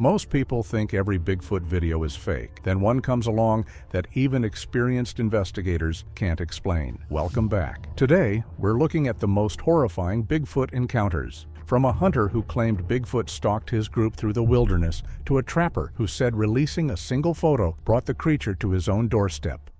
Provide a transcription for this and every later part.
Most people think every Bigfoot video is fake. Then one comes along that even experienced investigators can't explain. Welcome back. Today, we're looking at the most horrifying Bigfoot encounters. From a hunter who claimed Bigfoot stalked his group through the wilderness, to a trapper who said releasing a single photo brought the creature to his own doorstep.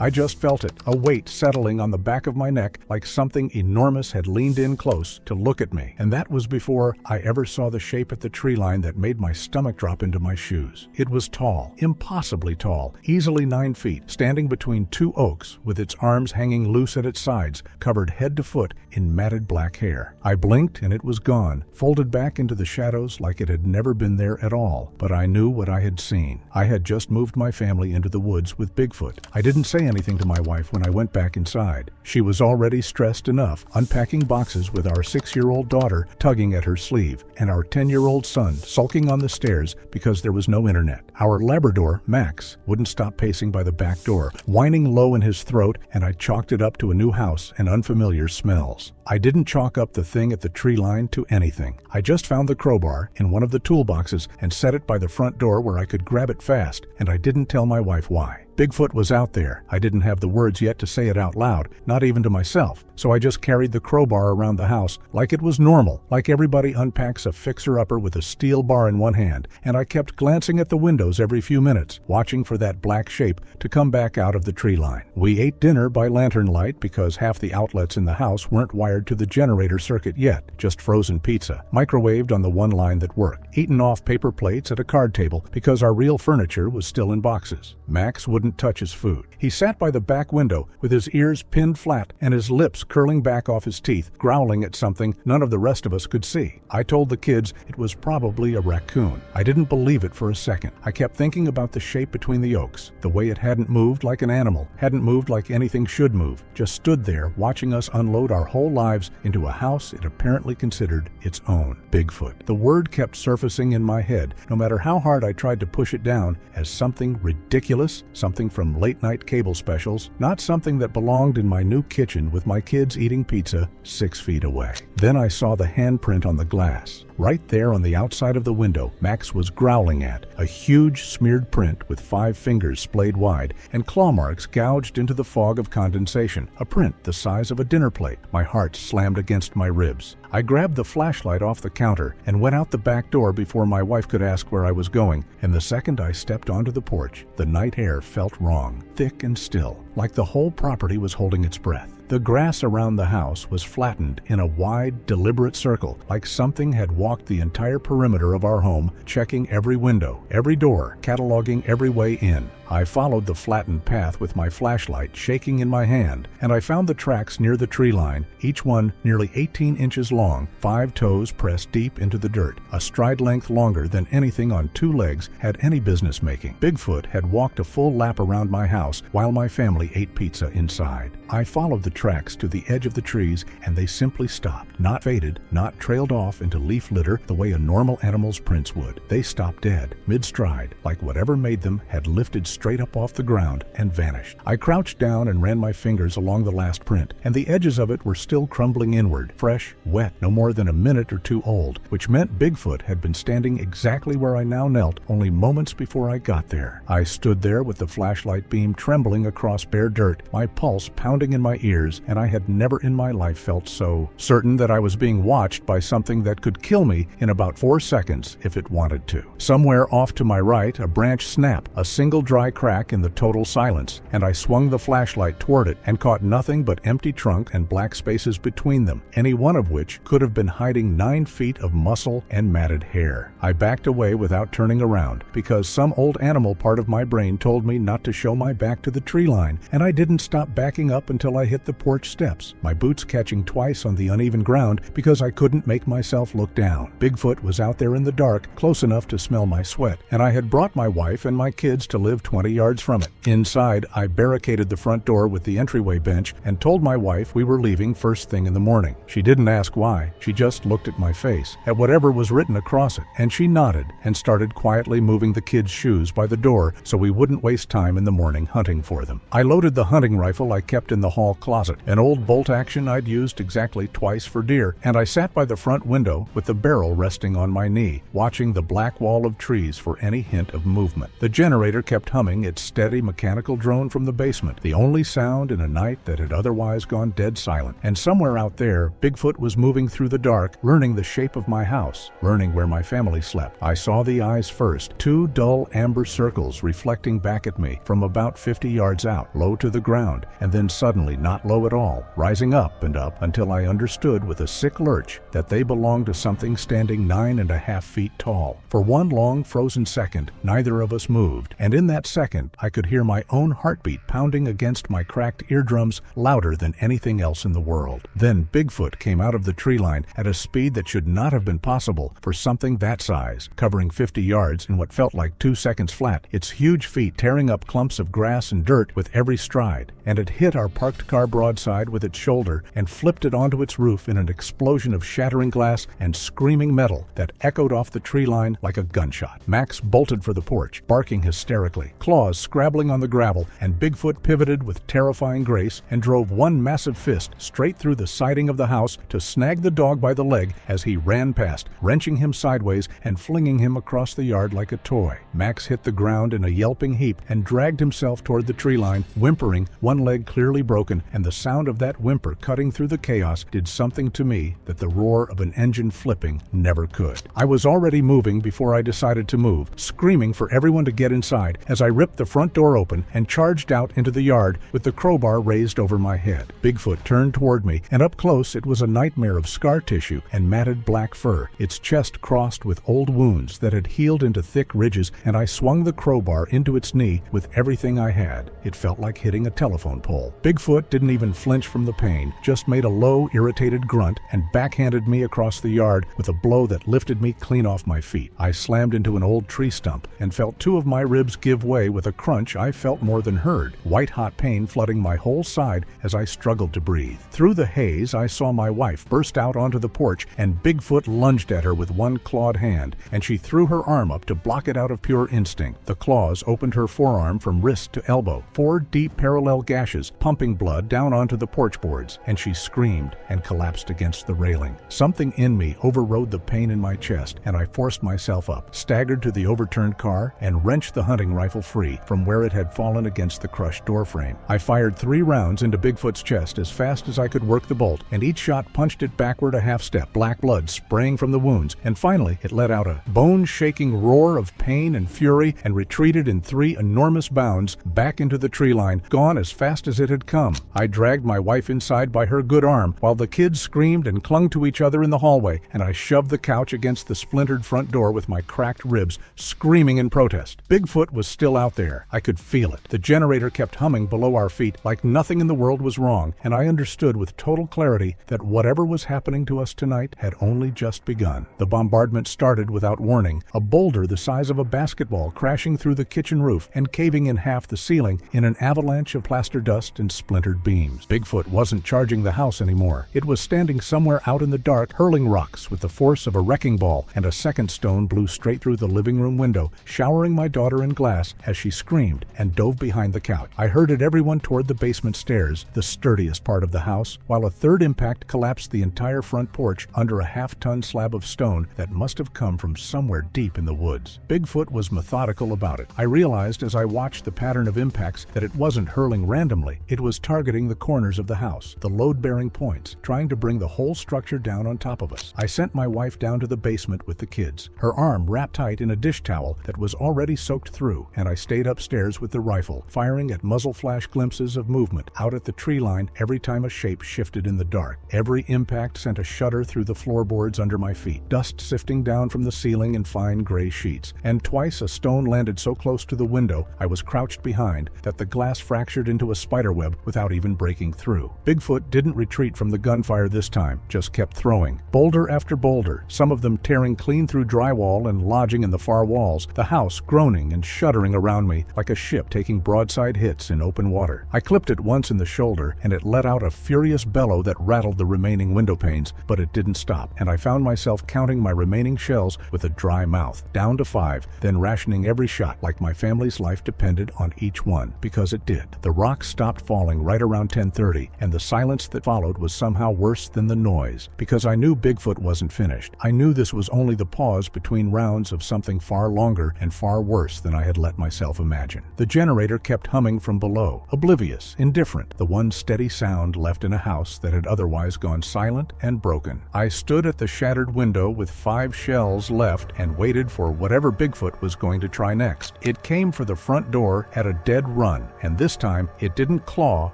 I just felt it, a weight settling on the back of my neck like something enormous had leaned in close to look at me. And that was before I ever saw the shape at the tree line that made my stomach drop into my shoes. It was tall, impossibly tall, easily 9 feet, standing between two oaks with its arms hanging loose at its sides, covered head to foot in matted black hair. I blinked and it was gone, folded back into the shadows like it had never been there at all. But I knew what I had seen. I had just moved my family into the woods with Bigfoot. I didn't say anything to my wife when I went back inside. She was already stressed enough, unpacking boxes with our 6-year-old daughter tugging at her sleeve, and our 10-year-old son sulking on the stairs because there was no internet. Our Labrador, Max, wouldn't stop pacing by the back door, whining low in his throat, and I chalked it up to a new house and unfamiliar smells. I didn't chalk up the thing at the tree line to anything. I just found the crowbar in one of the toolboxes and set it by the front door where I could grab it fast, and I didn't tell my wife why. Bigfoot was out there. I didn't have the words yet to say it out loud, not even to myself, so I just carried the crowbar around the house like it was normal, like everybody unpacks a fixer-upper with a steel bar in one hand, and I kept glancing at the windows every few minutes, watching for that black shape to come back out of the tree line. We ate dinner by lantern light because half the outlets in the house weren't wired to the generator circuit yet, just frozen pizza, microwaved on the one line that worked, eaten off paper plates at a card table because our real furniture was still in boxes. Max wouldn't touch his food. He sat by the back window with his ears pinned flat and his lips curling back off his teeth, growling at something none of the rest of us could see. I told the kids it was probably a raccoon. I didn't believe it for a second. I kept thinking about the shape between the oaks, the way it hadn't moved like an animal, hadn't moved like anything should move, just stood there watching us unload our whole lives into a house it apparently considered its own. Bigfoot. The word kept surfacing in my head, no matter how hard I tried to push it down, as something ridiculous, something from late-night cable specials, not something that belonged in my new kitchen with my kids eating pizza 6 feet away. Then I saw the handprint on the glass. Right there on the outside of the window, Max was growling at, a huge smeared print with 5 fingers splayed wide and claw marks gouged into the fog of condensation, a print the size of a dinner plate. My heart slammed against my ribs. I grabbed the flashlight off the counter and went out the back door before my wife could ask where I was going, and the second I stepped onto the porch, the night air felt wrong, thick and still, like the whole property was holding its breath. The grass around the house was flattened in a wide, deliberate circle, like something had walked the entire perimeter of our home, checking every window, every door, cataloging every way in. I followed the flattened path with my flashlight shaking in my hand, and I found the tracks near the tree line, each one nearly 18 inches long, 5 toes pressed deep into the dirt, a stride length longer than anything on 2 legs had any business making. Bigfoot had walked a full lap around my house while my family ate pizza inside. I followed the tracks to the edge of the trees, and they simply stopped, not faded, not trailed off into leaf litter the way a normal animal's prints would. They stopped dead, mid-stride, like whatever made them had lifted straight up off the ground and vanished. I crouched down and ran my fingers along the last print, and the edges of it were still crumbling inward, fresh, wet, no more than a minute or 2 old, which meant Bigfoot had been standing exactly where I now knelt only moments before I got there. I stood there with the flashlight beam trembling across bare dirt, my pulse pounding in my ears, and I had never in my life felt so certain that I was being watched by something that could kill me in about 4 seconds if it wanted to. Somewhere off to my right, a branch snapped, a single dry crack in the total silence, and I swung the flashlight toward it and caught nothing but empty trunk and black spaces between them, any one of which could have been hiding 9 feet of muscle and matted hair. I backed away without turning around because some old animal part of my brain told me not to show my back to the tree line, and I didn't stop backing up until I hit the porch steps, my boots catching twice on the uneven ground because I couldn't make myself look down. Bigfoot was out there in the dark, close enough to smell my sweat, and I had brought my wife and my kids to live 20 yards from it. Inside, I barricaded the front door with the entryway bench and told my wife we were leaving first thing in the morning. She didn't ask why. She just looked at my face, at whatever was written across it, and she nodded and started quietly moving the kids' shoes by the door so we wouldn't waste time in the morning hunting for them. I loaded the hunting rifle I kept in the hall closet closet, an old bolt action I'd used exactly twice for deer, and I sat by the front window with the barrel resting on my knee, watching the black wall of trees for any hint of movement. The generator kept humming its steady mechanical drone from the basement, the only sound in a night that had otherwise gone dead silent. And somewhere out there, Bigfoot was moving through the dark, learning the shape of my house, learning where my family slept. I saw the eyes first, two dull amber circles reflecting back at me from about 50 yards out, low to the ground, and then suddenly not low at all, rising up and up until I understood with a sick lurch that they belonged to something standing 9.5 feet tall. For one long frozen second, neither of us moved, and in that second I could hear my own heartbeat pounding against my cracked eardrums louder than anything else in the world. Then Bigfoot came out of the tree line at a speed that should not have been possible for something that size, covering 50 yards in what felt like 2 seconds flat, its huge feet tearing up clumps of grass and dirt with every stride, and it hit our parked car broadside with its shoulder and flipped it onto its roof in an explosion of shattering glass and screaming metal that echoed off the tree line like a gunshot. Max bolted for the porch, barking hysterically, claws scrabbling on the gravel, and Bigfoot pivoted with terrifying grace and drove one massive fist straight through the siding of the house to snag the dog by the leg as he ran past, wrenching him sideways and flinging him across the yard like a toy. Max hit the ground in a yelping heap and dragged himself toward the tree line, whimpering, one leg clearly broken, and the sound of that whimper cutting through the chaos did something to me that the roar of an engine flipping never could. I was already moving before I decided to move, screaming for everyone to get inside as I ripped the front door open and charged out into the yard with the crowbar raised over my head. Bigfoot turned toward me, and up close it was a nightmare of scar tissue and matted black fur, its chest crossed with old wounds that had healed into thick ridges, and I swung the crowbar into its knee with everything I had. It felt like hitting a telephone pole. Bigfoot didn't even flinch from the pain, just made a low, irritated grunt and backhanded me across the yard with a blow that lifted me clean off my feet. I slammed into an old tree stump and felt two of my ribs give way with a crunch I felt more than heard, white-hot pain flooding my whole side as I struggled to breathe. Through the haze, I saw my wife burst out onto the porch, and Bigfoot lunged at her with one clawed hand, and she threw her arm up to block it out of pure instinct. The claws opened her forearm from wrist to elbow, 4 deep parallel gashes pumping blood down onto the porch boards, and she screamed and collapsed against the railing. Something in me overrode the pain in my chest, and I forced myself up, staggered to the overturned car, and wrenched the hunting rifle free from where it had fallen against the crushed doorframe. I fired 3 rounds into Bigfoot's chest as fast as I could work the bolt, and each shot punched it backward a half step, black blood spraying from the wounds, and finally it let out a bone-shaking roar of pain and fury and retreated in 3 enormous bounds back into the tree line, gone as fast as it had come. I dragged my wife inside by her good arm while the kids screamed and clung to each other in the hallway, and I shoved the couch against the splintered front door with my cracked ribs, screaming in protest. Bigfoot was still out there. I could feel it. The generator kept humming below our feet like nothing in the world was wrong, and I understood with total clarity that whatever was happening to us tonight had only just begun. The bombardment started without warning, a boulder the size of a basketball crashing through the kitchen roof and caving in half the ceiling in an avalanche of plaster dust and splintered beams. Bigfoot wasn't charging the house anymore. It was standing somewhere out in the dark, hurling rocks with the force of a wrecking ball, and a second stone blew straight through the living room window, showering my daughter in glass as she screamed and dove behind the couch. I herded everyone toward the basement stairs, the sturdiest part of the house, while a third impact collapsed the entire front porch under a half-ton slab of stone that must have come from somewhere deep in the woods. Bigfoot was methodical about it. I realized as I watched the pattern of impacts that it wasn't hurling randomly. It was targeting the corners of the house, the load-bearing points, trying to bring the whole structure down on top of us. I sent my wife down to the basement with the kids, her arm wrapped tight in a dish towel that was already soaked through, and I stayed upstairs with the rifle, firing at muzzle flash glimpses of movement out at the tree line every time a shape shifted in the dark. Every impact sent a shudder through the floorboards under my feet, dust sifting down from the ceiling in fine gray sheets, and twice a stone landed so close to the window I was crouched behind that the glass fractured into a spiderweb without even breaking through. Bigfoot didn't retreat from the gunfire this time, just kept throwing. Boulder after boulder, some of them tearing clean through drywall and lodging in the far walls, the house groaning and shuddering around me like a ship taking broadside hits in open water. I clipped it once in the shoulder, and it let out a furious bellow that rattled the remaining window panes, but it didn't stop, and I found myself counting my remaining shells with a dry mouth, down to 5, then rationing every shot like my family's life depended on each one, because it did. The rocks stopped falling right around 10:30, and the silence that followed was somehow worse than the noise, because I knew Bigfoot wasn't finished. I knew this was only the pause between rounds of something far longer and far worse than I had let myself imagine. The generator kept humming from below, oblivious, indifferent, the one steady sound left in a house that had otherwise gone silent and broken. I stood at the shattered window with 5 shells left and waited for whatever Bigfoot was going to try next. It came for the front door at a dead run, and this time it didn't claw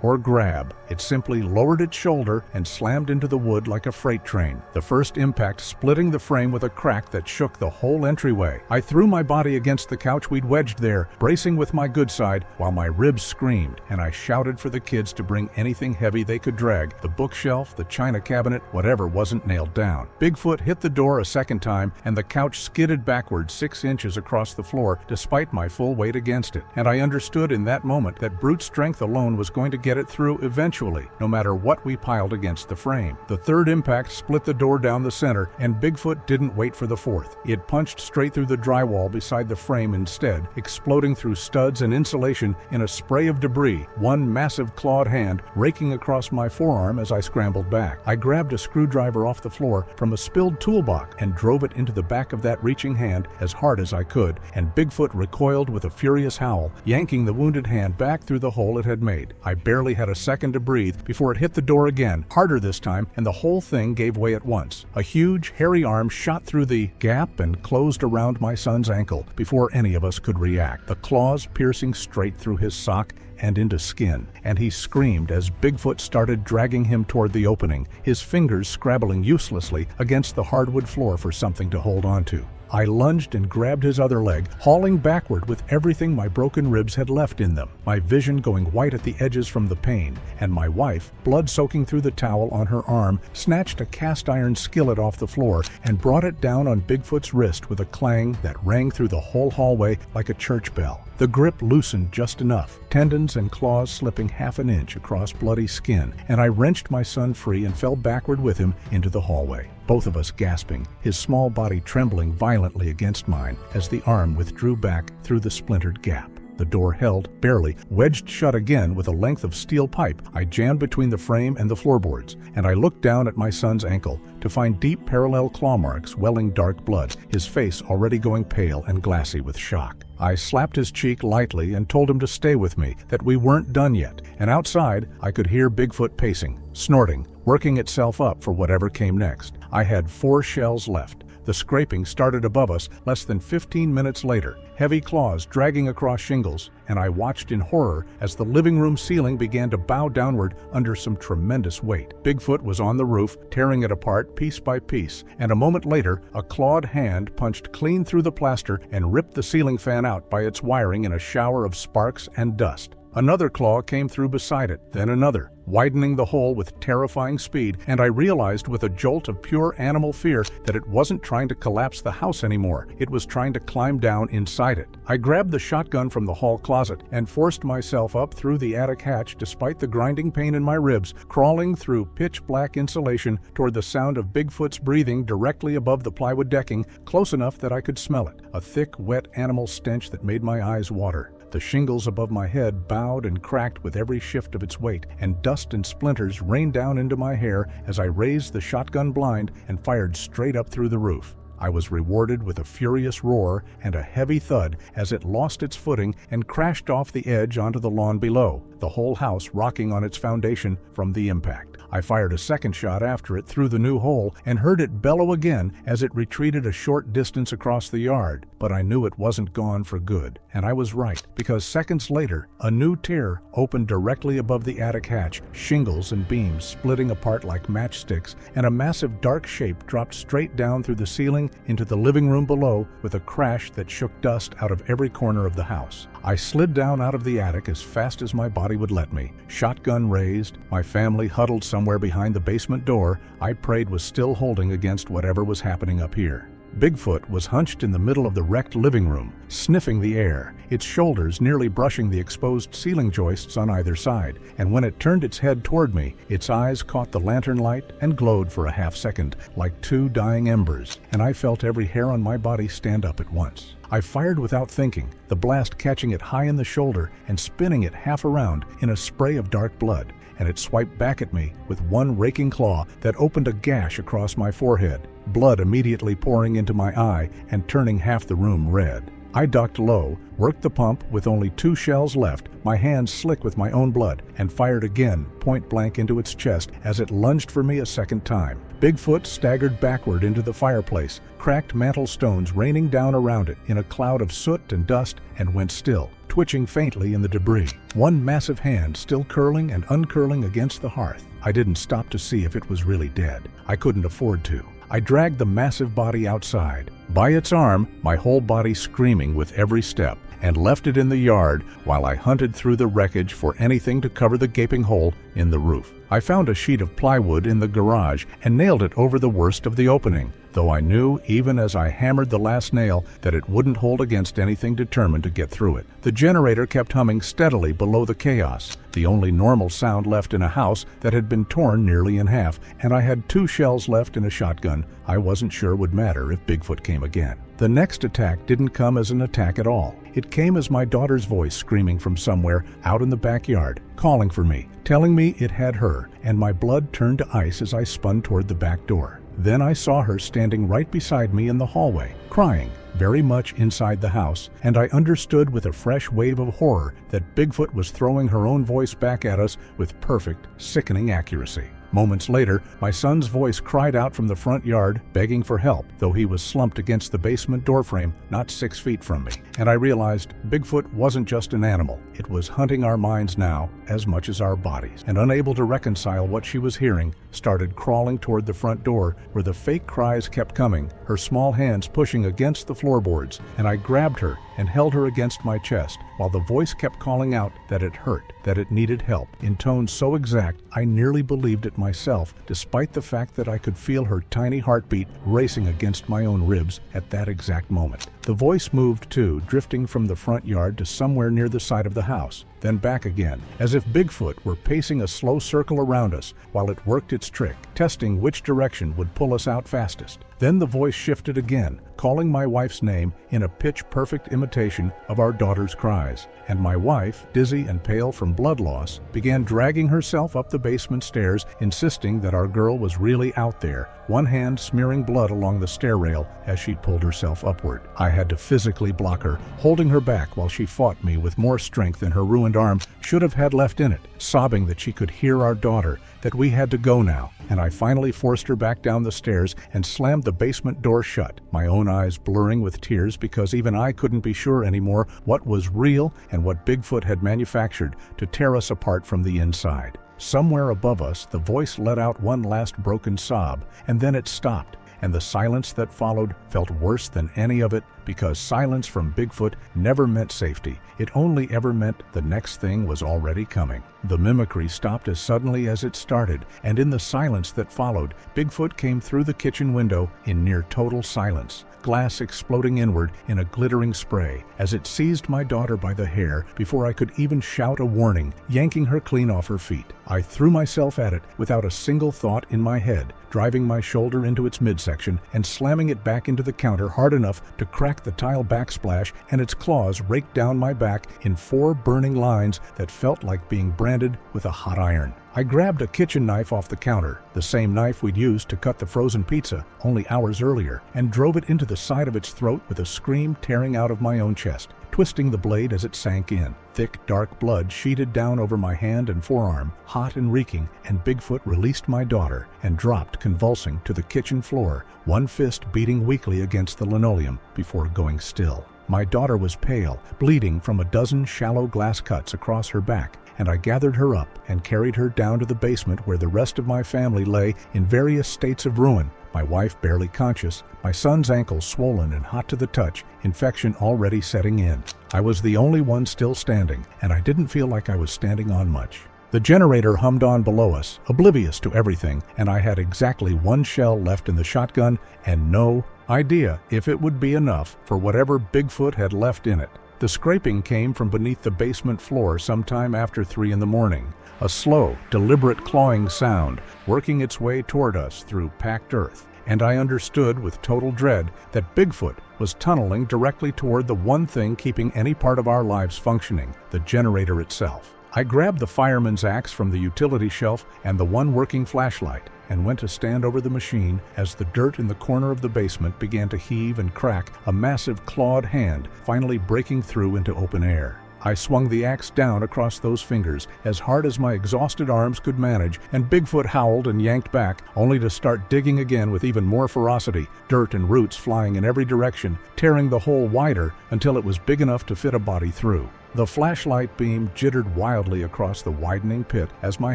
or grab. It simply lowered its shoulder and slammed into the wood like a freight train, the first impact splitting the frame with a crack that shook the whole entryway. I threw my body against the couch we'd wedged there, bracing with my good side while my ribs screamed, and I shouted for the kids to bring anything heavy they could drag, the bookshelf, the china cabinet, whatever wasn't nailed down. Bigfoot hit the door a second time, and the couch skidded backward 6 inches across the floor despite my full weight against it, and I understood in that moment that brute strength alone was going to get it through eventually, no matter what we piled against the frame. The third impact split the door down the center, and Bigfoot didn't wait for the fourth. It punched straight through the drywall beside the frame instead, exploding through studs and insulation in a spray of debris, one massive clawed hand raking across my forearm as I scrambled back. I grabbed a screwdriver off the floor from a spilled toolbox and drove it into the back of that reaching hand as hard as I could, and Bigfoot recoiled with a furious howl, yanking the wounded hand back through the hole it had made. I barely had a second to breathe before it hit the door again, harder this time, and the whole thing gave way at once. A huge, hairy arm shot through the gap and closed around my son's ankle before any of us could react, the claws piercing straight through his sock and into skin, and he screamed as Bigfoot started dragging him toward the opening, his fingers scrabbling uselessly against the hardwood floor for something to hold on to. I lunged and grabbed his other leg, hauling backward with everything my broken ribs had left in them, my vision going white at the edges from the pain, and my wife, blood soaking through the towel on her arm, snatched a cast iron skillet off the floor and brought it down on Bigfoot's wrist with a clang that rang through the whole hallway like a church bell. The grip loosened just enough, tendons and claws slipping half an inch across bloody skin, and I wrenched my son free and fell backward with him into the hallway, both of us gasping, his small body trembling violently against mine as the arm withdrew back through the splintered gap. The door held, barely, wedged shut again with a length of steel pipe I jammed between the frame and the floorboards, and I looked down at my son's ankle to find deep parallel claw marks welling dark blood, his face already going pale and glassy with shock. I slapped his cheek lightly and told him to stay with me, that we weren't done yet, and outside I could hear Bigfoot pacing, snorting, working itself up for whatever came next. I had 4 shells left. The scraping started above us less than 15 minutes later, heavy claws dragging across shingles, and I watched in horror as the living room ceiling began to bow downward under some tremendous weight. Bigfoot was on the roof, tearing it apart piece by piece, and a moment later, a clawed hand punched clean through the plaster and ripped the ceiling fan out by its wiring in a shower of sparks and dust. Another claw came through beside it, then another, widening the hole with terrifying speed, and I realized with a jolt of pure animal fear that it wasn't trying to collapse the house anymore. It was trying to climb down inside it. I grabbed the shotgun from the hall closet and forced myself up through the attic hatch despite the grinding pain in my ribs, crawling through pitch-black insulation toward the sound of Bigfoot's breathing directly above the plywood decking, close enough that I could smell it, a thick, wet animal stench that made my eyes water. The shingles above my head bowed and cracked with every shift of its weight, and dust and splinters rained down into my hair as I raised the shotgun blind and fired straight up through the roof. I was rewarded with a furious roar and a heavy thud as it lost its footing and crashed off the edge onto the lawn below, the whole house rocking on its foundation from the impact. I fired a second shot after it through the new hole and heard it bellow again as it retreated a short distance across the yard, but I knew it wasn't gone for good, and I was right, because seconds later, a new tear opened directly above the attic hatch, shingles and beams splitting apart like matchsticks, and a massive dark shape dropped straight down through the ceiling into the living room below with a crash that shook dust out of every corner of the house. I slid down out of the attic as fast as my body would let me, shotgun raised, my family huddled somewhere behind the basement door I prayed was still holding against whatever was happening up here. Bigfoot was hunched in the middle of the wrecked living room, sniffing the air, its shoulders nearly brushing the exposed ceiling joists on either side, and when it turned its head toward me, its eyes caught the lantern light and glowed for a half second, like 2 dying embers, and I felt every hair on my body stand up at once. I fired without thinking, the blast catching it high in the shoulder and spinning it half around in a spray of dark blood, and it swiped back at me with one raking claw that opened a gash across my forehead, blood immediately pouring into my eye and turning half the room red. I ducked low, worked the pump with only 2 shells left, my hands slick with my own blood, and fired again, point blank into its chest as it lunged for me a second time. Bigfoot staggered backward into the fireplace, cracked mantel stones raining down around it in a cloud of soot and dust, and went still, twitching faintly in the debris, one massive hand still curling and uncurling against the hearth. I didn't stop to see if it was really dead. I couldn't afford to. I dragged the massive body outside, by its arm, my whole body screaming with every step, and left it in the yard while I hunted through the wreckage for anything to cover the gaping hole in the roof. I found a sheet of plywood in the garage and nailed it over the worst of the opening, though I knew, even as I hammered the last nail, that it wouldn't hold against anything determined to get through it. The generator kept humming steadily below the chaos, the only normal sound left in a house that had been torn nearly in half, and I had 2 shells left in a shotgun I wasn't sure would matter if Bigfoot came again. The next attack didn't come as an attack at all. It came as my daughter's voice screaming from somewhere out in the backyard, calling for me, telling me it had her, and my blood turned to ice as I spun toward the back door. Then I saw her standing right beside me in the hallway, crying, very much inside the house, and I understood with a fresh wave of horror that Bigfoot was throwing her own voice back at us with perfect, sickening accuracy. Moments later, my son's voice cried out from the front yard, begging for help, though he was slumped against the basement doorframe not 6 feet from me. And I realized Bigfoot wasn't just an animal. It was hunting our minds now as much as our bodies. And unable to reconcile what she was hearing, started crawling toward the front door where the fake cries kept coming, her small hands pushing against the floorboards, and I grabbed her and held her against my chest while the voice kept calling out that it hurt, that it needed help, in tones so exact I nearly believed it myself, despite the fact that I could feel her tiny heartbeat racing against my own ribs at that exact moment. The voice moved too, drifting from the front yard to somewhere near the side of the house, then back again, as if Bigfoot were pacing a slow circle around us while it worked its trick, testing which direction would pull us out fastest. Then the voice shifted again, calling my wife's name in a pitch-perfect imitation of our daughter's cries, and my wife, dizzy and pale from blood loss, began dragging herself up the basement stairs, insisting that our girl was really out there, one hand smearing blood along the stair rail as she pulled herself upward. I had to physically block her, holding her back while she fought me with more strength than her ruined arm should have had left in it, sobbing that she could hear our daughter, that we had to go now, and I finally forced her back down the stairs and slammed the basement door shut, my own eyes blurring with tears because even I couldn't be sure anymore what was real and what Bigfoot had manufactured to tear us apart from the inside. Somewhere above us, the voice let out one last broken sob, and then it stopped, and the silence that followed felt worse than any of it, because silence from Bigfoot never meant safety. It only ever meant the next thing was already coming. The mimicry stopped as suddenly as it started, and in the silence that followed, Bigfoot came through the kitchen window in near total silence, glass exploding inward in a glittering spray as it seized my daughter by the hair before I could even shout a warning, yanking her clean off her feet. I threw myself at it without a single thought in my head, driving my shoulder into its midsection and slamming it back into the counter hard enough to crack the tile backsplash, and its claws raked down my back in 4 burning lines that felt like being branded with a hot iron. I grabbed a kitchen knife off the counter, the same knife we'd used to cut the frozen pizza only hours earlier, and drove it into the side of its throat with a scream tearing out of my own chest, twisting the blade as it sank in. Thick, dark blood sheeted down over my hand and forearm, hot and reeking, and Bigfoot released my daughter and dropped convulsing to the kitchen floor, one fist beating weakly against the linoleum before going still. My daughter was pale, bleeding from a dozen shallow glass cuts across her back, and I gathered her up and carried her down to the basement where the rest of my family lay in various states of ruin, my wife barely conscious, my son's ankles swollen and hot to the touch, infection already setting in. I was the only one still standing, and I didn't feel like I was standing on much. The generator hummed on below us, oblivious to everything, and I had exactly 1 shell left in the shotgun and no idea if it would be enough for whatever Bigfoot had left in it. The scraping came from beneath the basement floor sometime after 3 in the morning, a slow, deliberate clawing sound working its way toward us through packed earth, and I understood with total dread that Bigfoot was tunneling directly toward the one thing keeping any part of our lives functioning, the generator itself. I grabbed the fireman's axe from the utility shelf and the one working flashlight and went to stand over the machine as the dirt in the corner of the basement began to heave and crack, a massive clawed hand finally breaking through into open air. I swung the axe down across those fingers as hard as my exhausted arms could manage, and Bigfoot howled and yanked back, only to start digging again with even more ferocity, dirt and roots flying in every direction, tearing the hole wider until it was big enough to fit a body through. The flashlight beam jittered wildly across the widening pit as my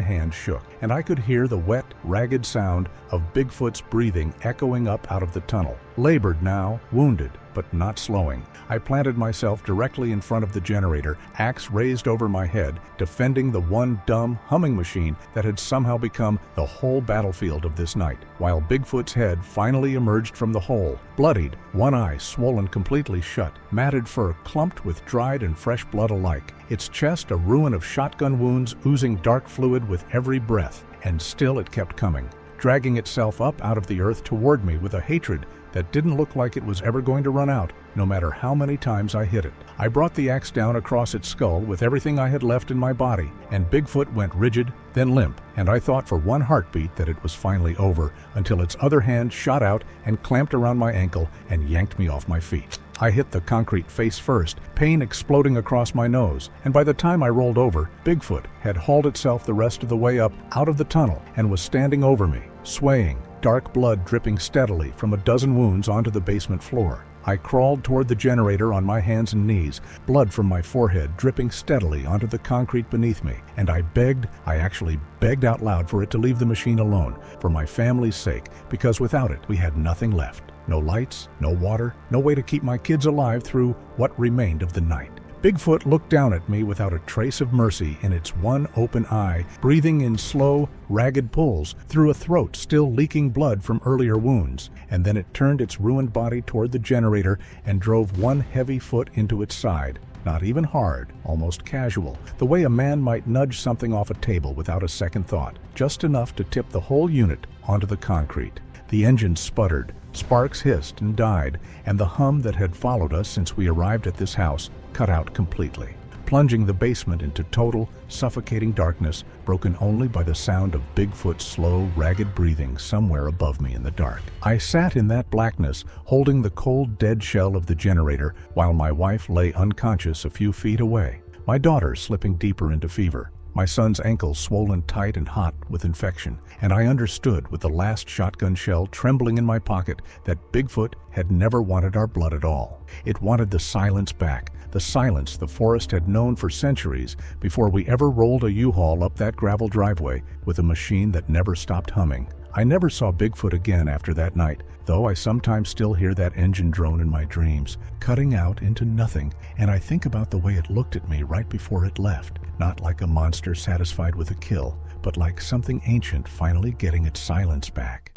hand shook, and I could hear the wet, ragged sound of Bigfoot's breathing echoing up out of the tunnel. Labored now, wounded, but not slowing, I planted myself directly in front of the generator, axe raised over my head, defending the one dumb, humming machine that had somehow become the whole battlefield of this night, while Bigfoot's head finally emerged from the hole, bloodied, one eye swollen completely shut, matted fur clumped with dried and fresh blood alike, its chest a ruin of shotgun wounds oozing dark fluid with every breath, and still it kept coming, dragging itself up out of the earth toward me with a hatred that didn't look like it was ever going to run out, no matter how many times I hit it. I brought the axe down across its skull with everything I had left in my body, and Bigfoot went rigid, then limp, and I thought for one heartbeat that it was finally over, until its other hand shot out and clamped around my ankle and yanked me off my feet. I hit the concrete face first, pain exploding across my nose, and by the time I rolled over, Bigfoot had hauled itself the rest of the way up out of the tunnel and was standing over me, swaying, dark blood dripping steadily from a dozen wounds onto the basement floor. I crawled toward the generator on my hands and knees, blood from my forehead dripping steadily onto the concrete beneath me, and I actually begged out loud for it to leave the machine alone, for my family's sake, because without it we had nothing left. No lights, no water, no way to keep my kids alive through what remained of the night. Bigfoot looked down at me without a trace of mercy in its one open eye, breathing in slow, ragged pulls through a throat still leaking blood from earlier wounds, and then it turned its ruined body toward the generator and drove one heavy foot into its side. Not even hard, almost casual, the way a man might nudge something off a table without a second thought, just enough to tip the whole unit onto the concrete. The engine sputtered, sparks hissed and died, and the hum that had followed us since we arrived at this house cut out completely, plunging the basement into total, suffocating darkness, broken only by the sound of Bigfoot's slow, ragged breathing somewhere above me in the dark. I sat in that blackness, holding the cold, dead shell of the generator, while my wife lay unconscious a few feet away, my daughter slipping deeper into fever, my son's ankles swollen tight and hot with infection, and I understood with the last shotgun shell trembling in my pocket that Bigfoot had never wanted our blood at all. It wanted the silence back, the silence the forest had known for centuries before we ever rolled a U-Haul up that gravel driveway with a machine that never stopped humming. I never saw Bigfoot again after that night, though I sometimes still hear that engine drone in my dreams, cutting out into nothing, and I think about the way it looked at me right before it left, not like a monster satisfied with a kill, but like something ancient finally getting its silence back.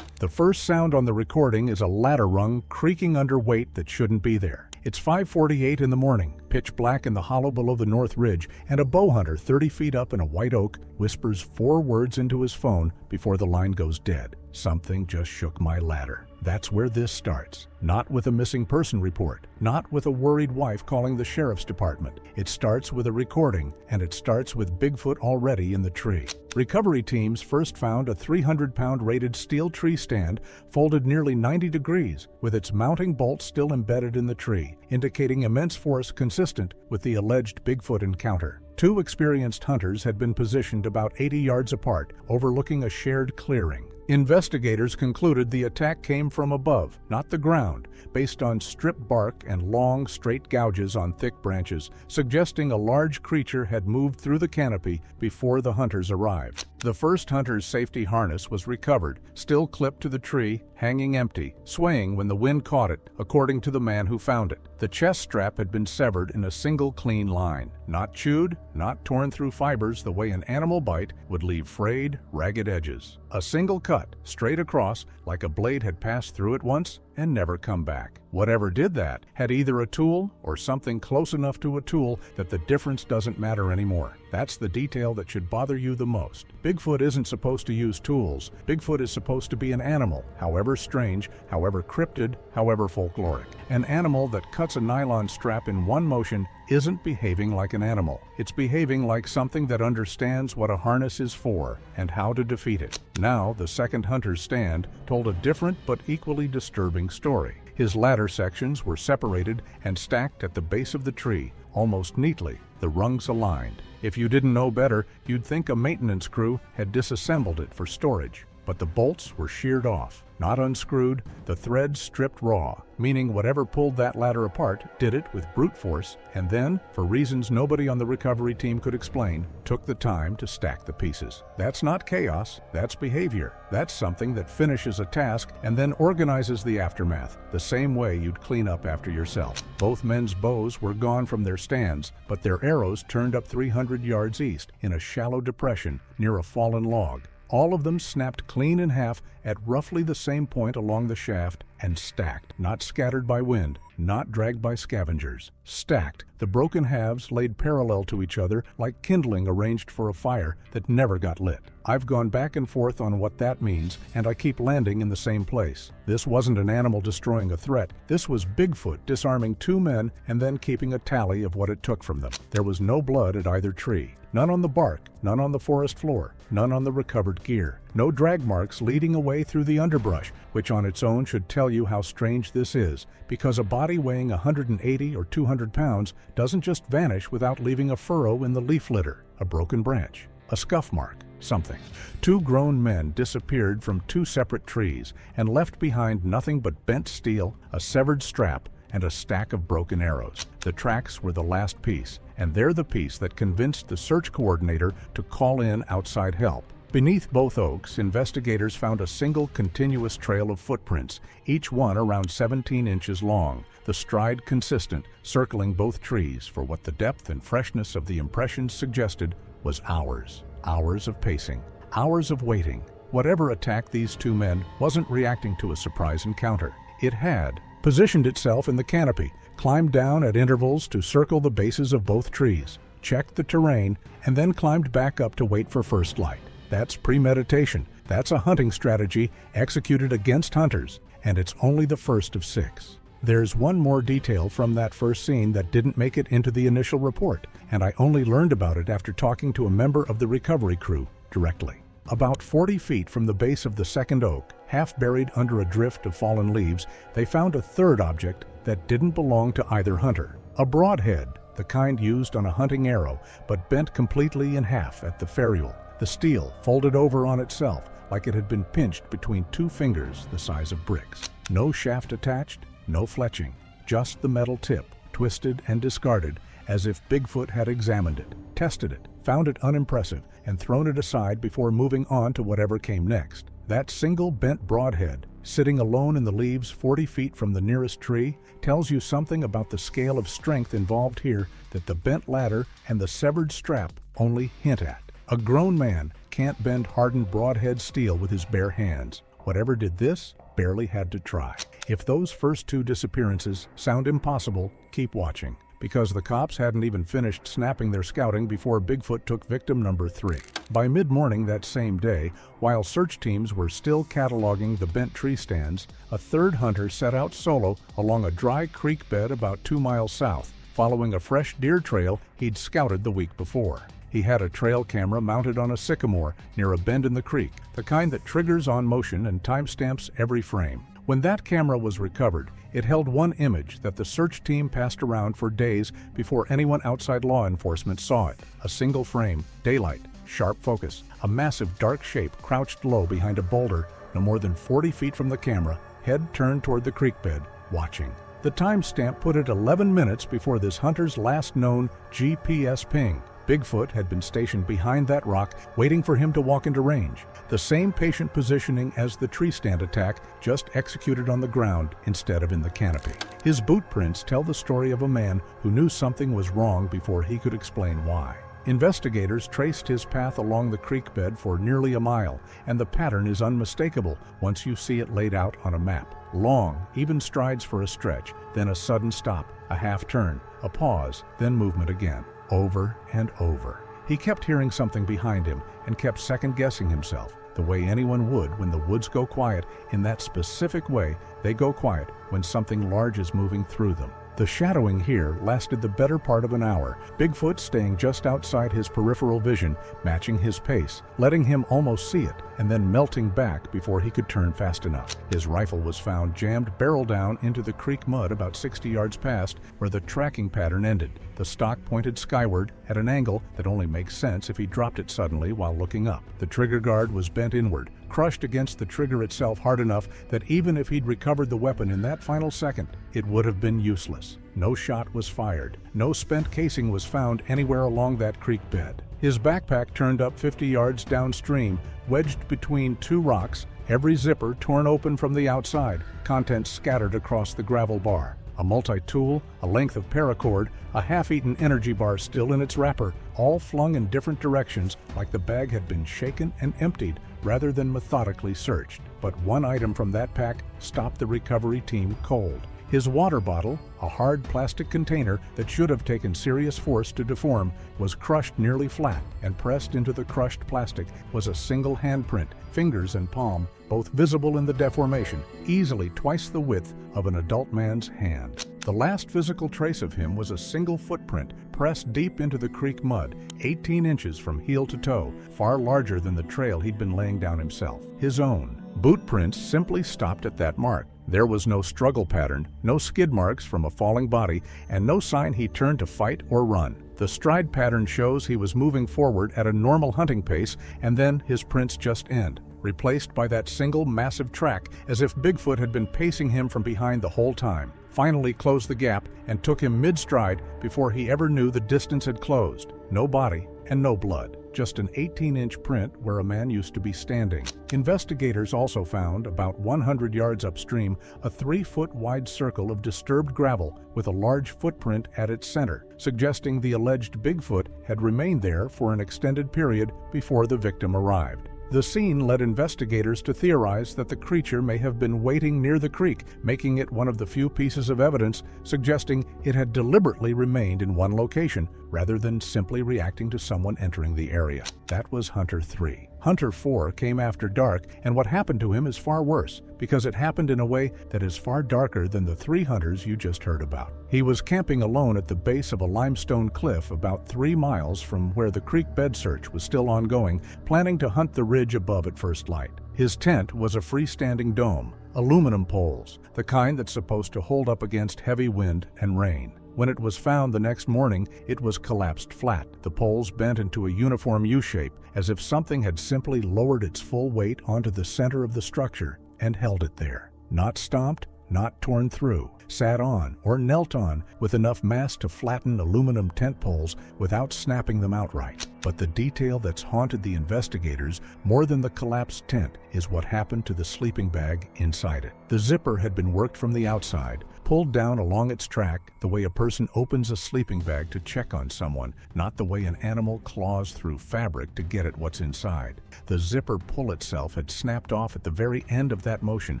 The first sound on the recording is a ladder rung creaking under weight that shouldn't be there. It's 5:48 in the morning, pitch black in the hollow below the North Ridge, and a bow hunter 30 feet up in a white oak whispers 4 words into his phone before the line goes dead. Something just shook my ladder. That's where this starts. Not with a missing person report, not with a worried wife calling the sheriff's department. It starts with a recording, and it starts with Bigfoot already in the tree. Recovery teams first found a 300-pound rated steel tree stand folded nearly 90 degrees, with its mounting bolt still embedded in the tree, indicating immense force consistent with the alleged Bigfoot encounter. 2 experienced hunters had been positioned about 80 yards apart, overlooking a shared clearing. Investigators concluded the attack came from above, not the ground, based on stripped bark and long, straight gouges on thick branches, suggesting a large creature had moved through the canopy before the hunters arrived. The first hunter's safety harness was recovered, still clipped to the tree, hanging empty, swaying when the wind caught it, according to the man who found it. The chest strap had been severed in a single clean line, not chewed, not torn through fibers the way an animal bite would leave frayed, ragged edges. A single cut, straight across, like a blade had passed through it once, and never come back. Whatever did that had either a tool or something close enough to a tool that the difference doesn't matter anymore. That's the detail that should bother you the most. Bigfoot isn't supposed to use tools. Bigfoot is supposed to be an animal, however strange, however cryptid, however folkloric. An animal that cuts a nylon strap in one motion isn't behaving like an animal. It's behaving like something that understands what a harness is for and how to defeat it. Now, the second hunter's stand told a different but equally disturbing story. His ladder sections were separated and stacked at the base of the tree, almost neatly, the rungs aligned. If you didn't know better, you'd think a maintenance crew had disassembled it for storage. But the bolts were sheared off, not unscrewed, the threads stripped raw, meaning whatever pulled that ladder apart did it with brute force, and then, for reasons nobody on the recovery team could explain, took the time to stack the pieces. That's not chaos, that's behavior. That's something that finishes a task and then organizes the aftermath, the same way you'd clean up after yourself. Both men's bows were gone from their stands, but their arrows turned up 300 yards east, in a shallow depression near a fallen log. All of them snapped clean in half at roughly the same point along the shaft and stacked, not scattered by wind, not dragged by scavengers. Stacked, the broken halves laid parallel to each other like kindling arranged for a fire that never got lit. I've gone back and forth on what that means, and I keep landing in the same place. This wasn't an animal destroying a threat. This was Bigfoot disarming two men and then keeping a tally of what it took from them. There was no blood at either tree. None on the bark, none on the forest floor, none on the recovered gear. No drag marks leading away through the underbrush, which on its own should tell you how strange this is, because a body weighing 180 or 200 pounds doesn't just vanish without leaving a furrow in the leaf litter, a broken branch, a scuff mark, something. Two grown men disappeared from two separate trees and left behind nothing but bent steel, a severed strap, and a stack of broken arrows. The tracks were the last piece, and they're the piece that convinced the search coordinator to call in outside help. Beneath both oaks, investigators found a single continuous trail of footprints, each one around 17 inches long, the stride consistent, circling both trees for what the depth and freshness of the impressions suggested was hours. Hours of pacing, hours of waiting. Whatever attacked these two men wasn't reacting to a surprise encounter. It had positioned itself in the canopy, climbed down at intervals to circle the bases of both trees, checked the terrain, and then climbed back up to wait for first light. That's premeditation. That's a hunting strategy executed against hunters, and it's only the first of 6. There's one more detail from that first scene that didn't make it into the initial report, and I only learned about it after talking to a member of the recovery crew directly. About 40 feet from the base of the second oak, half buried under a drift of fallen leaves, they found a third object that didn't belong to either hunter. A broadhead, the kind used on a hunting arrow, but bent completely in half at the ferrule. The steel folded over on itself like it had been pinched between two fingers the size of bricks. No shaft attached, no fletching, just the metal tip, twisted and discarded as if Bigfoot had examined it, tested it, found it unimpressive, and thrown it aside before moving on to whatever came next. That single bent broadhead, sitting alone in the leaves 40 feet from the nearest tree, tells you something about the scale of strength involved here that the bent ladder and the severed strap only hint at. A grown man can't bend hardened broadhead steel with his bare hands. Whatever did this barely had to try. If those first two disappearances sound impossible, keep watching, because the cops hadn't even finished snapping their scouting before Bigfoot took victim number 3. By mid-morning that same day, while search teams were still cataloging the bent tree stands, a third hunter set out solo along a dry creek bed about 2 miles south, following a fresh deer trail he'd scouted the week before. He had a trail camera mounted on a sycamore near a bend in the creek, the kind that triggers on motion and timestamps every frame. When that camera was recovered, it held one image that the search team passed around for days before anyone outside law enforcement saw it. A single frame, daylight, sharp focus, a massive dark shape crouched low behind a boulder no more than 40 feet from the camera, head turned toward the creek bed, watching. The timestamp put it 11 minutes before this hunter's last known GPS ping. Bigfoot had been stationed behind that rock, waiting for him to walk into range. The same patient positioning as the tree stand attack, just executed on the ground instead of in the canopy. His boot prints tell the story of a man who knew something was wrong before he could explain why. Investigators traced his path along the creek bed for nearly a mile, and the pattern is unmistakable once you see it laid out on a map. Long, even strides for a stretch, then a sudden stop, a half turn, a pause, then movement again, over and over. He kept hearing something behind him and kept second-guessing himself, the way anyone would when the woods go quiet. In that specific way, they go quiet when something large is moving through them. The shadowing here lasted the better part of an hour, Bigfoot staying just outside his peripheral vision, matching his pace, letting him almost see it, and then melting back before he could turn fast enough. His rifle was found jammed barrel down into the creek mud about 60 yards past where the tracking pattern ended. The stock pointed skyward at an angle that only makes sense if he dropped it suddenly while looking up. The trigger guard was bent inward, crushed against the trigger itself hard enough that even if he'd recovered the weapon in that final second, it would have been useless. No shot was fired. No spent casing was found anywhere along that creek bed. His backpack turned up 50 yards downstream, wedged between two rocks, every zipper torn open from the outside, contents scattered across the gravel bar. A multi-tool, a length of paracord, a half-eaten energy bar still in its wrapper, all flung in different directions like the bag had been shaken and emptied rather than methodically searched. But one item from that pack stopped the recovery team cold. His water bottle, a hard plastic container that should have taken serious force to deform, was crushed nearly flat, and pressed into the crushed plastic was a single handprint, fingers and palm, both visible in the deformation, easily twice the width of an adult man's hand. The last physical trace of him was a single footprint pressed deep into the creek mud, 18 inches from heel to toe, far larger than the trail he'd been laying down himself. His own. Boot prints simply stopped at that mark. There was no struggle pattern, no skid marks from a falling body, and no sign he turned to fight or run. The stride pattern shows he was moving forward at a normal hunting pace, and then his prints just end, replaced by that single massive track as if Bigfoot had been pacing him from behind the whole time, finally closed the gap and took him mid-stride before he ever knew the distance had closed. No body and no blood, just an 18-inch print where a man used to be standing. Investigators also found, about 100 yards upstream, a 3-foot-wide circle of disturbed gravel with a large footprint at its center, suggesting the alleged Bigfoot had remained there for an extended period before the victim arrived. The scene led investigators to theorize that the creature may have been waiting near the creek, making it one of the few pieces of evidence suggesting it had deliberately remained in one location rather than simply reacting to someone entering the area. That was Hunter 3. Hunter 4 came after dark, and what happened to him is far worse, because it happened in a way that is far darker than the 3 hunters you just heard about. He was camping alone at the base of a limestone cliff about 3 miles from where the creek bed search was still ongoing, planning to hunt the ridge above at first light. His tent was a freestanding dome, aluminum poles, the kind that's supposed to hold up against heavy wind and rain. When it was found the next morning, it was collapsed flat, the poles bent into a uniform U-shape, as if something had simply lowered its full weight onto the center of the structure and held it there. Not stomped, not torn through, sat on or knelt on with enough mass to flatten aluminum tent poles without snapping them outright. But the detail that's haunted the investigators more than the collapsed tent is what happened to the sleeping bag inside it. The zipper had been worked from the outside, pulled down along its track the way a person opens a sleeping bag to check on someone, not the way an animal claws through fabric to get at what's inside. The zipper pull itself had snapped off at the very end of that motion,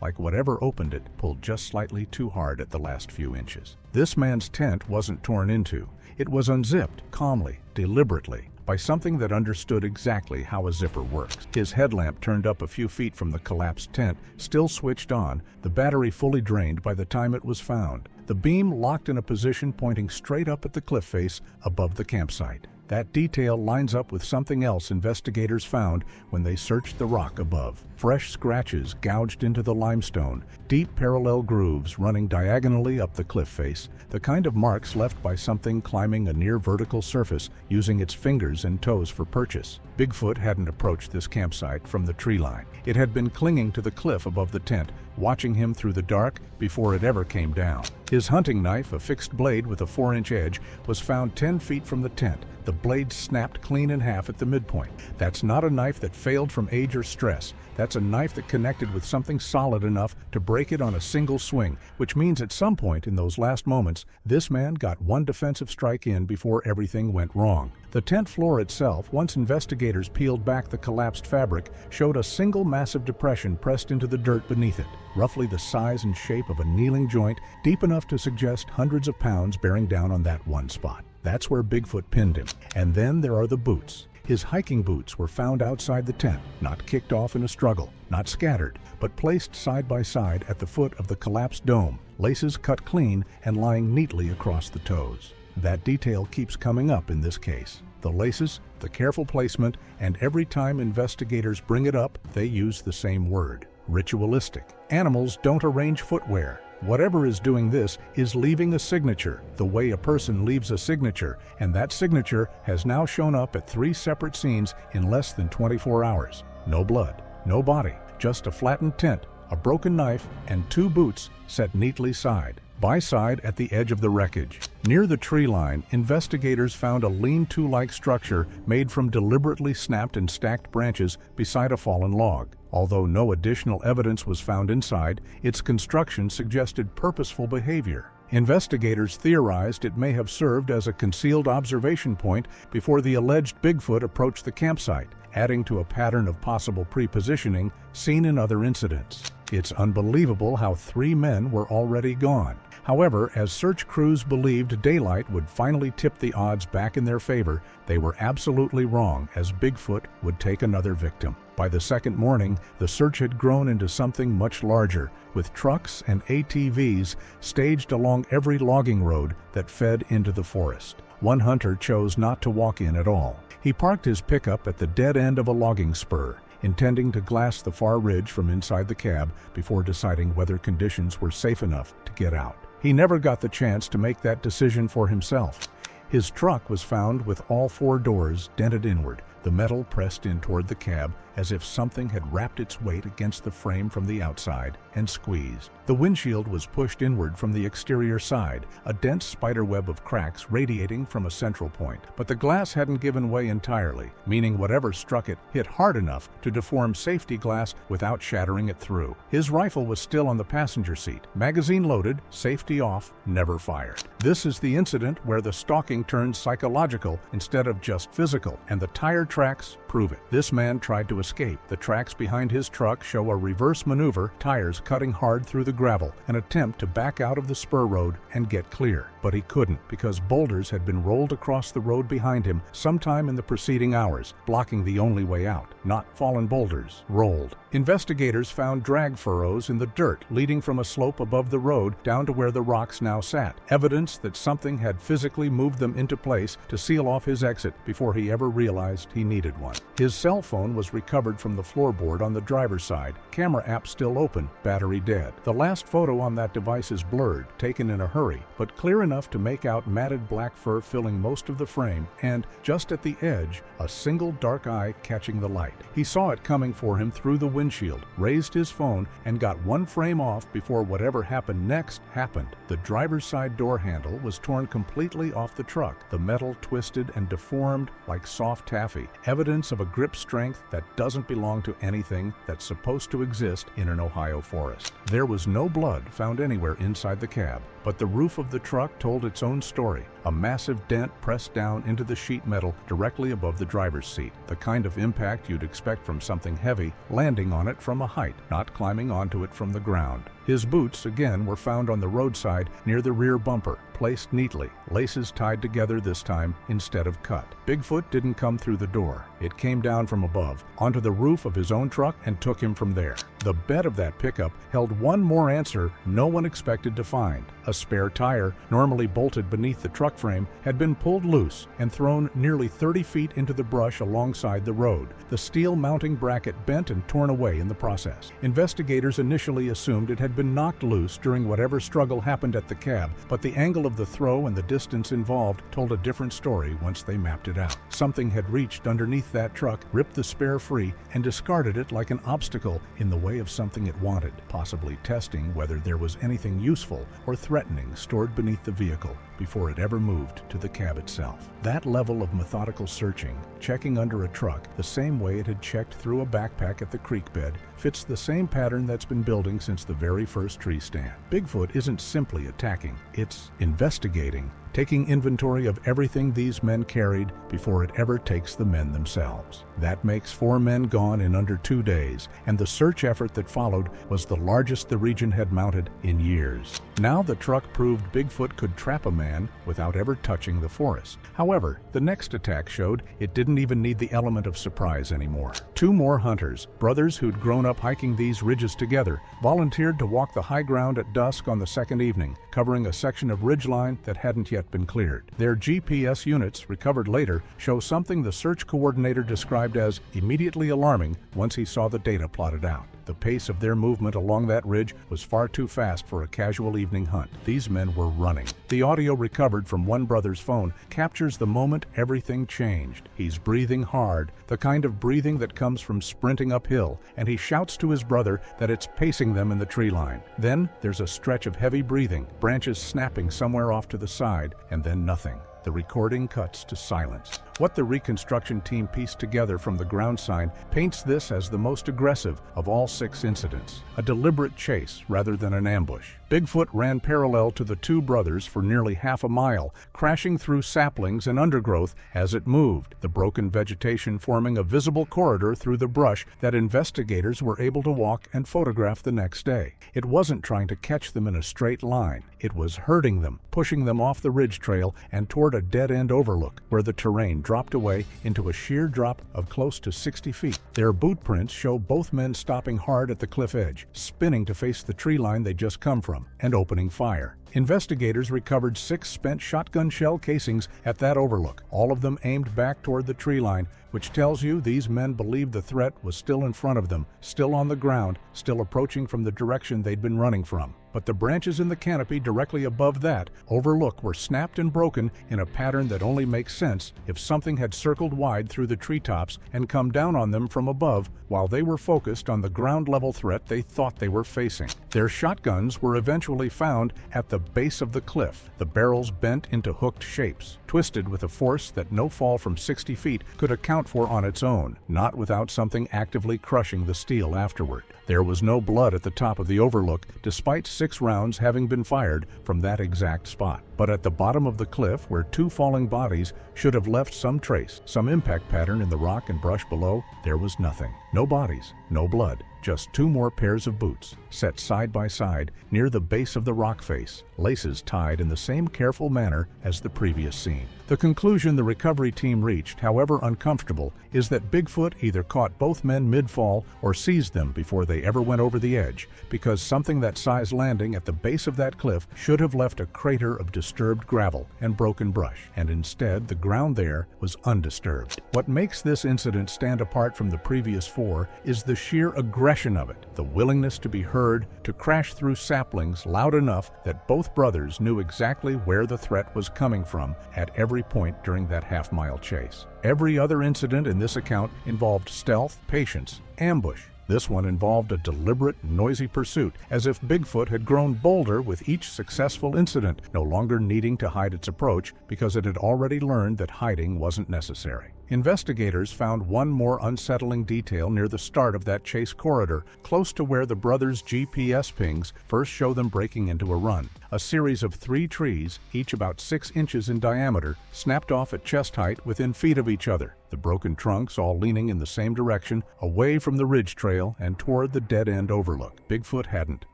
like whatever opened it pulled just slightly too hard at the last few inches. This man's tent wasn't torn into. It was unzipped, calmly, deliberately, by something that understood exactly how a zipper works. His headlamp turned up a few feet from the collapsed tent, still switched on, the battery fully drained by the time it was found. The beam locked in a position pointing straight up at the cliff face above the campsite. That detail lines up with something else investigators found when they searched the rock above. Fresh scratches gouged into the limestone, deep parallel grooves running diagonally up the cliff face, the kind of marks left by something climbing a near-vertical surface using its fingers and toes for purchase. Bigfoot hadn't approached this campsite from the tree line. It had been clinging to the cliff above the tent, watching him through the dark before it ever came down. His hunting knife, a fixed blade with a 4-inch edge, was found 10 feet from the tent. The blade snapped clean in half at the midpoint. That's not a knife that failed from age or stress. That's a knife that connected with something solid enough to break it on a single swing, which means at some point in those last moments, this man got one defensive strike in before everything went wrong. The tent floor itself, once investigators peeled back the collapsed fabric, showed a single massive depression pressed into the dirt beneath it, roughly the size and shape of a kneeling joint, deep enough to suggest hundreds of pounds bearing down on that one spot. That's where Bigfoot pinned him. And then there are the boots. His hiking boots were found outside the tent, not kicked off in a struggle, not scattered, but placed side by side at the foot of the collapsed dome, laces cut clean and lying neatly across the toes. That detail keeps coming up in this case. The laces, the careful placement, and every time investigators bring it up, they use the same word: ritualistic. Animals don't arrange footwear. Whatever is doing this is leaving a signature, the way a person leaves a signature, and that signature has now shown up at 3 separate scenes in less than 24 hours. No blood, no body, just a flattened tent, a broken knife, and 2 boots set neatly side by side at the edge of the wreckage. Near the tree line, investigators found a lean-to-like structure made from deliberately snapped and stacked branches beside a fallen log. Although no additional evidence was found inside, its construction suggested purposeful behavior. Investigators theorized it may have served as a concealed observation point before the alleged Bigfoot approached the campsite, adding to a pattern of possible pre-positioning seen in other incidents. It's unbelievable how 3 men were already gone. However, as search crews believed daylight would finally tip the odds back in their favor, they were absolutely wrong, as Bigfoot would take another victim. By the second morning, the search had grown into something much larger, with trucks and ATVs staged along every logging road that fed into the forest. One hunter chose not to walk in at all. He parked his pickup at the dead end of a logging spur, intending to glass the far ridge from inside the cab before deciding whether conditions were safe enough to get out. He never got the chance to make that decision for himself. His truck was found with all 4 doors dented inward, the metal pressed in toward the cab as if something had wrapped its weight against the frame from the outside and squeezed. The windshield was pushed inward from the exterior side, a dense spiderweb of cracks radiating from a central point. But the glass hadn't given way entirely, meaning whatever struck it hit hard enough to deform safety glass without shattering it through. His rifle was still on the passenger seat, magazine loaded, safety off, never fired. This is the incident where the stalking turns psychological instead of just physical, and the tire tracks prove it. This man tried to escape. The tracks behind his truck show a reverse maneuver, tires cutting hard through the gravel, an attempt to back out of the spur road and get clear. But he couldn't, because boulders had been rolled across the road behind him sometime in the preceding hours, blocking the only way out. Not fallen boulders, rolled. Investigators found drag furrows in the dirt leading from a slope above the road down to where the rocks now sat, evidence that something had physically moved them into place to seal off his exit before he ever realized he needed one. His cell phone was recovered from the floorboard on the driver's side, camera app still open, battery dead. The last photo on that device is blurred, taken in a hurry, but clear enough to make out matted black fur filling most of the frame and, just at the edge, a single dark eye catching the light. He saw it coming for him through the windshield, raised his phone, and got one frame off before whatever happened next happened. The driver's side door handle was torn completely off the truck, the metal twisted and deformed like soft taffy, evidence of a grip strength that doesn't belong to anything that's supposed to exist in an Ohio forest. There was no blood found anywhere inside the cab, but the roof of the truck told its own story, a massive dent pressed down into the sheet metal directly above the driver's seat, the kind of impact you'd expect from something heavy landing on it from a height, not climbing onto it from the ground. His boots, again, were found on the roadside near the rear bumper, placed neatly, laces tied together this time instead of cut. Bigfoot didn't come through the door. It came down from above, onto the roof of his own truck, and took him from there. The bed of that pickup held one more answer no one expected to find. A spare tire, normally bolted beneath the truck frame, had been pulled loose and thrown nearly 30 feet into the brush alongside the road. The steel mounting bracket bent and torn away in the process. Investigators initially assumed it had been knocked loose during whatever struggle happened at the cab, but the angle of the throw and the distance involved told a different story once they mapped it out. Something had reached underneath that truck, ripped the spare free, and discarded it like an obstacle in the way of something it wanted, possibly testing whether there was anything useful or threatening stored beneath the vehicle before it ever moved to the cab itself. That level of methodical searching, checking under a truck the same way it had checked through a backpack at the creek bed, fits the same pattern that's been building since the very first tree stand. Bigfoot isn't simply attacking, it's investigating, taking inventory of everything these men carried before it ever takes the men themselves. That makes 4 men gone in under 2 days, and the search effort that followed was the largest the region had mounted in years. Now the truck proved Bigfoot could trap a man without ever touching the forest. However, the next attack showed it didn't even need the element of surprise anymore. 2 more hunters, brothers who'd grown up hiking these ridges together, volunteered to walk the high ground at dusk on the second evening, covering a section of ridgeline that hadn't yet been cleared. Their GPS units, recovered later, show something the search coordinator described as immediately alarming once he saw the data plotted out. The pace of their movement along that ridge was far too fast for a casual evening hunt. These men were running. The audio recovered from one brother's phone captures the moment everything changed. He's breathing hard, the kind of breathing that comes from sprinting uphill, and he shouts to his brother that it's pacing them in the tree line. Then there's a stretch of heavy breathing, branches snapping somewhere off to the side, and then nothing. The recording cuts to silence. What the reconstruction team pieced together from the ground sign paints this as the most aggressive of all 6 incidents, a deliberate chase rather than an ambush. Bigfoot ran parallel to the 2 brothers for nearly half a mile, crashing through saplings and undergrowth as it moved, the broken vegetation forming a visible corridor through the brush that investigators were able to walk and photograph the next day. It wasn't trying to catch them in a straight line. It was herding them, pushing them off the ridge trail and toward a dead-end overlook where the terrain dropped away into a sheer drop of close to 60 feet. Their boot prints show both men stopping hard at the cliff edge, spinning to face the tree line they'd just come from, and opening fire. Investigators recovered 6 spent shotgun shell casings at that overlook, all of them aimed back toward the tree line, which tells you these men believed the threat was still in front of them, still on the ground, still approaching from the direction they'd been running from. But the branches in the canopy directly above that overlook were snapped and broken in a pattern that only makes sense if something had circled wide through the treetops and come down on them from above while they were focused on the ground-level threat they thought they were facing. Their shotguns were eventually found at the base of the cliff, the barrels bent into hooked shapes, twisted with a force that no fall from 60 feet could account for on its own, not without something actively crushing the steel afterward. There was no blood at the top of the overlook, despite 6 rounds having been fired from that exact spot. But at the bottom of the cliff, where 2 falling bodies should have left some trace, some impact pattern in the rock and brush below, there was nothing. No bodies, no blood, just 2 more pairs of boots, set side by side near the base of the rock face, laces tied in the same careful manner as the previous scene. The conclusion the recovery team reached, however uncomfortable, is that Bigfoot either caught both men mid-fall or seized them before they ever went over the edge, because something that size landing at the base of that cliff should have left a crater of disturbed gravel and broken brush, and instead the ground there was undisturbed. What makes this incident stand apart from the previous 4 is the sheer aggression of it, the willingness to be heard, to crash through saplings loud enough that both brothers knew exactly where the threat was coming from at every point during that half-mile chase. Every other incident in this account involved stealth, patience, ambush. This one involved a deliberate, noisy pursuit, as if Bigfoot had grown bolder with each successful incident, no longer needing to hide its approach because it had already learned that hiding wasn't necessary. Investigators found one more unsettling detail near the start of that chase corridor, close to where the brothers' GPS pings first show them breaking into a run. A series of 3 trees, each about 6 inches in diameter, snapped off at chest height within feet of each other, the broken trunks all leaning in the same direction, away from the ridge trail and toward the dead-end overlook. Bigfoot hadn't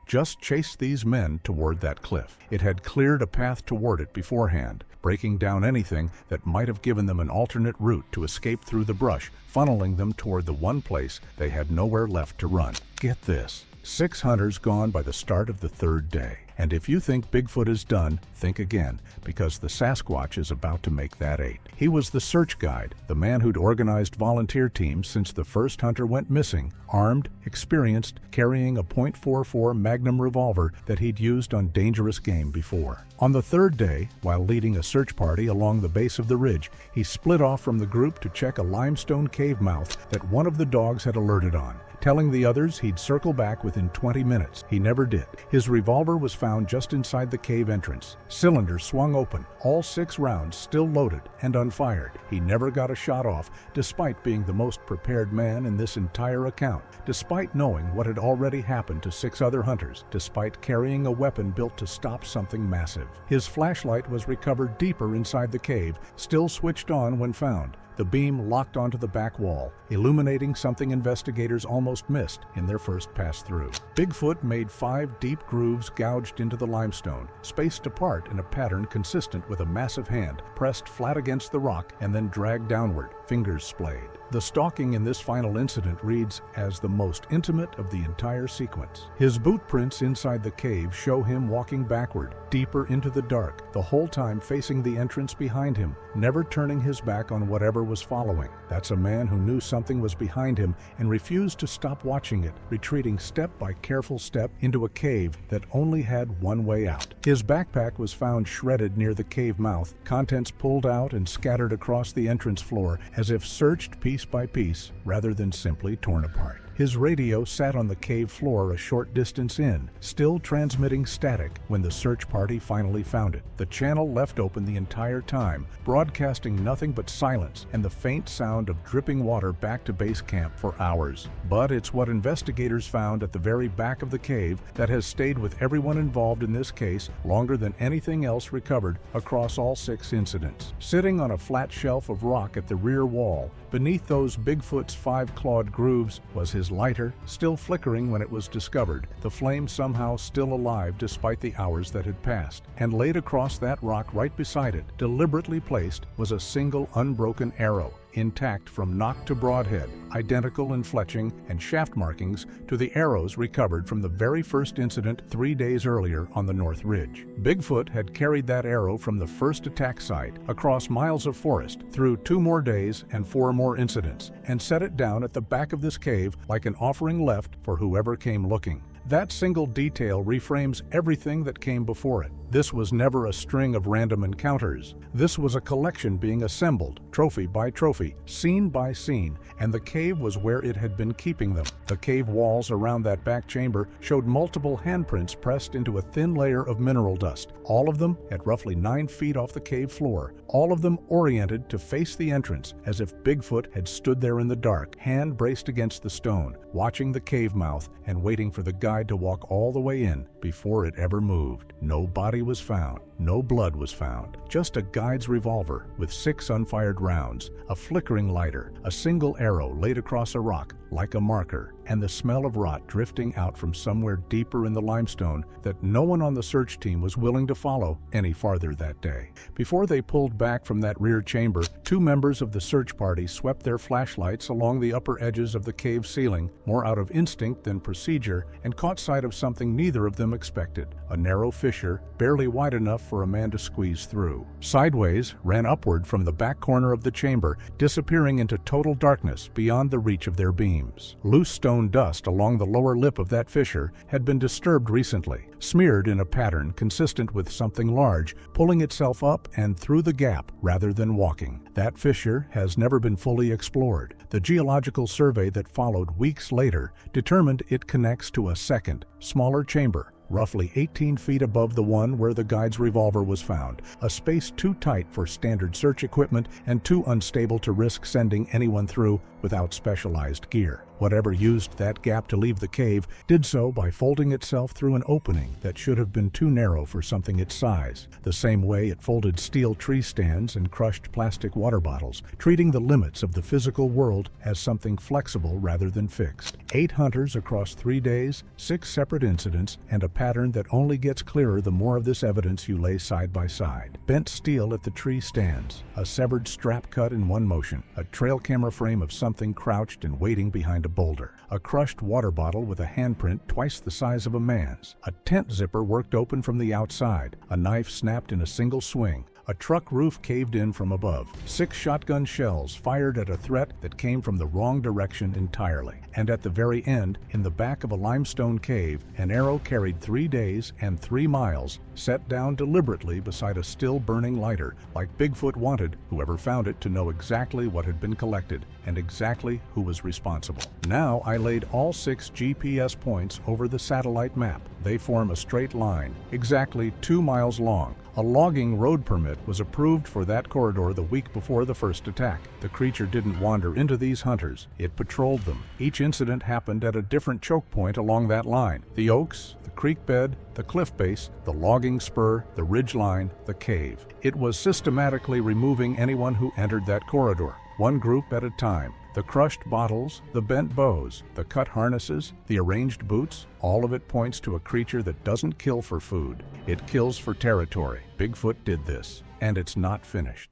just chased these men toward that cliff. It had cleared a path toward it beforehand, breaking down anything that might have given them an alternate route to escape through the brush, funneling them toward the one place they had nowhere left to run. Get this, 6 hunters gone by the start of the 3rd day. And if you think Bigfoot is done, think again, because the Sasquatch is about to make that 8. He was the search guide, the man who'd organized volunteer teams since the first hunter went missing, armed, experienced, carrying a .44 Magnum revolver that he'd used on dangerous game before. On the 3rd day, while leading a search party along the base of the ridge, he split off from the group to check a limestone cave mouth that one of the dogs had alerted on. telling the others he'd circle back within 20 minutes. He never did. His revolver was found just inside the cave entrance. Cylinder swung open, all 6 rounds still loaded and unfired. He never got a shot off, despite being the most prepared man in this entire account, despite knowing what had already happened to 6 other hunters, despite carrying a weapon built to stop something massive. His flashlight was recovered deeper inside the cave, still switched on when found. The beam locked onto the back wall, illuminating something investigators almost missed in their first pass through. Bigfoot made 5 deep grooves gouged into the limestone, spaced apart in a pattern consistent with a massive hand, pressed flat against the rock and then dragged downward, fingers splayed. The stalking in this final incident reads as the most intimate of the entire sequence. His boot prints inside the cave show him walking backward, deeper into the dark, the whole time facing the entrance behind him, never turning his back on whatever was following. That's a man who knew something was behind him and refused to stop watching it, retreating step by careful step into a cave that only had one way out. His backpack was found shredded near the cave mouth, contents pulled out and scattered across the entrance floor as if searched piece by piece rather than simply torn apart. His radio sat on the cave floor a short distance in, still transmitting static when the search party finally found it. The channel left open the entire time, broadcasting nothing but silence and the faint sound of dripping water back to base camp for hours. But it's what investigators found at the very back of the cave that has stayed with everyone involved in this case longer than anything else recovered across all 6 incidents. Sitting on a flat shelf of rock at the rear wall, beneath those Bigfoot's 5-clawed grooves, was his lighter, still flickering when it was discovered, the flame somehow still alive despite the hours that had passed. And laid across that rock right beside it, deliberately placed, was a single unbroken arrow, intact from nock to broadhead, identical in fletching and shaft markings to the arrows recovered from the very first incident 3 days earlier on the North Ridge. Bigfoot had carried that arrow from the first attack site, across miles of forest, through 2 more days and 4 more incidents, and set it down at the back of this cave like an offering left for whoever came looking. That single detail reframes everything that came before it. This was never a string of random encounters. This was a collection being assembled, trophy by trophy, scene by scene, and the cave was where it had been keeping them. The cave walls around that back chamber showed multiple handprints pressed into a thin layer of mineral dust, all of them at roughly 9 feet off the cave floor, all of them oriented to face the entrance, as if Bigfoot had stood there in the dark, hand braced against the stone, watching the cave mouth and waiting for the guide to walk all the way in before it ever moved. No body was found. No blood was found. Just a guide's revolver with 6 unfired rounds, a flickering lighter, a single arrow laid across a rock like a marker, and the smell of rot drifting out from somewhere deeper in the limestone that no one on the search team was willing to follow any farther that day. Before they pulled back from that rear chamber, 2 members of the search party swept their flashlights along the upper edges of the cave ceiling, more out of instinct than procedure, and caught sight of something neither of them expected, a narrow fissure, barely wide enough for a man to squeeze through. Sideways, ran upward from the back corner of the chamber, disappearing into total darkness beyond the reach of their beams. Loose stone dust along the lower lip of that fissure had been disturbed recently, smeared in a pattern consistent with something large, pulling itself up and through the gap rather than walking. That fissure has never been fully explored. The geological survey that followed weeks later determined it connects to a second, smaller chamber, roughly 18 feet above the one where the guide's revolver was found, a space too tight for standard search equipment and too unstable to risk sending anyone through without specialized gear. Whatever used that gap to leave the cave did so by folding itself through an opening that should have been too narrow for something its size, the same way it folded steel tree stands and crushed plastic water bottles, treating the limits of the physical world as something flexible rather than fixed. 8 hunters across 3 days, 6 separate incidents, and a pattern that only gets clearer the more of this evidence you lay side by side. Bent steel at the tree stands, a severed strap cut in one motion, a trail camera frame of something crouched and waiting behind a boulder, a crushed water bottle with a handprint twice the size of a man's, a tent zipper worked open from the outside, a knife snapped in a single swing, A truck roof caved in from above. 6 shotgun shells fired at a threat that came from the wrong direction entirely. And at the very end, in the back of a limestone cave, an arrow carried 3 days and 3 miles, set down deliberately beside a still burning lighter, like Bigfoot wanted whoever found it to know exactly what had been collected and exactly who was responsible. Now I laid all 6 GPS points over the satellite map. They form a straight line, exactly 2 miles long. A logging road permit was approved for that corridor the week before the first attack. The creature didn't wander into these hunters. It patrolled them. Each incident happened at a different choke point along that line. The oaks, the creek bed, the cliff base, the logging spur, the ridge line, the cave. It was systematically removing anyone who entered that corridor, one group at a time. The crushed bottles, the bent bows, the cut harnesses, the arranged boots, all of it points to a creature that doesn't kill for food. It kills for territory. Bigfoot did this, and it's not finished.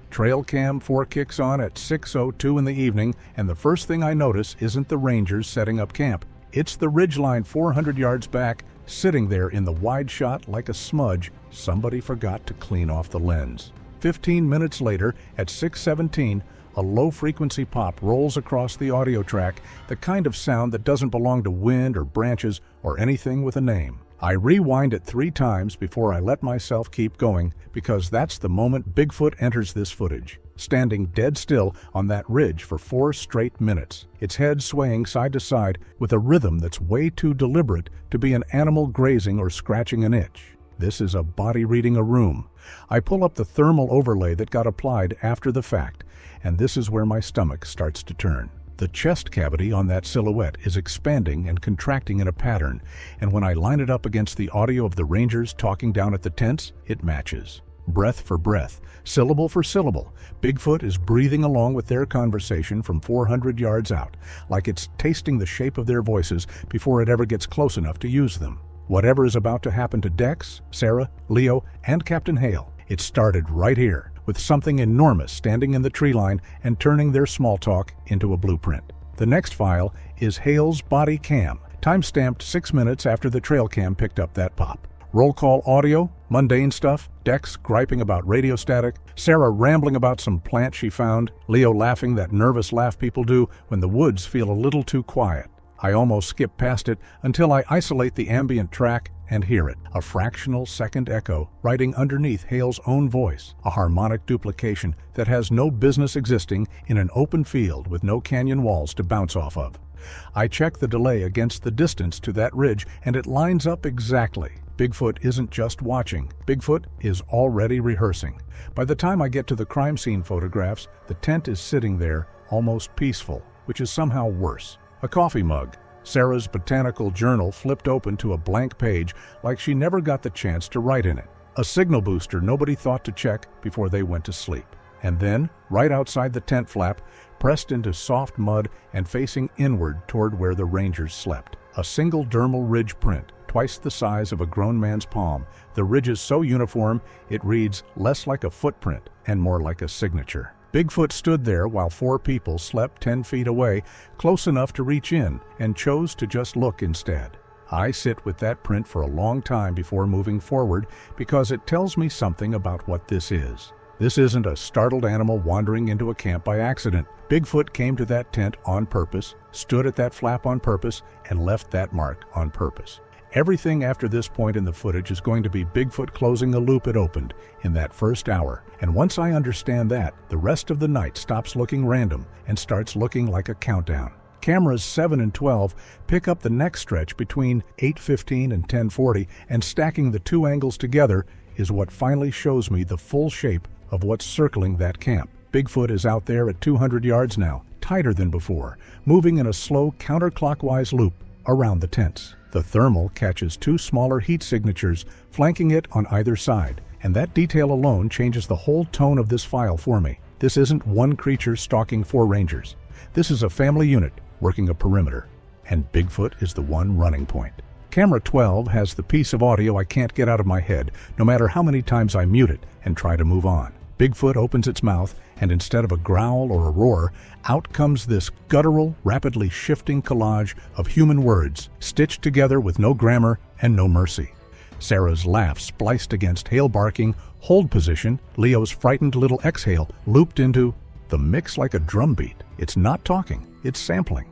Trail cam 4 kicks on at 6:02 in the evening, and the first thing I notice isn't the rangers setting up camp. It's the ridgeline 400 yards back, sitting there in the wide shot like a smudge. Somebody forgot to clean off the lens. 15 minutes later, at 6:17, a low-frequency pop rolls across the audio track, the kind of sound that doesn't belong to wind or branches or anything with a name. I rewind it 3 times before I let myself keep going, because that's the moment Bigfoot enters this footage, standing dead still on that ridge for 4 straight minutes, its head swaying side to side with a rhythm that's way too deliberate to be an animal grazing or scratching an itch. This is a body reading a room. I pull up the thermal overlay that got applied after the fact, and this is where my stomach starts to turn. The chest cavity on that silhouette is expanding and contracting in a pattern, and when I line it up against the audio of the rangers talking down at the tents, it matches. Breath for breath, syllable for syllable, Bigfoot is breathing along with their conversation from 400 yards out, like it's tasting the shape of their voices before it ever gets close enough to use them. Whatever is about to happen to Dex, Sarah, Leo, and Captain Hale, it started right here, with something enormous standing in the tree line and turning their small talk into a blueprint. The next file is Hale's body cam, time-stamped 6 minutes after the trail cam picked up that pop. Roll call audio, mundane stuff, Dex griping about radio static, Sarah rambling about some plant she found, Leo laughing that nervous laugh people do when the woods feel a little too quiet. I almost skip past it until I isolate the ambient track and hear it, a fractional second echo riding underneath Hale's own voice, a harmonic duplication that has no business existing in an open field with no canyon walls to bounce off of. I check the delay against the distance to that ridge, and it lines up exactly. Bigfoot isn't just watching. Bigfoot is already rehearsing. By the time I get to the crime scene photographs, the tent is sitting there, almost peaceful, which is somehow worse. A coffee mug, Sarah's botanical journal flipped open to a blank page like she never got the chance to write in it. A signal booster nobody thought to check before they went to sleep. And then, right outside the tent flap, pressed into soft mud and facing inward toward where the rangers slept, a single dermal ridge print, twice the size of a grown man's palm. The ridge is so uniform, it reads less like a footprint and more like a signature. Bigfoot stood there while 4 people slept 10 feet away, close enough to reach in, and chose to just look instead. I sit with that print for a long time before moving forward because it tells me something about what this is. This isn't a startled animal wandering into a camp by accident. Bigfoot came to that tent on purpose, stood at that flap on purpose, and left that mark on purpose. Everything after this point in the footage is going to be Bigfoot closing a loop it opened in that first hour. And once I understand that, the rest of the night stops looking random and starts looking like a countdown. Cameras 7 and 12 pick up the next stretch between 8:15 and 10:40, and stacking the 2 angles together is what finally shows me the full shape of what's circling that camp. Bigfoot is out there at 200 yards now, tighter than before, moving in a slow counterclockwise loop around the tents. The thermal catches 2 smaller heat signatures flanking it on either side, and that detail alone changes the whole tone of this file for me. This isn't one creature stalking 4 rangers. This is a family unit working a perimeter, and Bigfoot is the one running point. Camera 12 has the piece of audio I can't get out of my head, no matter how many times I mute it and try to move on. Bigfoot opens its mouth, and instead of a growl or a roar, out comes this guttural, rapidly shifting collage of human words, stitched together with no grammar, and no mercy. Sarah's laugh spliced against Hale barking, hold position, Leo's frightened little exhale looped into the mix like a drumbeat. It's not talking, it's sampling.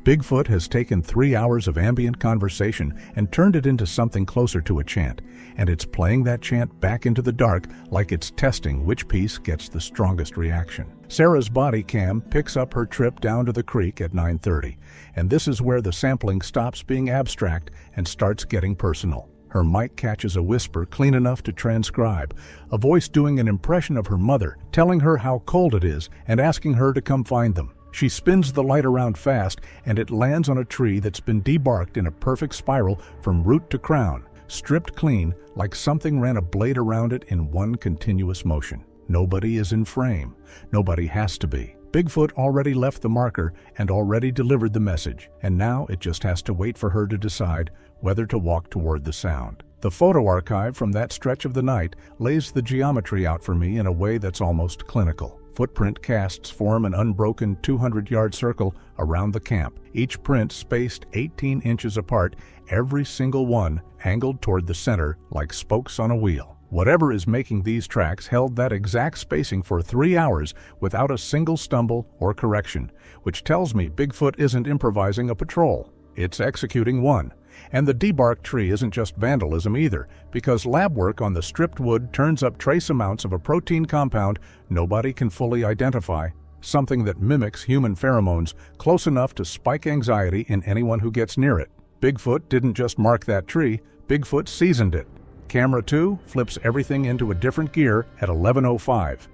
Bigfoot has taken 3 hours of ambient conversation and turned it into something closer to a chant, and it's playing that chant back into the dark like it's testing which piece gets the strongest reaction. Sarah's body cam picks up her trip down to the creek at 9:30, and this is where the sampling stops being abstract and starts getting personal. Her mic catches a whisper clean enough to transcribe, a voice doing an impression of her mother, telling her how cold it is and asking her to come find them. She spins the light around fast, and it lands on a tree that's been debarked in a perfect spiral from root to crown, stripped clean like something ran a blade around it in one continuous motion. Nobody is in frame. Nobody has to be. Bigfoot already left the marker and already delivered the message, and now it just has to wait for her to decide whether to walk toward the sound. The photo archive from that stretch of the night lays the geometry out for me in a way that's almost clinical. Footprint casts form an unbroken 200-yard circle around the camp, each print spaced 18 inches apart, every single one angled toward the center like spokes on a wheel. Whatever is making these tracks held that exact spacing for 3 hours without a single stumble or correction, which tells me Bigfoot isn't improvising a patrol. It's executing one. And the debarked tree isn't just vandalism either, because lab work on the stripped wood turns up trace amounts of a protein compound nobody can fully identify, something that mimics human pheromones close enough to spike anxiety in anyone who gets near it. Bigfoot didn't just mark that tree, Bigfoot seasoned it. Camera 2 flips everything into a different gear at 11:05.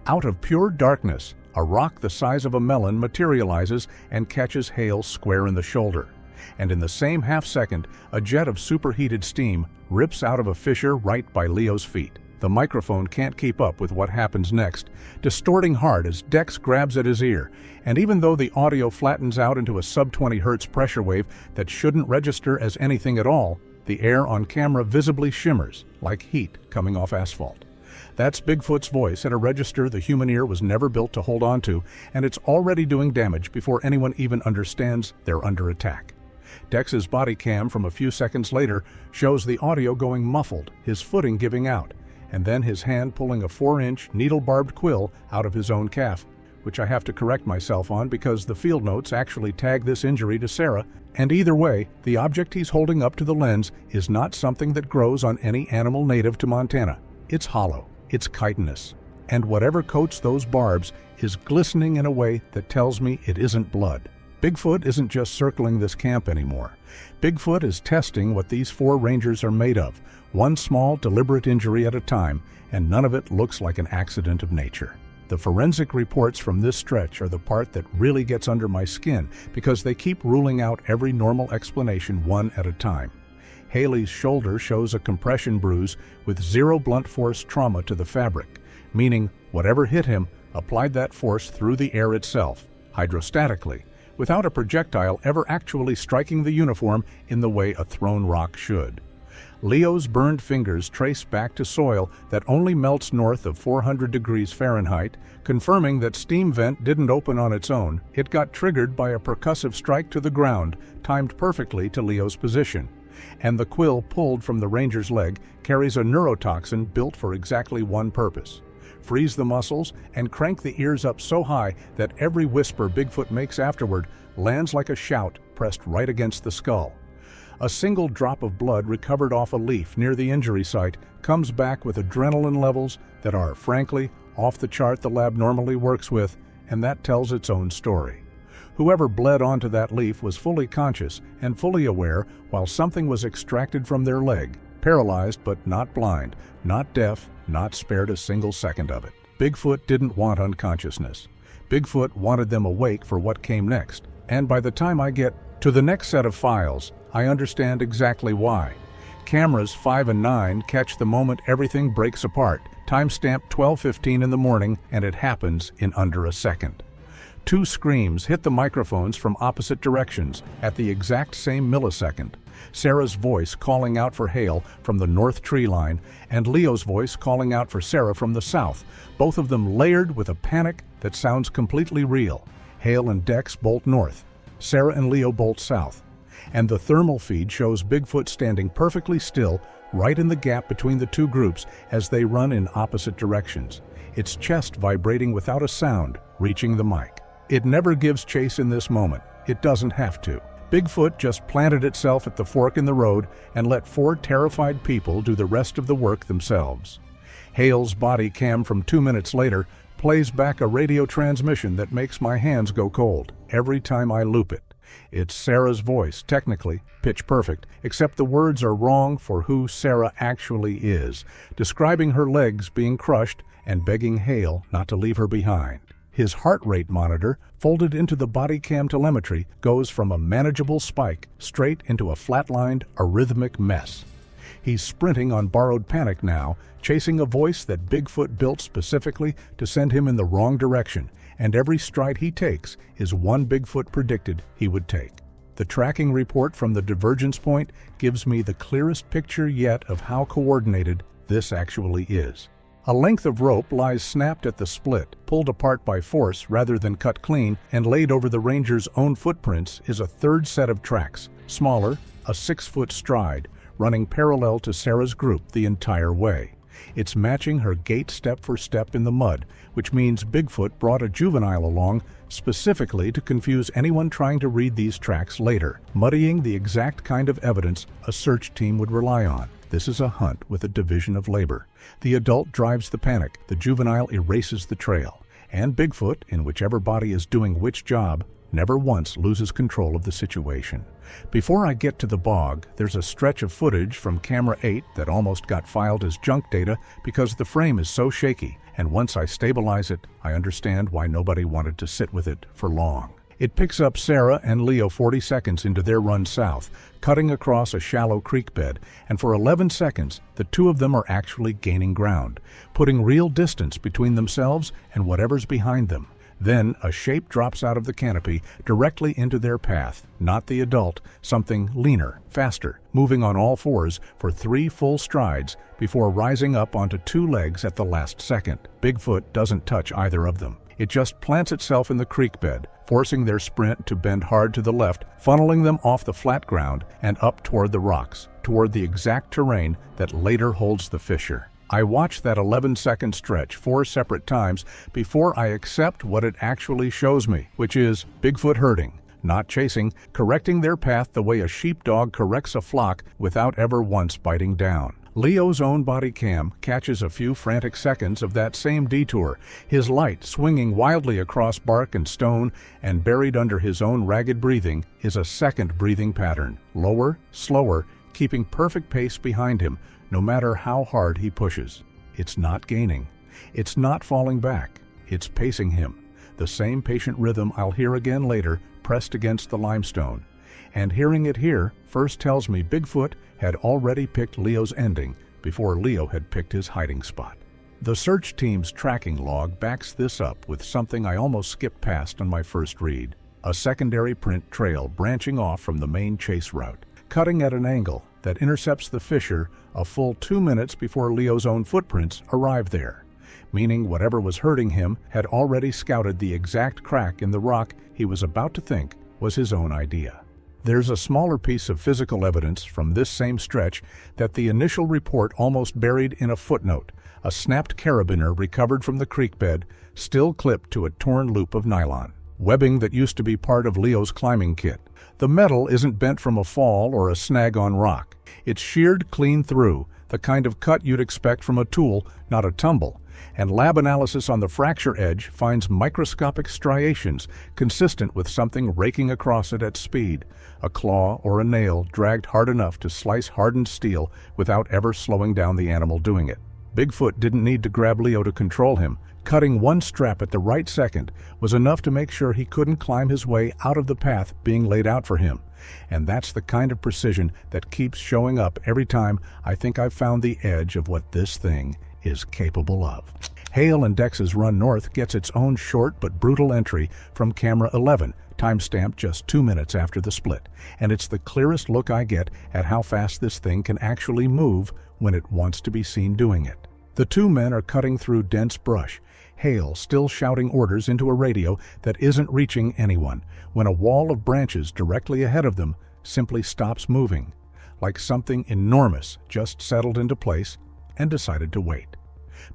Out of pure darkness, a rock the size of a melon materializes and catches Hale square in the shoulder. And in the same half-second, a jet of superheated steam rips out of a fissure right by Leo's feet. The microphone can't keep up with what happens next, distorting hard as Dex grabs at his ear, and even though the audio flattens out into a sub-20 Hz pressure wave that shouldn't register as anything at all, the air on camera visibly shimmers, like heat coming off asphalt. That's Bigfoot's voice at a register the human ear was never built to hold on to, and it's already doing damage before anyone even understands they're under attack. Dex's body cam from a few seconds later shows the audio going muffled, his footing giving out, and then his hand pulling a 4-inch needle-barbed quill out of his own calf, which I have to correct myself on because the field notes actually tag this injury to Sarah, and either way, the object he's holding up to the lens is not something that grows on any animal native to Montana. It's hollow, it's chitinous, and whatever coats those barbs is glistening in a way that tells me it isn't blood. Bigfoot isn't just circling this camp anymore. Bigfoot is testing what these 4 rangers are made of, one small, deliberate injury at a time, and none of it looks like an accident of nature. The forensic reports from this stretch are the part that really gets under my skin because they keep ruling out every normal explanation one at a time. Haley's shoulder shows a compression bruise with 0 blunt force trauma to the fabric, meaning whatever hit him applied that force through the air itself, hydrostatically, without a projectile ever actually striking the uniform in the way a thrown rock should. Leo's burned fingers trace back to soil that only melts north of 400 degrees Fahrenheit, confirming that steam vent didn't open on its own. It got triggered by a percussive strike to the ground, timed perfectly to Leo's position. And the quill pulled from the ranger's leg carries a neurotoxin built for exactly one purpose: freeze the muscles and crank the ears up so high that every whisper Bigfoot makes afterward lands like a shout pressed right against the skull. A single drop of blood recovered off a leaf near the injury site comes back with adrenaline levels that are, frankly, off the chart the lab normally works with, and that tells its own story. Whoever bled onto that leaf was fully conscious and fully aware while something was extracted from their leg, paralyzed but not blind, not deaf, not spared a single second of it. Bigfoot didn't want unconsciousness. Bigfoot wanted them awake for what came next, and by the time I get to the next set of files, I understand exactly why. Cameras 5 and 9 catch the moment everything breaks apart, timestamp 12:15 in the morning, and it happens in under a second. 2 screams hit the microphones from opposite directions at the exact same millisecond. Sarah's voice calling out for Hale from the north tree line, and Leo's voice calling out for Sarah from the south, both of them layered with a panic that sounds completely real. Hale and Dex bolt north. Sarah and Leo bolt south. and the thermal feed shows Bigfoot standing perfectly still right in the gap between the two groups as they run in opposite directions, its chest vibrating without a sound, reaching the mic. It never gives chase in this moment. It doesn't have to. Bigfoot just planted itself at the fork in the road and let 4 terrified people do the rest of the work themselves. Hale's body cam from 2 minutes later plays back a radio transmission that makes my hands go cold every time I loop it. It's Sarah's voice, technically pitch perfect, except the words are wrong for who Sarah actually is, describing her legs being crushed and begging Hale not to leave her behind. His heart rate monitor, folded into the body cam telemetry, goes from a manageable spike straight into a flatlined, arrhythmic mess. He's sprinting on borrowed panic now, chasing a voice that Bigfoot built specifically to send him in the wrong direction, and every stride he takes is one Bigfoot predicted he would take. The tracking report from the divergence point gives me the clearest picture yet of how coordinated this actually is. A length of rope lies snapped at the split, pulled apart by force rather than cut clean, and laid over the ranger's own footprints is a third set of tracks, smaller, a 6-foot stride, running parallel to Sarah's group the entire way. It's matching her gait step for step in the mud, which means Bigfoot brought a juvenile along specifically to confuse anyone trying to read these tracks later, muddying the exact kind of evidence a search team would rely on. This is a hunt with a division of labor. The adult drives the panic, the juvenile erases the trail, and Bigfoot, in whichever body is doing which job, never once loses control of the situation. Before I get to the bog, there's a stretch of footage from camera 8 that almost got filed as junk data because the frame is so shaky, and once I stabilize it, I understand why nobody wanted to sit with it for long. It picks up Sarah and Leo 40 seconds into their run south, cutting across a shallow creek bed, and for 11 seconds, the two of them are actually gaining ground, putting real distance between themselves and whatever's behind them. Then a shape drops out of the canopy directly into their path, not the adult, something leaner, faster, moving on all fours for 3 full strides before rising up onto 2 legs at the last second. Bigfoot doesn't touch either of them. It just plants itself in the creek bed, forcing their sprint to bend hard to the left, funneling them off the flat ground and up toward the rocks, toward the exact terrain that later holds the fissure. I watch that 11-second stretch 4 separate times before I accept what it actually shows me, which is Bigfoot herding, not chasing, correcting their path the way a sheepdog corrects a flock without ever once biting down. Leo's own body cam catches a few frantic seconds of that same detour, his light swinging wildly across bark and stone, and buried under his own ragged breathing is a second breathing pattern, lower, slower, keeping perfect pace behind him, no matter how hard he pushes. It's not gaining. It's not falling back. It's pacing him. The same patient rhythm I'll hear again later, pressed against the limestone. And hearing it here first tells me Bigfoot had already picked Leo's ending before Leo had picked his hiding spot. The search team's tracking log backs this up with something I almost skipped past on my first read. A secondary print trail branching off from the main chase route, cutting at an angle that intercepts the fissure a full 2 minutes before Leo's own footprints arrive there, meaning whatever was hurting him had already scouted the exact crack in the rock he was about to think was his own idea. There's a smaller piece of physical evidence from this same stretch that the initial report almost buried in a footnote, a snapped carabiner recovered from the creek bed, still clipped to a torn loop of nylon. Webbing that used to be part of Leo's climbing kit. The metal isn't bent from a fall or a snag on rock. It's sheared clean through, the kind of cut you'd expect from a tool, not a tumble. And lab analysis on the fracture edge finds microscopic striations consistent with something raking across it at speed, a claw or a nail dragged hard enough to slice hardened steel without ever slowing down the animal doing it. Bigfoot didn't need to grab Leo to control him. Cutting one strap at the right second was enough to make sure he couldn't climb his way out of the path being laid out for him. And that's the kind of precision that keeps showing up every time I think I've found the edge of what this thing is capable of. Hale and Dex's run north gets its own short but brutal entry from camera 11, timestamped just 2 minutes after the split, and it's the clearest look I get at how fast this thing can actually move when it wants to be seen doing it. The 2 men are cutting through dense brush, Hale still shouting orders into a radio that isn't reaching anyone, when a wall of branches directly ahead of them simply stops moving, like something enormous just settled into place and decided to wait.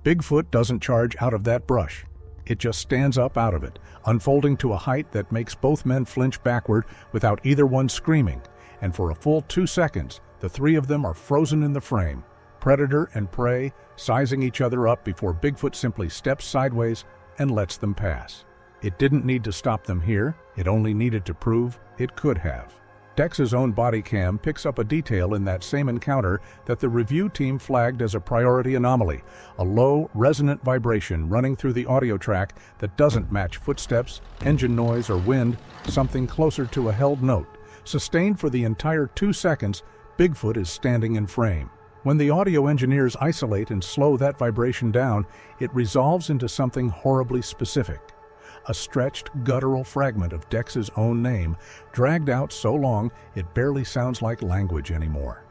Bigfoot doesn't charge out of that brush. It just stands up out of it, unfolding to a height that makes both men flinch backward without either one screaming, and for a full 2 seconds, the three of them are frozen in the frame, predator and prey sizing each other up before Bigfoot simply steps sideways and lets them pass. It didn't need to stop them here, it only needed to prove it could have. Dex's own body cam picks up a detail in that same encounter that the review team flagged as a priority anomaly, a low, resonant vibration running through the audio track that doesn't match footsteps, engine noise, or wind, something closer to a held note. Sustained for the entire 2 seconds, Bigfoot is standing in frame. When the audio engineers isolate and slow that vibration down, it resolves into something horribly specific. A stretched, guttural fragment of Dex's own name, dragged out so long it barely sounds like language anymore.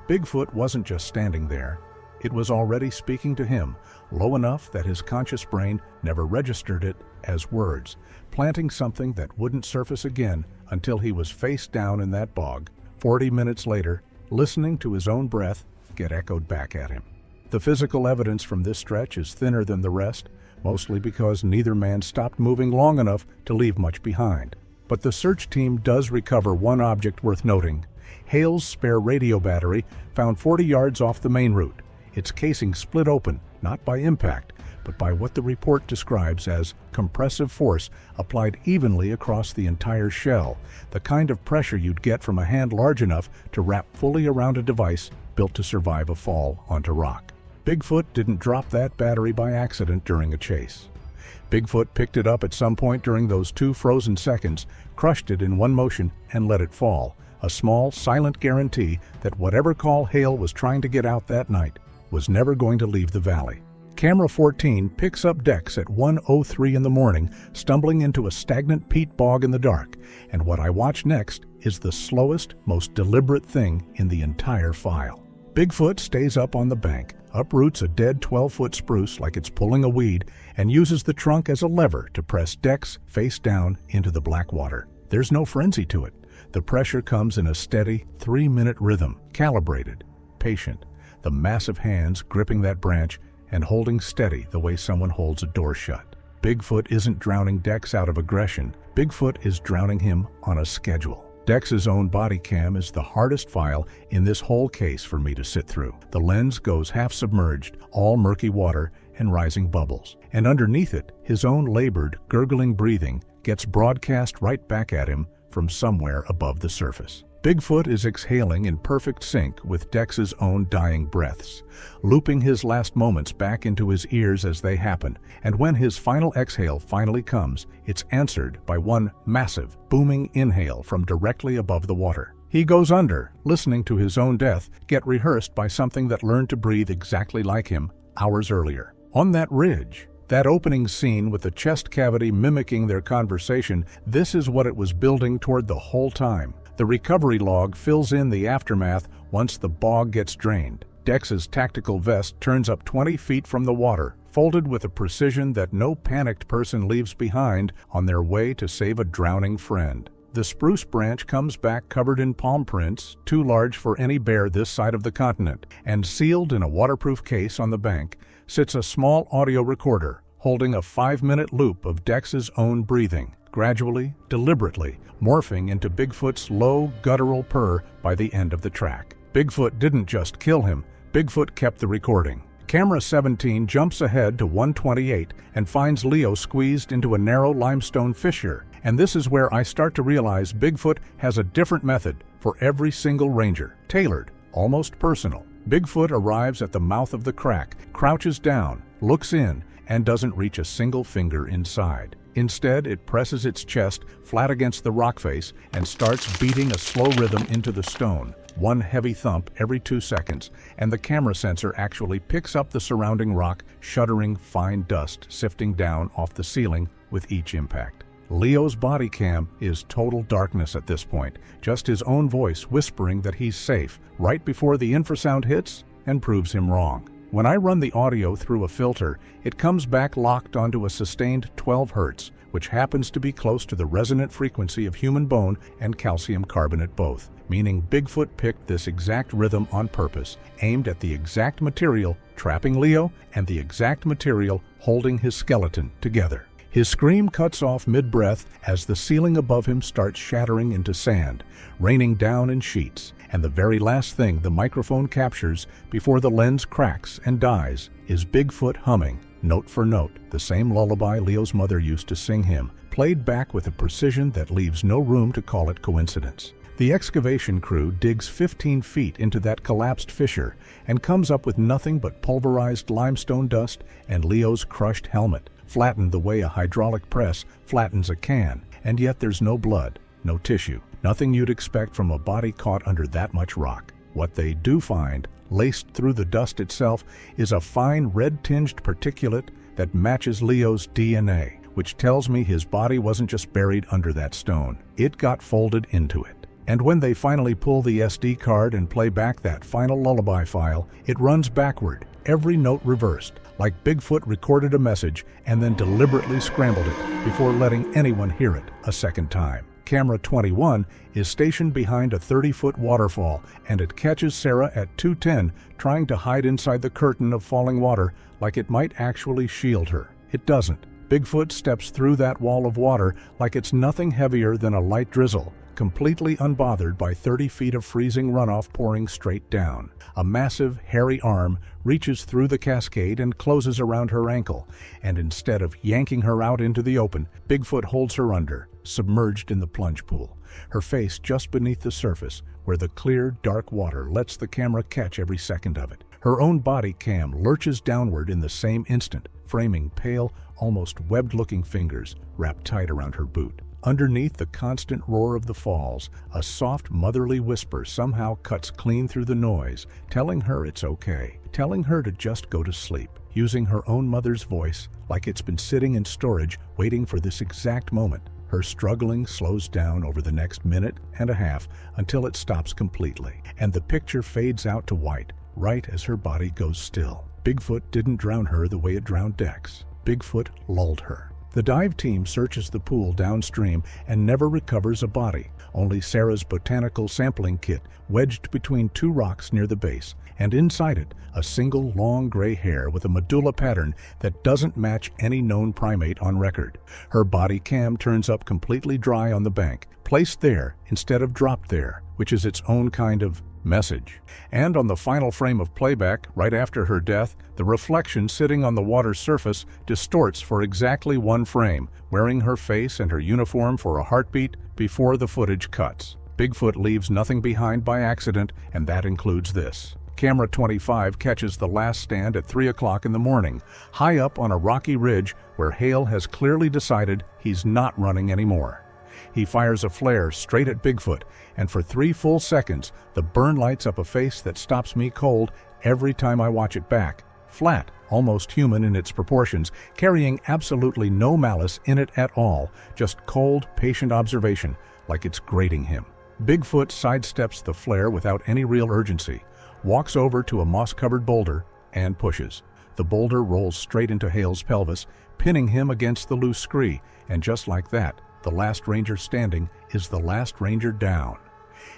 Bigfoot wasn't just standing there. It was already speaking to him, low enough that his conscious brain never registered it as words, planting something that wouldn't surface again until he was face down in that bog, 40 minutes later, listening to his own breath get echoed back at him. The physical evidence from this stretch is thinner than the rest, mostly because neither man stopped moving long enough to leave much behind. But the search team does recover one object worth noting: Hale's spare radio battery found 40 yards off the main route, its casing split open, not by impact, but by what the report describes as compressive force applied evenly across the entire shell, the kind of pressure you'd get from a hand large enough to wrap fully around a device built to survive a fall onto rock. Bigfoot didn't drop that battery by accident during a chase. Bigfoot picked it up at some point during those 2 frozen seconds, crushed it in one motion, and let it fall, a small, silent guarantee that whatever call Hale was trying to get out that night was never going to leave the valley. Camera 14 picks up Dex at 1:03 in the morning, stumbling into a stagnant peat bog in the dark, and what I watch next is the slowest, most deliberate thing in the entire file. Bigfoot stays up on the bank, uproots a dead 12-foot spruce like it's pulling a weed, and uses the trunk as a lever to press Dex face down into the black water. There's no frenzy to it. The pressure comes in a steady, 3-minute rhythm, calibrated, patient, the massive hands gripping that branch and holding steady the way someone holds a door shut. Bigfoot isn't drowning Dex out of aggression. Bigfoot is drowning him on a schedule. Dex's own body cam is the hardest file in this whole case for me to sit through. The lens goes half submerged, all murky water and rising bubbles. And underneath it, his own labored, gurgling breathing gets broadcast right back at him from somewhere above the surface. Bigfoot is exhaling in perfect sync with Dex's own dying breaths, looping his last moments back into his ears as they happen, and when his final exhale finally comes, it's answered by one massive, booming inhale from directly above the water. He goes under, listening to his own death get rehearsed by something that learned to breathe exactly like him hours earlier. On that ridge, that opening scene with the chest cavity mimicking their conversation, this is what it was building toward the whole time. The recovery log fills in the aftermath once the bog gets drained. Dex's tactical vest turns up 20 feet from the water, folded with a precision that no panicked person leaves behind on their way to save a drowning friend. The spruce branch comes back covered in palm prints, too large for any bear this side of the continent, and sealed in a waterproof case on the bank sits a small audio recorder holding a 5-minute loop of Dex's own breathing, gradually, deliberately, morphing into Bigfoot's low, guttural purr by the end of the track. Bigfoot didn't just kill him, Bigfoot kept the recording. Camera 17 jumps ahead to 128 and finds Leo squeezed into a narrow limestone fissure, and this is where I start to realize Bigfoot has a different method for every single ranger, tailored, almost personal. Bigfoot arrives at the mouth of the crack, crouches down, looks in, and doesn't reach a single finger inside. Instead, it presses its chest flat against the rock face and starts beating a slow rhythm into the stone, one heavy thump every 2 seconds, and the camera sensor actually picks up the surrounding rock, shuddering fine dust sifting down off the ceiling with each impact. Leo's body cam is total darkness at this point, just his own voice whispering that he's safe right before the infrasound hits and proves him wrong. When I run the audio through a filter, it comes back locked onto a sustained 12 Hz, which happens to be close to the resonant frequency of human bone and calcium carbonate both, meaning Bigfoot picked this exact rhythm on purpose, aimed at the exact material trapping Leo and the exact material holding his skeleton together. His scream cuts off mid-breath as the ceiling above him starts shattering into sand, raining down in sheets, and the very last thing the microphone captures before the lens cracks and dies is Bigfoot humming, note for note, the same lullaby Leo's mother used to sing him, played back with a precision that leaves no room to call it coincidence. The excavation crew digs 15 feet into that collapsed fissure and comes up with nothing but pulverized limestone dust and Leo's crushed helmet, flattened the way a hydraulic press flattens a can, and yet there's no blood, no tissue, nothing you'd expect from a body caught under that much rock. What they do find, laced through the dust itself, is a fine red-tinged particulate that matches Leo's DNA, which tells me his body wasn't just buried under that stone, it got folded into it. And when they finally pull the SD card and play back that final lullaby file, it runs backward, every note reversed, like Bigfoot recorded a message and then deliberately scrambled it before letting anyone hear it a second time. Camera 21 is stationed behind a 30-foot waterfall, and it catches Sarah at 2:10 trying to hide inside the curtain of falling water like it might actually shield her. It doesn't. Bigfoot steps through that wall of water like it's nothing heavier than a light drizzle, completely unbothered by 30 feet of freezing runoff pouring straight down. A massive, hairy arm reaches through the cascade and closes around her ankle, and instead of yanking her out into the open, Bigfoot holds her under, submerged in the plunge pool, her face just beneath the surface, where the clear, dark water lets the camera catch every second of it. Her own body cam lurches downward in the same instant, framing pale, almost webbed-looking fingers wrapped tight around her boot. Underneath the constant roar of the falls, a soft motherly whisper somehow cuts clean through the noise, telling her it's okay, telling her to just go to sleep, using her own mother's voice like it's been sitting in storage waiting for this exact moment. Her struggling slows down over the next minute and a half until it stops completely, and the picture fades out to white, right as her body goes still. Bigfoot didn't drown her the way it drowned Dex. Bigfoot lulled her. The dive team searches the pool downstream and never recovers a body, only Sarah's botanical sampling kit wedged between two rocks near the base, and inside it, a single long gray hair with a medulla pattern that doesn't match any known primate on record. Her body cam turns up completely dry on the bank, placed there instead of dropped there, which is its own kind of message. And on the final frame of playback, right after her death, the reflection sitting on the water's surface distorts for exactly one frame, wearing her face and her uniform for a heartbeat before the footage cuts. Bigfoot leaves nothing behind by accident, and that includes this. Camera 25 catches the last stand at 3 o'clock in the morning, high up on a rocky ridge where Hale has clearly decided he's not running anymore. He fires a flare straight at Bigfoot, and for 3 full seconds, the burn lights up a face that stops me cold every time I watch it back. Flat, almost human in its proportions, carrying absolutely no malice in it at all, just cold, patient observation, like it's grating him. Bigfoot sidesteps the flare without any real urgency, walks over to a moss-covered boulder, and pushes. The boulder rolls straight into Hale's pelvis, pinning him against the loose scree, and just like that, the last ranger standing is the last ranger down.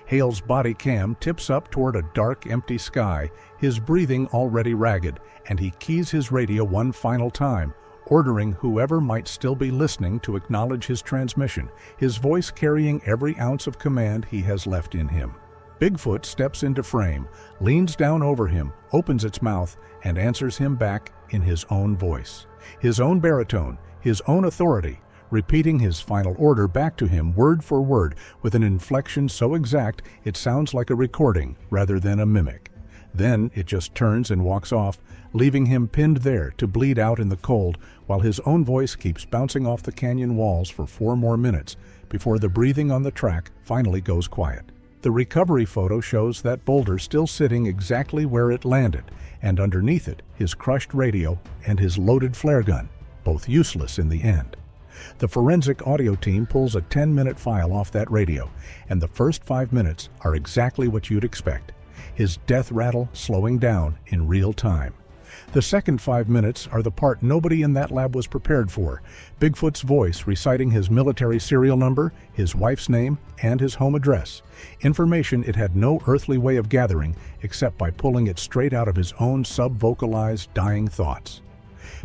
Hale's body cam tips up toward a dark, empty sky, his breathing already ragged, and he keys his radio one final time, ordering whoever might still be listening to acknowledge his transmission, his voice carrying every ounce of command he has left in him. Bigfoot steps into frame, leans down over him, opens its mouth, and answers him back in his own voice, his own baritone, his own authority, repeating his final order back to him word for word with an inflection so exact it sounds like a recording rather than a mimic. Then it just turns and walks off, leaving him pinned there to bleed out in the cold while his own voice keeps bouncing off the canyon walls for 4 more minutes before the breathing on the track finally goes quiet. The recovery photo shows that boulder still sitting exactly where it landed, and underneath it, his crushed radio and his loaded flare gun, both useless in the end. The forensic audio team pulls a 10-minute file off that radio, and the first 5 minutes are exactly what you'd expect. His death rattle slowing down in real time. The second 5 minutes are the part nobody in that lab was prepared for. Bigfoot's voice reciting his military serial number, his wife's name, and his home address. Information it had no earthly way of gathering except by pulling it straight out of his own sub-vocalized dying thoughts.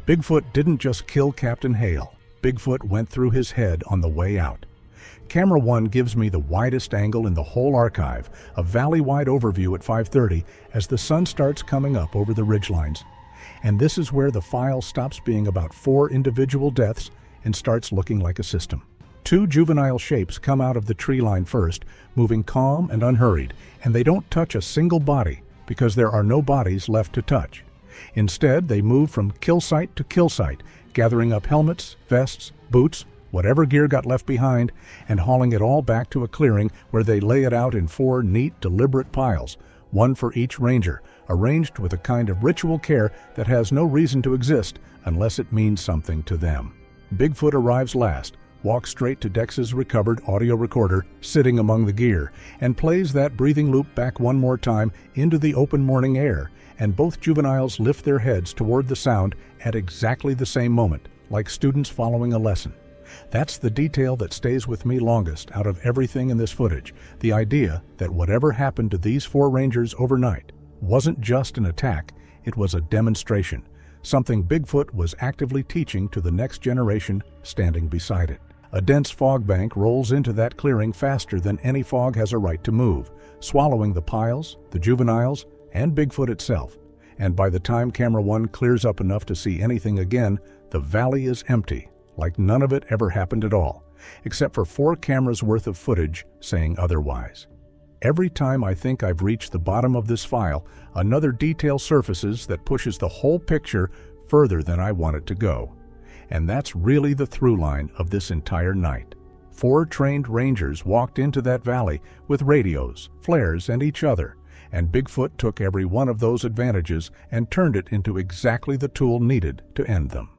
Bigfoot didn't just kill Captain Hale. Bigfoot went through his head on the way out. Camera 1 gives me the widest angle in the whole archive, a valley-wide overview at 5:30 as the sun starts coming up over the ridgelines. And this is where the file stops being about 4 individual deaths and starts looking like a system. 2 juvenile shapes come out of the tree line first, moving calm and unhurried, and they don't touch a single body because there are no bodies left to touch. Instead, they move from kill site to kill site, gathering up helmets, vests, boots, whatever gear got left behind, and hauling it all back to a clearing where they lay it out in 4 neat, deliberate piles, one for each ranger, arranged with a kind of ritual care that has no reason to exist unless it means something to them. Bigfoot arrives last, walks straight to Dex's recovered audio recorder sitting among the gear, and plays that breathing loop back one more time into the open morning air, and both juveniles lift their heads toward the sound at exactly the same moment, like students following a lesson. That's the detail that stays with me longest out of everything in this footage, the idea that whatever happened to these 4 rangers overnight wasn't just an attack, it was a demonstration, something Bigfoot was actively teaching to the next generation standing beside it. A dense fog bank rolls into that clearing faster than any fog has a right to move, swallowing the piles, the juveniles, and Bigfoot itself. And by the time Camera 1 clears up enough to see anything again, the valley is empty, like none of it ever happened at all, except for 4 cameras worth of footage saying otherwise. Every time I think I've reached the bottom of this file, another detail surfaces that pushes the whole picture further than I want it to go. And that's really the through line of this entire night. 4 trained rangers walked into that valley with radios, flares, and each other, and Bigfoot took every one of those advantages and turned it into exactly the tool needed to end them.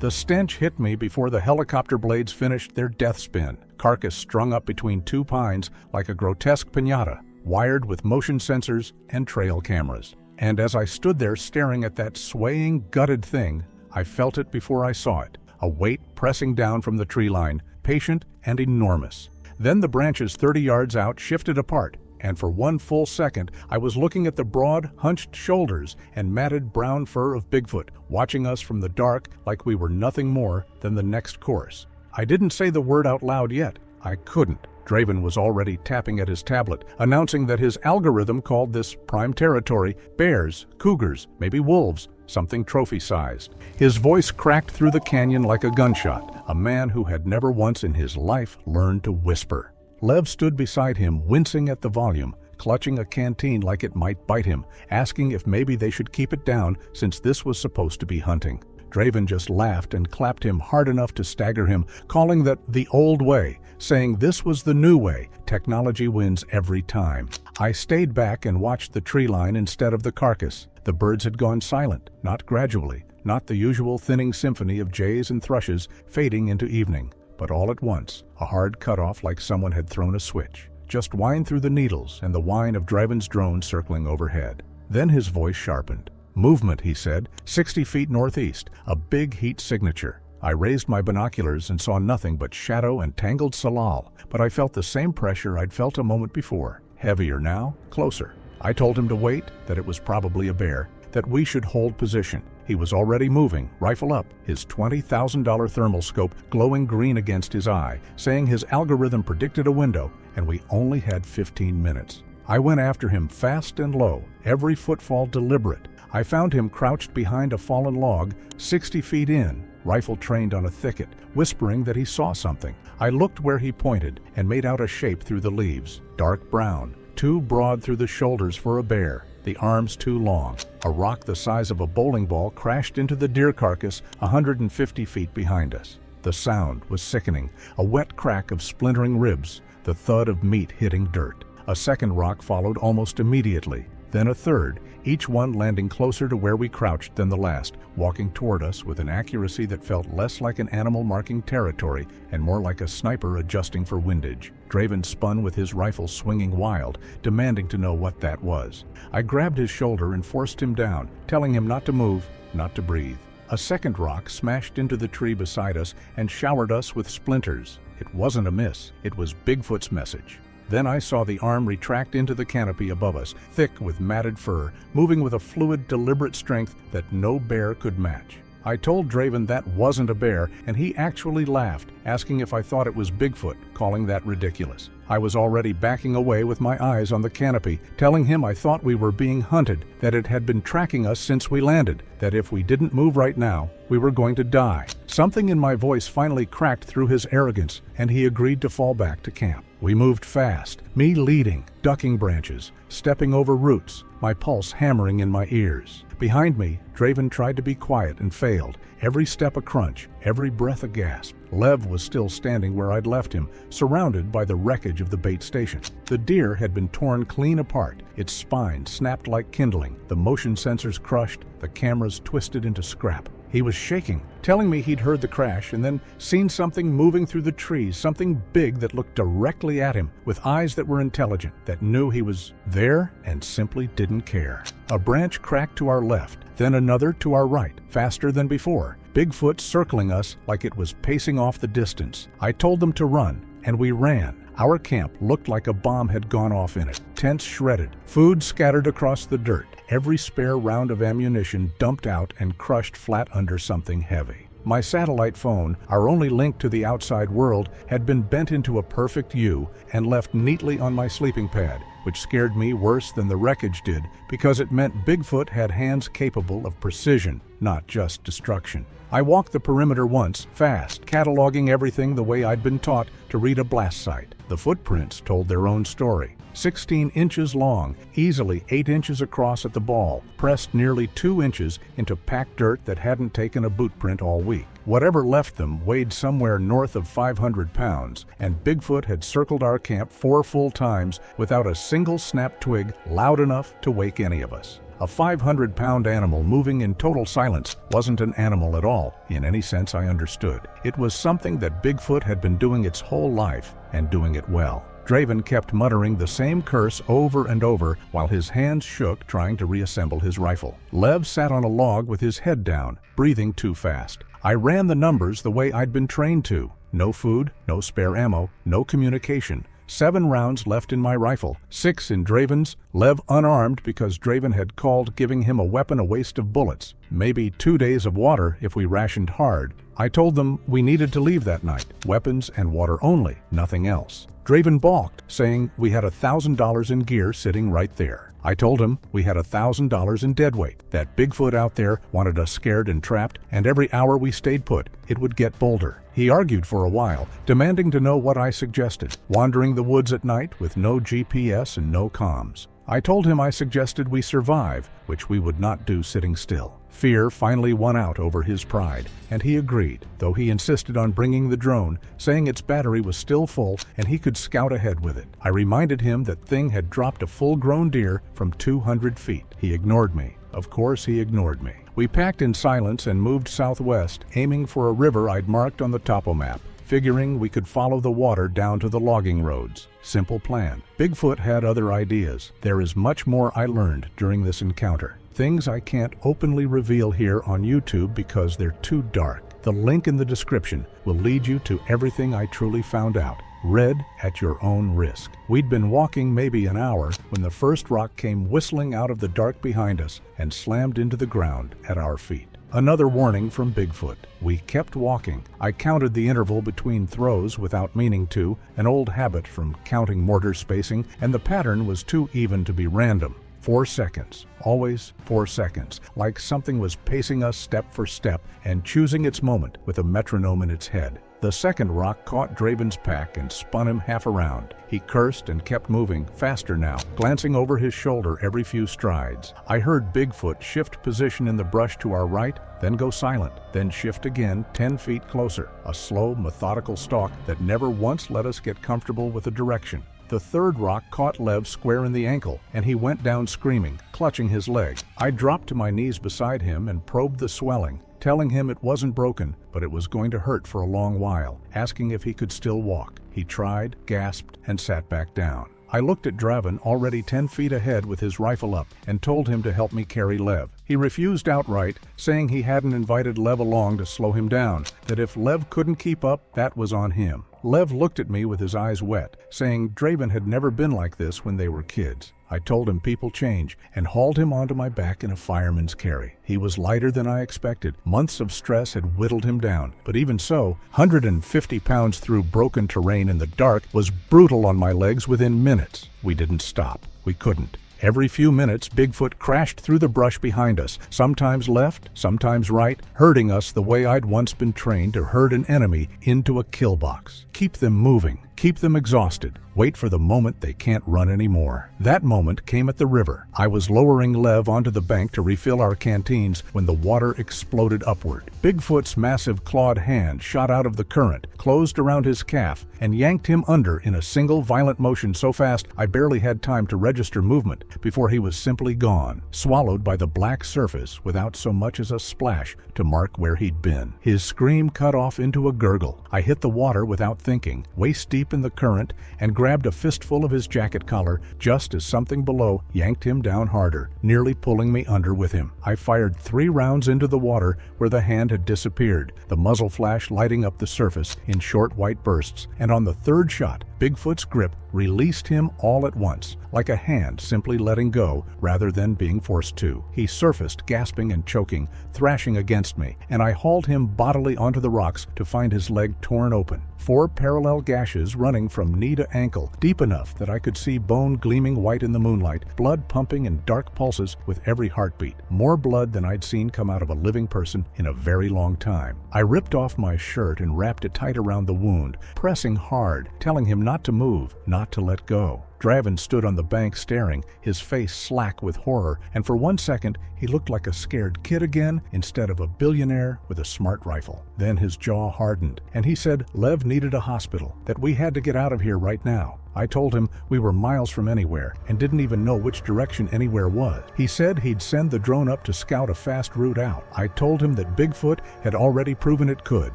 The stench hit me before the helicopter blades finished their death spin, carcass strung up between 2 pines like a grotesque piñata, wired with motion sensors and trail cameras. And as I stood there staring at that swaying, gutted thing, I felt it before I saw it, a weight pressing down from the tree line, patient and enormous. Then the branches 30 yards out shifted apart, and for one full second I was looking at the broad, hunched shoulders and matted brown fur of Bigfoot, watching us from the dark like we were nothing more than the next course. I didn't say the word out loud yet. I couldn't. Draven was already tapping at his tablet, announcing that his algorithm called this prime territory bears, cougars, maybe wolves, something trophy-sized. His voice cracked through the canyon like a gunshot, a man who had never once in his life learned to whisper. Lev stood beside him, wincing at the volume, clutching a canteen like it might bite him, asking if maybe they should keep it down since this was supposed to be hunting. Draven just laughed and clapped him hard enough to stagger him, calling that the old way, saying this was the new way, technology wins every time. I stayed back and watched the tree line instead of the carcass. The birds had gone silent, not gradually, not the usual thinning symphony of jays and thrushes fading into evening, but all at once, a hard cutoff like someone had thrown a switch. Just whine through the needles and the whine of Draven's drone circling overhead. Then his voice sharpened. Movement, he said, 60 feet northeast, a big heat signature. I raised my binoculars and saw nothing but shadow and tangled salal, but I felt the same pressure I'd felt a moment before, heavier now, closer. I told him to wait, that it was probably a bear, that we should hold position. He was already moving, rifle up, his $20,000 thermal scope glowing green against his eye, saying his algorithm predicted a window, and we only had 15 minutes. I went after him fast and low, every footfall deliberate. I found him crouched behind a fallen log, 60 feet in, rifle trained on a thicket, whispering that he saw something. I looked where he pointed and made out a shape through the leaves, dark brown, too broad through the shoulders for a bear, the arms too long. A rock the size of a bowling ball crashed into the deer carcass 150 feet behind us. The sound was sickening, a wet crack of splintering ribs, the thud of meat hitting dirt. A second rock followed almost immediately. then a third, each one landing closer to where we crouched than the last, walking toward us with an accuracy that felt less like an animal marking territory and more like a sniper adjusting for windage. Draven spun with his rifle swinging wild, demanding to know what that was. I grabbed his shoulder and forced him down, telling him not to move, not to breathe. A second rock smashed into the tree beside us and showered us with splinters. It wasn't a miss, it was Bigfoot's message. Then I saw the arm retract into the canopy above us, thick with matted fur, moving with a fluid, deliberate strength that no bear could match. I told Draven that wasn't a bear, and he actually laughed, asking if I thought it was Bigfoot, calling that ridiculous. I was already backing away with my eyes on the canopy, telling him I thought we were being hunted, that it had been tracking us since we landed, that if we didn't move right now, we were going to die. Something in my voice finally cracked through his arrogance, and he agreed to fall back to camp. We moved fast, me leading, ducking branches, stepping over roots, my pulse hammering in my ears. Behind me, Draven tried to be quiet and failed, every step a crunch, every breath a gasp. Lev was still standing where I'd left him, surrounded by the wreckage of the bait station. The deer had been torn clean apart, its spine snapped like kindling, the motion sensors crushed, the cameras twisted into scrap. He was shaking, telling me he'd heard the crash and then seen something moving through the trees, something big that looked directly at him, with eyes that were intelligent, that knew he was there and simply didn't care. A branch cracked to our left, then another to our right, faster than before, Bigfoot circling us like it was pacing off the distance. I told them to run, and we ran. Our camp looked like a bomb had gone off in it. Tents shredded, food scattered across the dirt, every spare round of ammunition dumped out and crushed flat under something heavy. My satellite phone, our only link to the outside world, had been bent into a perfect U and left neatly on my sleeping pad, which scared me worse than the wreckage did because it meant Bigfoot had hands capable of precision, not just destruction. I walked the perimeter once, fast, cataloging everything the way I'd been taught to read a blast site. The footprints told their own story. 16 inches long, easily 8 inches across at the ball, pressed nearly 2 inches into packed dirt that hadn't taken a boot print all week. Whatever left them weighed somewhere north of 500 pounds, and Bigfoot had circled our camp 4 full times without a single snap twig loud enough to wake any of us. A 500-pound animal moving in total silence wasn't an animal at all, in any sense I understood. It was something that Bigfoot had been doing its whole life, and doing it well. Draven kept muttering the same curse over and over while his hands shook trying to reassemble his rifle. Lev sat on a log with his head down, breathing too fast. I ran the numbers the way I'd been trained to. No food, no spare ammo, no communication. 7 rounds left in my rifle, 6 in Draven's, Lev unarmed because Draven had called giving him a weapon a waste of bullets. Maybe 2 days of water if we rationed hard. I told them we needed to leave that night, weapons and water only, nothing else. Draven balked, saying we had $1,000 in gear sitting right there. I told him we had $1,000 in deadweight, that Bigfoot out there wanted us scared and trapped, and every hour we stayed put, it would get bolder. He argued for a while, demanding to know what I suggested, wandering the woods at night with no GPS and no comms. I told him I suggested we survive, which we would not do sitting still. Fear finally won out over his pride, and he agreed, though he insisted on bringing the drone, saying its battery was still full and he could scout ahead with it. I reminded him that thing had dropped a full-grown deer from 200 feet. He ignored me. Of course he ignored me. We packed in silence and moved southwest, aiming for a river I'd marked on the topo map, figuring we could follow the water down to the logging roads. Simple plan. Bigfoot had other ideas. There is much more I learned during this encounter. Things I can't openly reveal here on YouTube because they're too dark. The link in the description will lead you to everything I truly found out. Read at your own risk. We'd been walking maybe an hour when the first rock came whistling out of the dark behind us and slammed into the ground at our feet. Another warning from Bigfoot. We kept walking. I counted the interval between throws without meaning to, an old habit from counting mortar spacing, and the pattern was too even to be random. 4 seconds. Always 4 seconds, like something was pacing us step for step and choosing its moment with a metronome in its head. The second rock caught Draven's pack and spun him half around. He cursed and kept moving, faster now, glancing over his shoulder every few strides. I heard Bigfoot shift position in the brush to our right, then go silent, then shift again 10 feet closer, a slow, methodical stalk that never once let us get comfortable with the direction. The third rock caught Lev square in the ankle, and he went down screaming, clutching his leg. I dropped to my knees beside him and probed the swelling, telling him it wasn't broken, but it was going to hurt for a long while, asking if he could still walk. He tried, gasped, and sat back down. I looked at Draven, already 10 feet ahead with his rifle up, and told him to help me carry Lev. He refused outright, saying he hadn't invited Lev along to slow him down, that if Lev couldn't keep up, that was on him. Lev looked at me with his eyes wet, saying Draven had never been like this when they were kids. I told him people change and hauled him onto my back in a fireman's carry. He was lighter than I expected. Months of stress had whittled him down. But even so, 150 pounds through broken terrain in the dark was brutal on my legs within minutes. We didn't stop. We couldn't. Every few minutes, Bigfoot crashed through the brush behind us, sometimes left, sometimes right, herding us the way I'd once been trained to herd an enemy into a kill box. Keep them moving, keep them exhausted, wait for the moment they can't run anymore. That moment came at the river. I was lowering Lev onto the bank to refill our canteens when the water exploded upward. Bigfoot's massive clawed hand shot out of the current, closed around his calf, and yanked him under in a single violent motion so fast I barely had time to register movement before he was simply gone, swallowed by the black surface without so much as a splash to mark where he'd been. His scream cut off into a gurgle. I hit the water without thinking, waist deep in the current, and grabbed a fistful of his jacket collar just as something below yanked him down harder, nearly pulling me under with him. I fired 3 rounds into the water where the hand had disappeared, the muzzle flash lighting up the surface in short white bursts, and on the third shot, Bigfoot's grip released him all at once, like a hand simply letting go rather than being forced to. He surfaced, gasping and choking, thrashing against me, and I hauled him bodily onto the rocks to find his leg torn open. 4 parallel gashes running from knee to ankle, deep enough that I could see bone gleaming white in the moonlight, blood pumping in dark pulses with every heartbeat. More blood than I'd seen come out of a living person in a very long time. I ripped off my shirt and wrapped it tight around the wound, pressing hard, telling him not to move, not to let go. Draven stood on the bank staring, his face slack with horror, and for 1 second he looked like a scared kid again instead of a billionaire with a smart rifle. Then his jaw hardened, and he said Lev needed a hospital, that we had to get out of here right now. I told him we were miles from anywhere and didn't even know which direction anywhere was. He said he'd send the drone up to scout a fast route out. I told him that Bigfoot had already proven it could,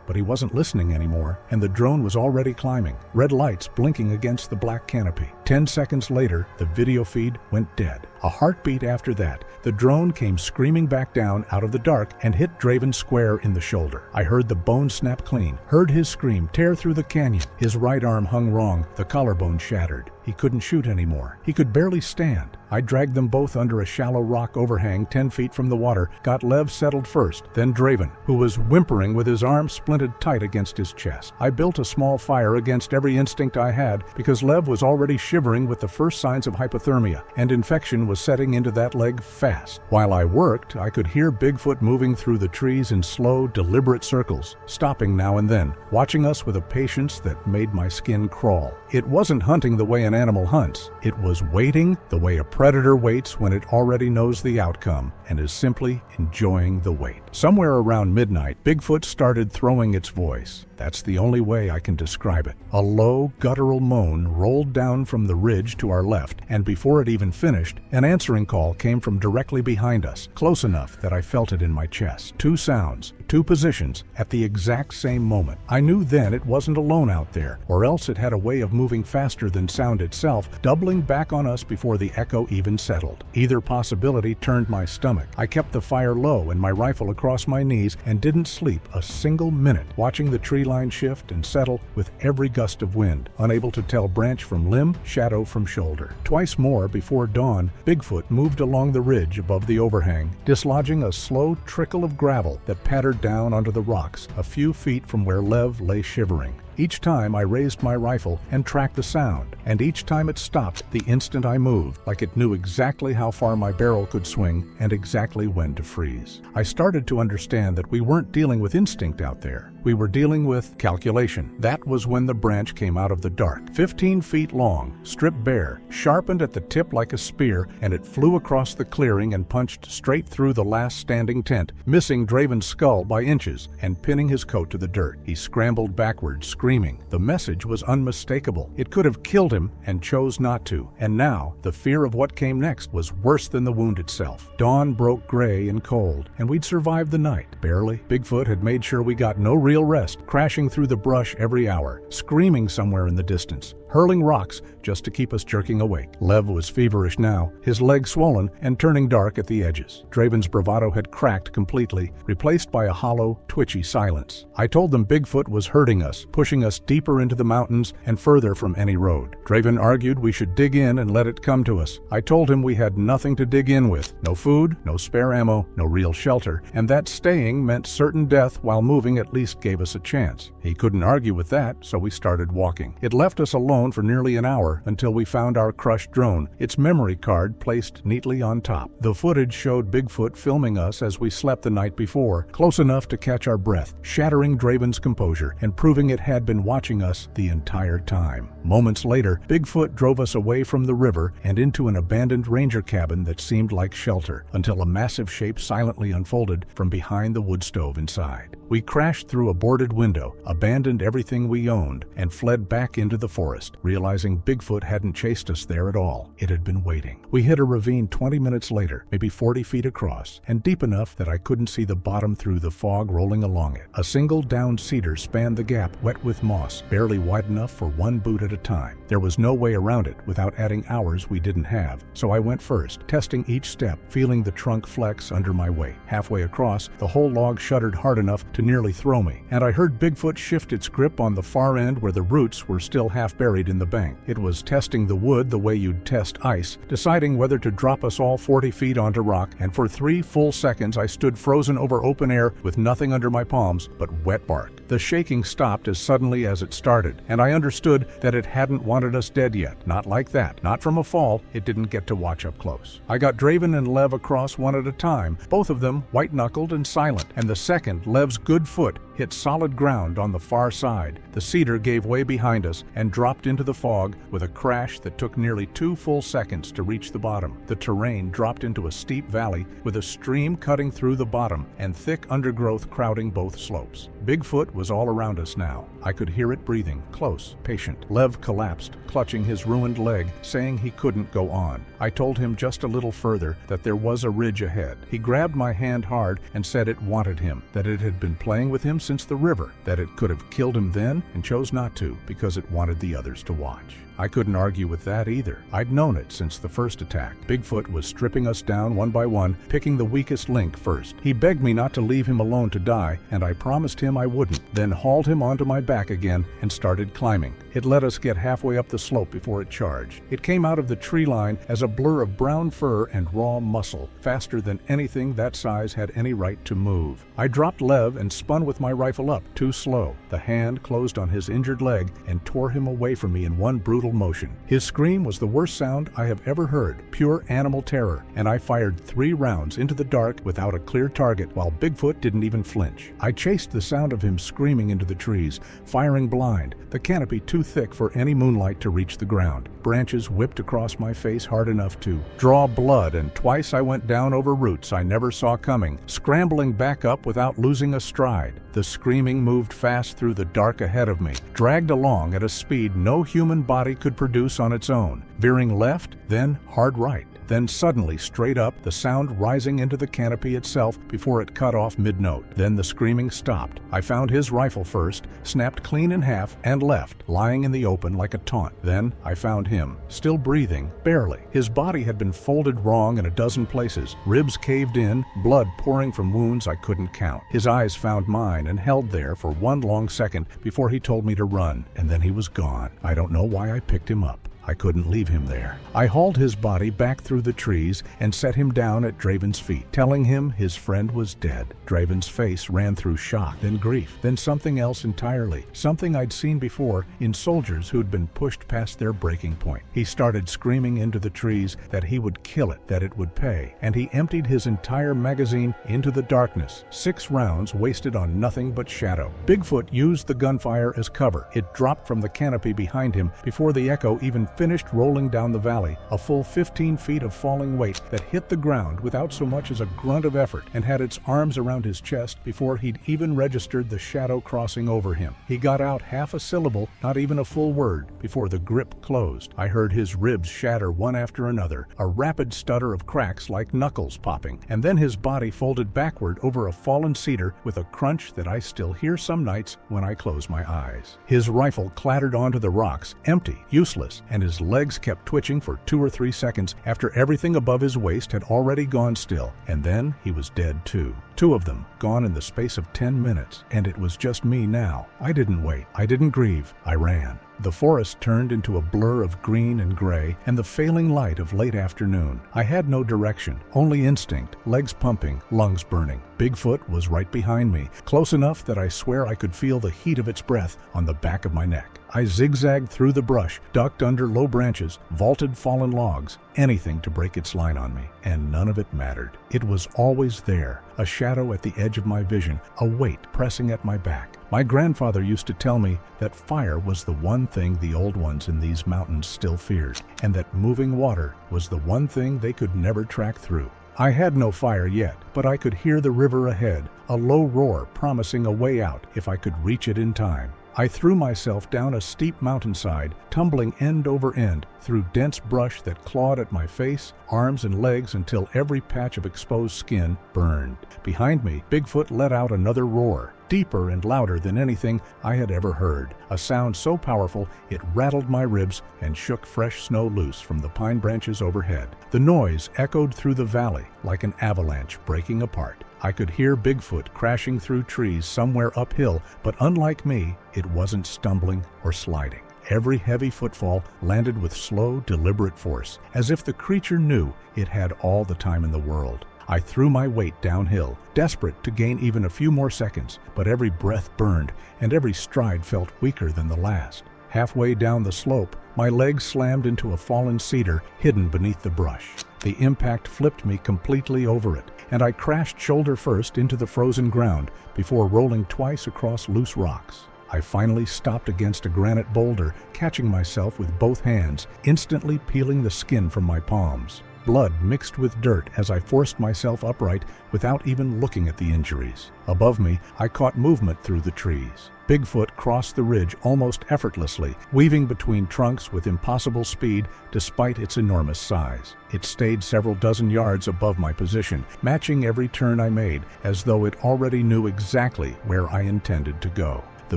but he wasn't listening anymore, and the drone was already climbing, red lights blinking against the black canopy. 10 seconds later, the video feed went dead. A heartbeat after that, the drone came screaming back down out of the dark and hit Draven square in the shoulder. I heard the bone snap clean, heard his scream tear through the canyon. His right arm hung wrong, the collarbone shattered. He couldn't shoot anymore. He could barely stand. I dragged them both under a shallow rock overhang 10 feet from the water, got Lev settled first, then Draven, who was whimpering with his arm splinted tight against his chest. I built a small fire against every instinct I had because Lev was already shivering with the first signs of hypothermia, and infection was setting into that leg fast. While I worked, I could hear Bigfoot moving through the trees in slow, deliberate circles, stopping now and then, watching us with a patience that made my skin crawl. It wasn't hunting the way an animal hunts. It was waiting the way a predator waits when it already knows the outcome and is simply enjoying the wait. Somewhere around midnight, Bigfoot started throwing its voice. That's the only way I can describe it. A low, guttural moan rolled down from the ridge to our left, and before it even finished, an answering call came from directly behind us, close enough that I felt it in my chest. 2 sounds, 2 positions, at the exact same moment. I knew then it wasn't alone out there, or else it had a way of moving faster than sound itself, doubling back on us before the echo even settled. Either possibility turned my stomach. I kept the fire low and my rifle across my knees and didn't sleep a single minute, watching the tree line shift and settle with every gust of wind, unable to tell branch from limb, shadow from shoulder. Twice more before dawn, Bigfoot moved along the ridge above the overhang, dislodging a slow trickle of gravel that pattered down onto the rocks a few feet from where Lev lay shivering. Each time I raised my rifle and tracked the sound, and each time it stopped the instant I moved, like it knew exactly how far my barrel could swing and exactly when to freeze. I started to understand that we weren't dealing with instinct out there. We were dealing with calculation. That was when the branch came out of the dark. 15 feet long, stripped bare, sharpened at the tip like a spear, and it flew across the clearing and punched straight through the last standing tent, missing Draven's skull by inches and pinning his coat to the dirt. He scrambled backwards, screaming. The message was unmistakable. It could have killed him and chose not to. And now, the fear of what came next was worse than the wound itself. Dawn broke gray and cold, and we'd survived the night. Barely. Bigfoot had made sure we got no real rest, crashing through the brush every hour, screaming somewhere in the distance, hurling rocks just to keep us jerking awake. Lev was feverish now, his legs swollen and turning dark at the edges. Draven's bravado had cracked completely, replaced by a hollow, twitchy silence. I told them Bigfoot was hurting us, pushing us deeper into the mountains and further from any road. Draven argued we should dig in and let it come to us. I told him we had nothing to dig in with. No food, no spare ammo, no real shelter, and that staying meant certain death while moving at least gave us a chance. He couldn't argue with that, so we started walking. It left us alone for nearly an hour until we found our crushed drone, its memory card placed neatly on top. The footage showed Bigfoot filming us as we slept the night before, close enough to catch our breath, shattering Draven's composure and proving it had been watching us the entire time. Moments later, Bigfoot drove us away from the river and into an abandoned ranger cabin that seemed like shelter, until a massive shape silently unfolded from behind the wood stove inside. We crashed through a boarded window, abandoned everything we owned, and fled back into the forest, realizing Bigfoot hadn't chased us there at all. It had been waiting. We hit a ravine 20 minutes later, maybe 40 feet across, and deep enough that I couldn't see the bottom through the fog rolling along it. A single downed cedar spanned the gap, wet with moss, barely wide enough for one boot at a time. There was no way around it without adding hours we didn't have, so I went first, testing each step, feeling the trunk flex under my weight. Halfway across, the whole log shuddered hard enough to nearly throw me, and I heard Bigfoot shift its grip on the far end where the roots were still half buried in the bank. It was testing the wood the way you'd test ice, deciding whether to drop us all 40 feet onto rock, and for 3 full seconds I stood frozen over open air with nothing under my palms but wet bark. The shaking stopped as suddenly as it started, and I understood that it hadn't wanted us dead yet. Not like that. Not from a fall. It didn't get to watch up close. I got Draven and Lev across one at a time, both of them white-knuckled and silent, and the second, Lev's good foot, hit solid ground on the far side. The cedar gave way behind us and dropped into the fog with a crash that took nearly 2 full seconds to reach the bottom. The terrain dropped into a steep valley with a stream cutting through the bottom and thick undergrowth crowding both slopes. Bigfoot was all around us now. I could hear it breathing, close, patient. Lev collapsed, clutching his ruined leg, saying he couldn't go on. I told him just a little further that there was a ridge ahead. He grabbed my hand hard and said it wanted him, that it had been playing with him since the river, that it could have killed him then and chose not to because it wanted the others to watch. I couldn't argue with that either. I'd known it since the first attack. Bigfoot was stripping us down one by one, picking the weakest link first. He begged me not to leave him alone to die, and I promised him I wouldn't, then hauled him onto my back again and started climbing. It let us get halfway up the slope before it charged. It came out of the tree line as a blur of brown fur and raw muscle, faster than anything that size had any right to move. I dropped Lev and spun with my rifle up, too slow. The hand closed on his injured leg and tore him away from me in one brutal motion. His scream was the worst sound I have ever heard, pure animal terror, and I fired 3 rounds into the dark without a clear target while Bigfoot didn't even flinch. I chased the sound of him screaming into the trees, firing blind, the canopy too thick for any moonlight to reach the ground. Branches whipped across my face hard enough to draw blood, and twice I went down over roots I never saw coming, scrambling back up without losing a stride. The screaming moved fast through the dark ahead of me, dragged along at a speed no human body could produce on its own, veering left, then hard right. Then suddenly straight up, the sound rising into the canopy itself before it cut off mid-note. Then the screaming stopped. I found his rifle first, snapped clean in half, and left, lying in the open like a taunt. Then I found him, still breathing, barely. His body had been folded wrong in a dozen places, ribs caved in, blood pouring from wounds I couldn't count. His eyes found mine and held there for one long second before he told me to run, and then he was gone. I don't know why I picked him up. I couldn't leave him there. I hauled his body back through the trees and set him down at Draven's feet, telling him his friend was dead. Draven's face ran through shock, then grief, then something else entirely, something I'd seen before in soldiers who'd been pushed past their breaking point. He started screaming into the trees that he would kill it, that it would pay, and he emptied his entire magazine into the darkness, 6 rounds wasted on nothing but shadow. Bigfoot used the gunfire as cover. It dropped from the canopy behind him before the echo even finished rolling down the valley, a full 15 feet of falling weight that hit the ground without so much as a grunt of effort and had its arms around his chest before he'd even registered the shadow crossing over him. He got out half a syllable, not even a full word, before the grip closed. I heard his ribs shatter one after another, a rapid stutter of cracks like knuckles popping, and then his body folded backward over a fallen cedar with a crunch that I still hear some nights when I close my eyes. His rifle clattered onto the rocks, empty, useless, and his legs kept twitching for 2 or 3 seconds after everything above his waist had already gone still, and then he was dead too. 2 of them gone in the space of 10 minutes, and it was just me now. I didn't wait. I didn't grieve. I ran. The forest turned into a blur of green and gray and the failing light of late afternoon. I had no direction, only instinct, legs pumping, lungs burning. Bigfoot was right behind me, close enough that I swear I could feel the heat of its breath on the back of my neck. I zigzagged through the brush, ducked under low branches, vaulted fallen logs, anything to break its line on me, and none of it mattered. It was always there, a shadow at the edge of my vision, a weight pressing at my back. My grandfather used to tell me that fire was the one thing the old ones in these mountains still feared, and that moving water was the one thing they could never track through. I had no fire yet, but I could hear the river ahead, a low roar promising a way out if I could reach it in time. I threw myself down a steep mountainside, tumbling end over end through dense brush that clawed at my face, arms, and legs until every patch of exposed skin burned. Behind me, Bigfoot let out another roar, deeper and louder than anything I had ever heard, a sound so powerful it rattled my ribs and shook fresh snow loose from the pine branches overhead. The noise echoed through the valley like an avalanche breaking apart. I could hear Bigfoot crashing through trees somewhere uphill, but unlike me, it wasn't stumbling or sliding. Every heavy footfall landed with slow, deliberate force, as if the creature knew it had all the time in the world. I threw my weight downhill, desperate to gain even a few more seconds, but every breath burned and every stride felt weaker than the last. Halfway down the slope, my legs slammed into a fallen cedar hidden beneath the brush. The impact flipped me completely over it, and I crashed shoulder first into the frozen ground before rolling twice across loose rocks. I finally stopped against a granite boulder, catching myself with both hands, instantly peeling the skin from my palms. Blood mixed with dirt as I forced myself upright without even looking at the injuries. Above me, I caught movement through the trees. Bigfoot crossed the ridge almost effortlessly, weaving between trunks with impossible speed despite its enormous size. It stayed several dozen yards above my position, matching every turn I made, as though it already knew exactly where I intended to go. The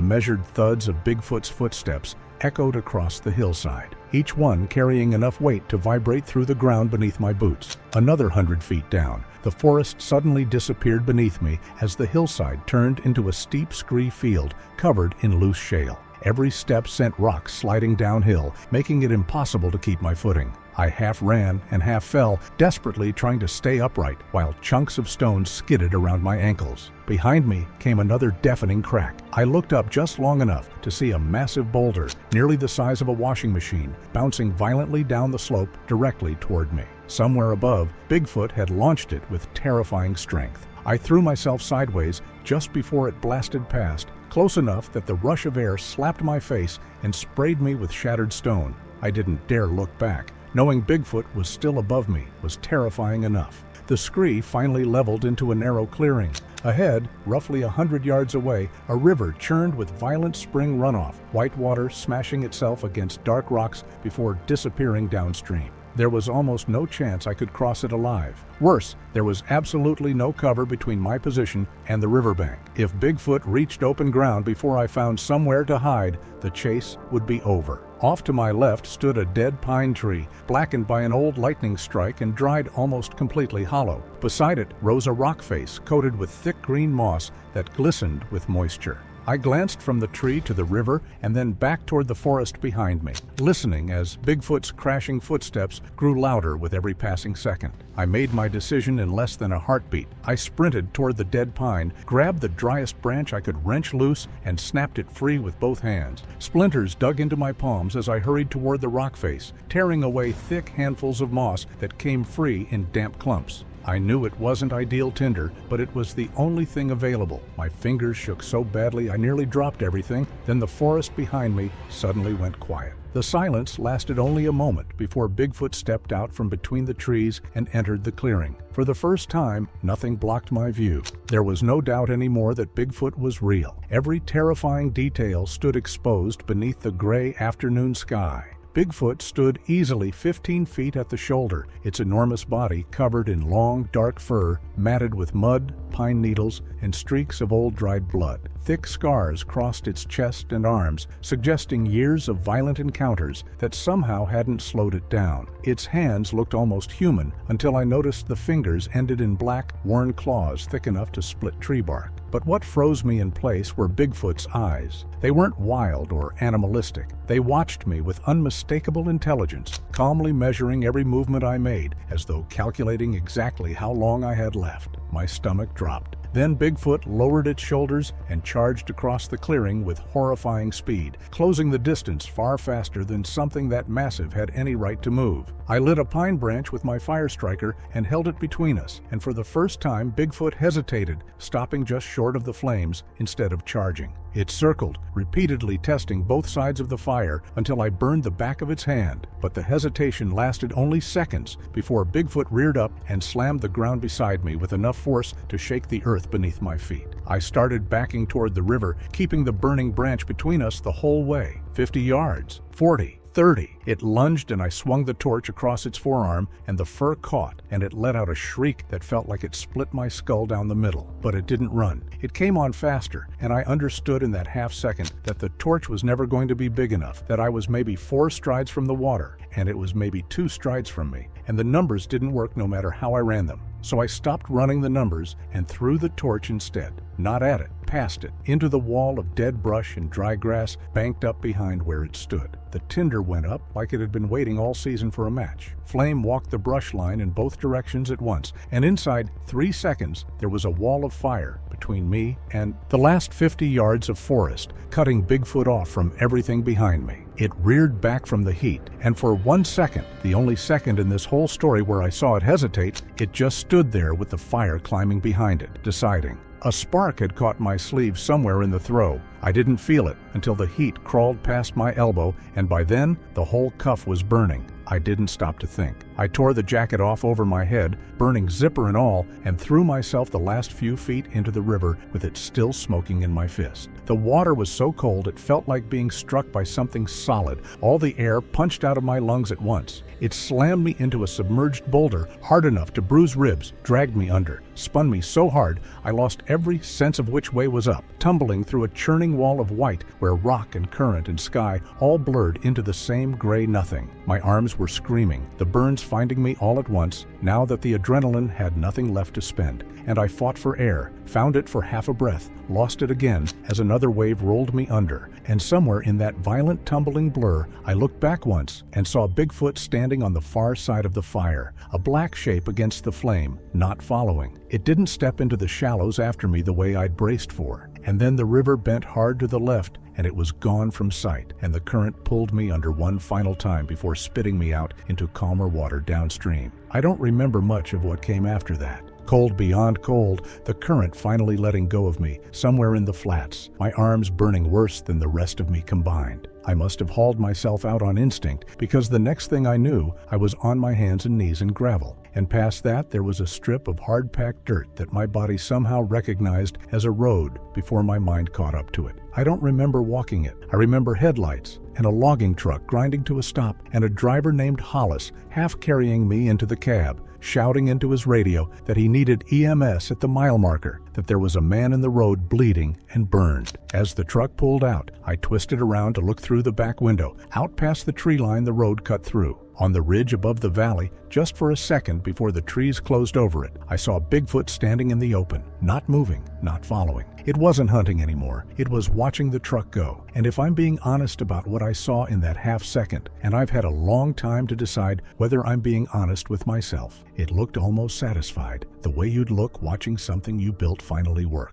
measured thuds of Bigfoot's footsteps echoed across the hillside, each one carrying enough weight to vibrate through the ground beneath my boots. Another 100 feet down, the forest suddenly disappeared beneath me as the hillside turned into a steep scree field covered in loose shale. Every step sent rocks sliding downhill, making it impossible to keep my footing. I half ran and half fell, desperately trying to stay upright, while chunks of stone skidded around my ankles. Behind me came another deafening crack. I looked up just long enough to see a massive boulder, nearly the size of a washing machine, bouncing violently down the slope directly toward me. Somewhere above, Bigfoot had launched it with terrifying strength. I threw myself sideways just before it blasted past, close enough that the rush of air slapped my face and sprayed me with shattered stone. I didn't dare look back. Knowing Bigfoot was still above me was terrifying enough. The scree finally leveled into a narrow clearing. Ahead, roughly 100 yards away, a river churned with violent spring runoff, white water smashing itself against dark rocks before disappearing downstream. There was almost no chance I could cross it alive. Worse, there was absolutely no cover between my position and the riverbank. If Bigfoot reached open ground before I found somewhere to hide, the chase would be over. Off to my left stood a dead pine tree, blackened by an old lightning strike and dried almost completely hollow. Beside it rose a rock face coated with thick green moss that glistened with moisture. I glanced from the tree to the river and then back toward the forest behind me, listening as Bigfoot's crashing footsteps grew louder with every passing second. I made my decision in less than a heartbeat. I sprinted toward the dead pine, grabbed the driest branch I could wrench loose, and snapped it free with both hands. Splinters dug into my palms as I hurried toward the rock face, tearing away thick handfuls of moss that came free in damp clumps. I knew it wasn't ideal tinder, but it was the only thing available. My fingers shook so badly I nearly dropped everything. Then the forest behind me suddenly went quiet. The silence lasted only a moment before Bigfoot stepped out from between the trees and entered the clearing. For the first time, nothing blocked my view. There was no doubt anymore that Bigfoot was real. Every terrifying detail stood exposed beneath the gray afternoon sky. Bigfoot stood easily 15 feet at the shoulder, its enormous body covered in long, dark fur, matted with mud, pine needles, and streaks of old dried blood. Thick scars crossed its chest and arms, suggesting years of violent encounters that somehow hadn't slowed it down. Its hands looked almost human until I noticed the fingers ended in black, worn claws thick enough to split tree bark. But what froze me in place were Bigfoot's eyes. They weren't wild or animalistic. They watched me with unmistakable intelligence, calmly measuring every movement I made, as though calculating exactly how long I had left. My stomach dropped. Then Bigfoot lowered its shoulders and charged across the clearing with horrifying speed, closing the distance far faster than something that massive had any right to move. I lit a pine branch with my fire striker and held it between us, and for the first time Bigfoot hesitated, stopping just short of the flames instead of charging. It circled, repeatedly testing both sides of the fire until I burned the back of its hand, but the hesitation lasted only seconds before Bigfoot reared up and slammed the ground beside me with enough force to shake the earth beneath my feet. I started backing toward the river, keeping the burning branch between us the whole way. 50 yards, 40, 30. It lunged and I swung the torch across its forearm, and the fur caught, and it let out a shriek that felt like it split my skull down the middle. But it didn't run. It came on faster, and I understood in that half second that the torch was never going to be big enough, that I was maybe 4 strides from the water, and it was maybe 2 strides from me, and the numbers didn't work no matter how I ran them. So I stopped running the numbers and threw the torch instead. Not at it, past it, into the wall of dead brush and dry grass banked up behind where it stood. The tinder went up like it had been waiting all season for a match. Flame walked the brush line in both directions at once, and inside 3 seconds there was a wall of fire between me and the last 50 yards of forest, cutting Bigfoot off from everything behind me. It reared back from the heat, and for 1 second, the only second in this whole story where I saw it hesitate, it just stood there with the fire climbing behind it, deciding. A spark had caught my sleeve somewhere in the throw. I didn't feel it until the heat crawled past my elbow, and by then, the whole cuff was burning. I didn't stop to think. I tore the jacket off over my head, burning zipper and all, and threw myself the last few feet into the river with it still smoking in my fist. The water was so cold it felt like being struck by something solid. All the air punched out of my lungs at once. It slammed me into a submerged boulder hard enough to bruise ribs, dragged me under, spun me so hard I lost every sense of which way was up, tumbling through a churning wall of white where rock and current and sky all blurred into the same gray nothing. My arms were screaming, the burns finding me all at once, now that the adrenaline had nothing left to spend, and I fought for air, found it for half a breath, lost it again as another wave rolled me under, and somewhere in that violent tumbling blur, I looked back once and saw Bigfoot standing on the far side of the fire, a black shape against the flame, not following. It didn't step into the shallows after me the way I'd braced for, and then the river bent hard to the left, and it was gone from sight, and the current pulled me under one final time before spitting me out into calmer water downstream. I don't remember much of what came after that. Cold beyond cold, the current finally letting go of me somewhere in the flats, my arms burning worse than the rest of me combined. I must have hauled myself out on instinct, because the next thing I knew, I was on my hands and knees in gravel, and past that there was a strip of hard-packed dirt that my body somehow recognized as a road before my mind caught up to it. I don't remember walking it. I remember headlights and a logging truck grinding to a stop and a driver named Hollis half carrying me into the cab, shouting into his radio that he needed EMS at the mile marker, that there was a man in the road bleeding and burned. As the truck pulled out, I twisted around to look through the back window, out past the tree line the road cut through. On the ridge above the valley, just for a second before the trees closed over it, I saw Bigfoot standing in the open, not moving, not following. It wasn't hunting anymore. It was watching the truck go. And if I'm being honest about what I saw in that half second, and I've had a long time to decide whether I'm being honest with myself, it looked almost satisfied, the way you'd look watching something you built finally work.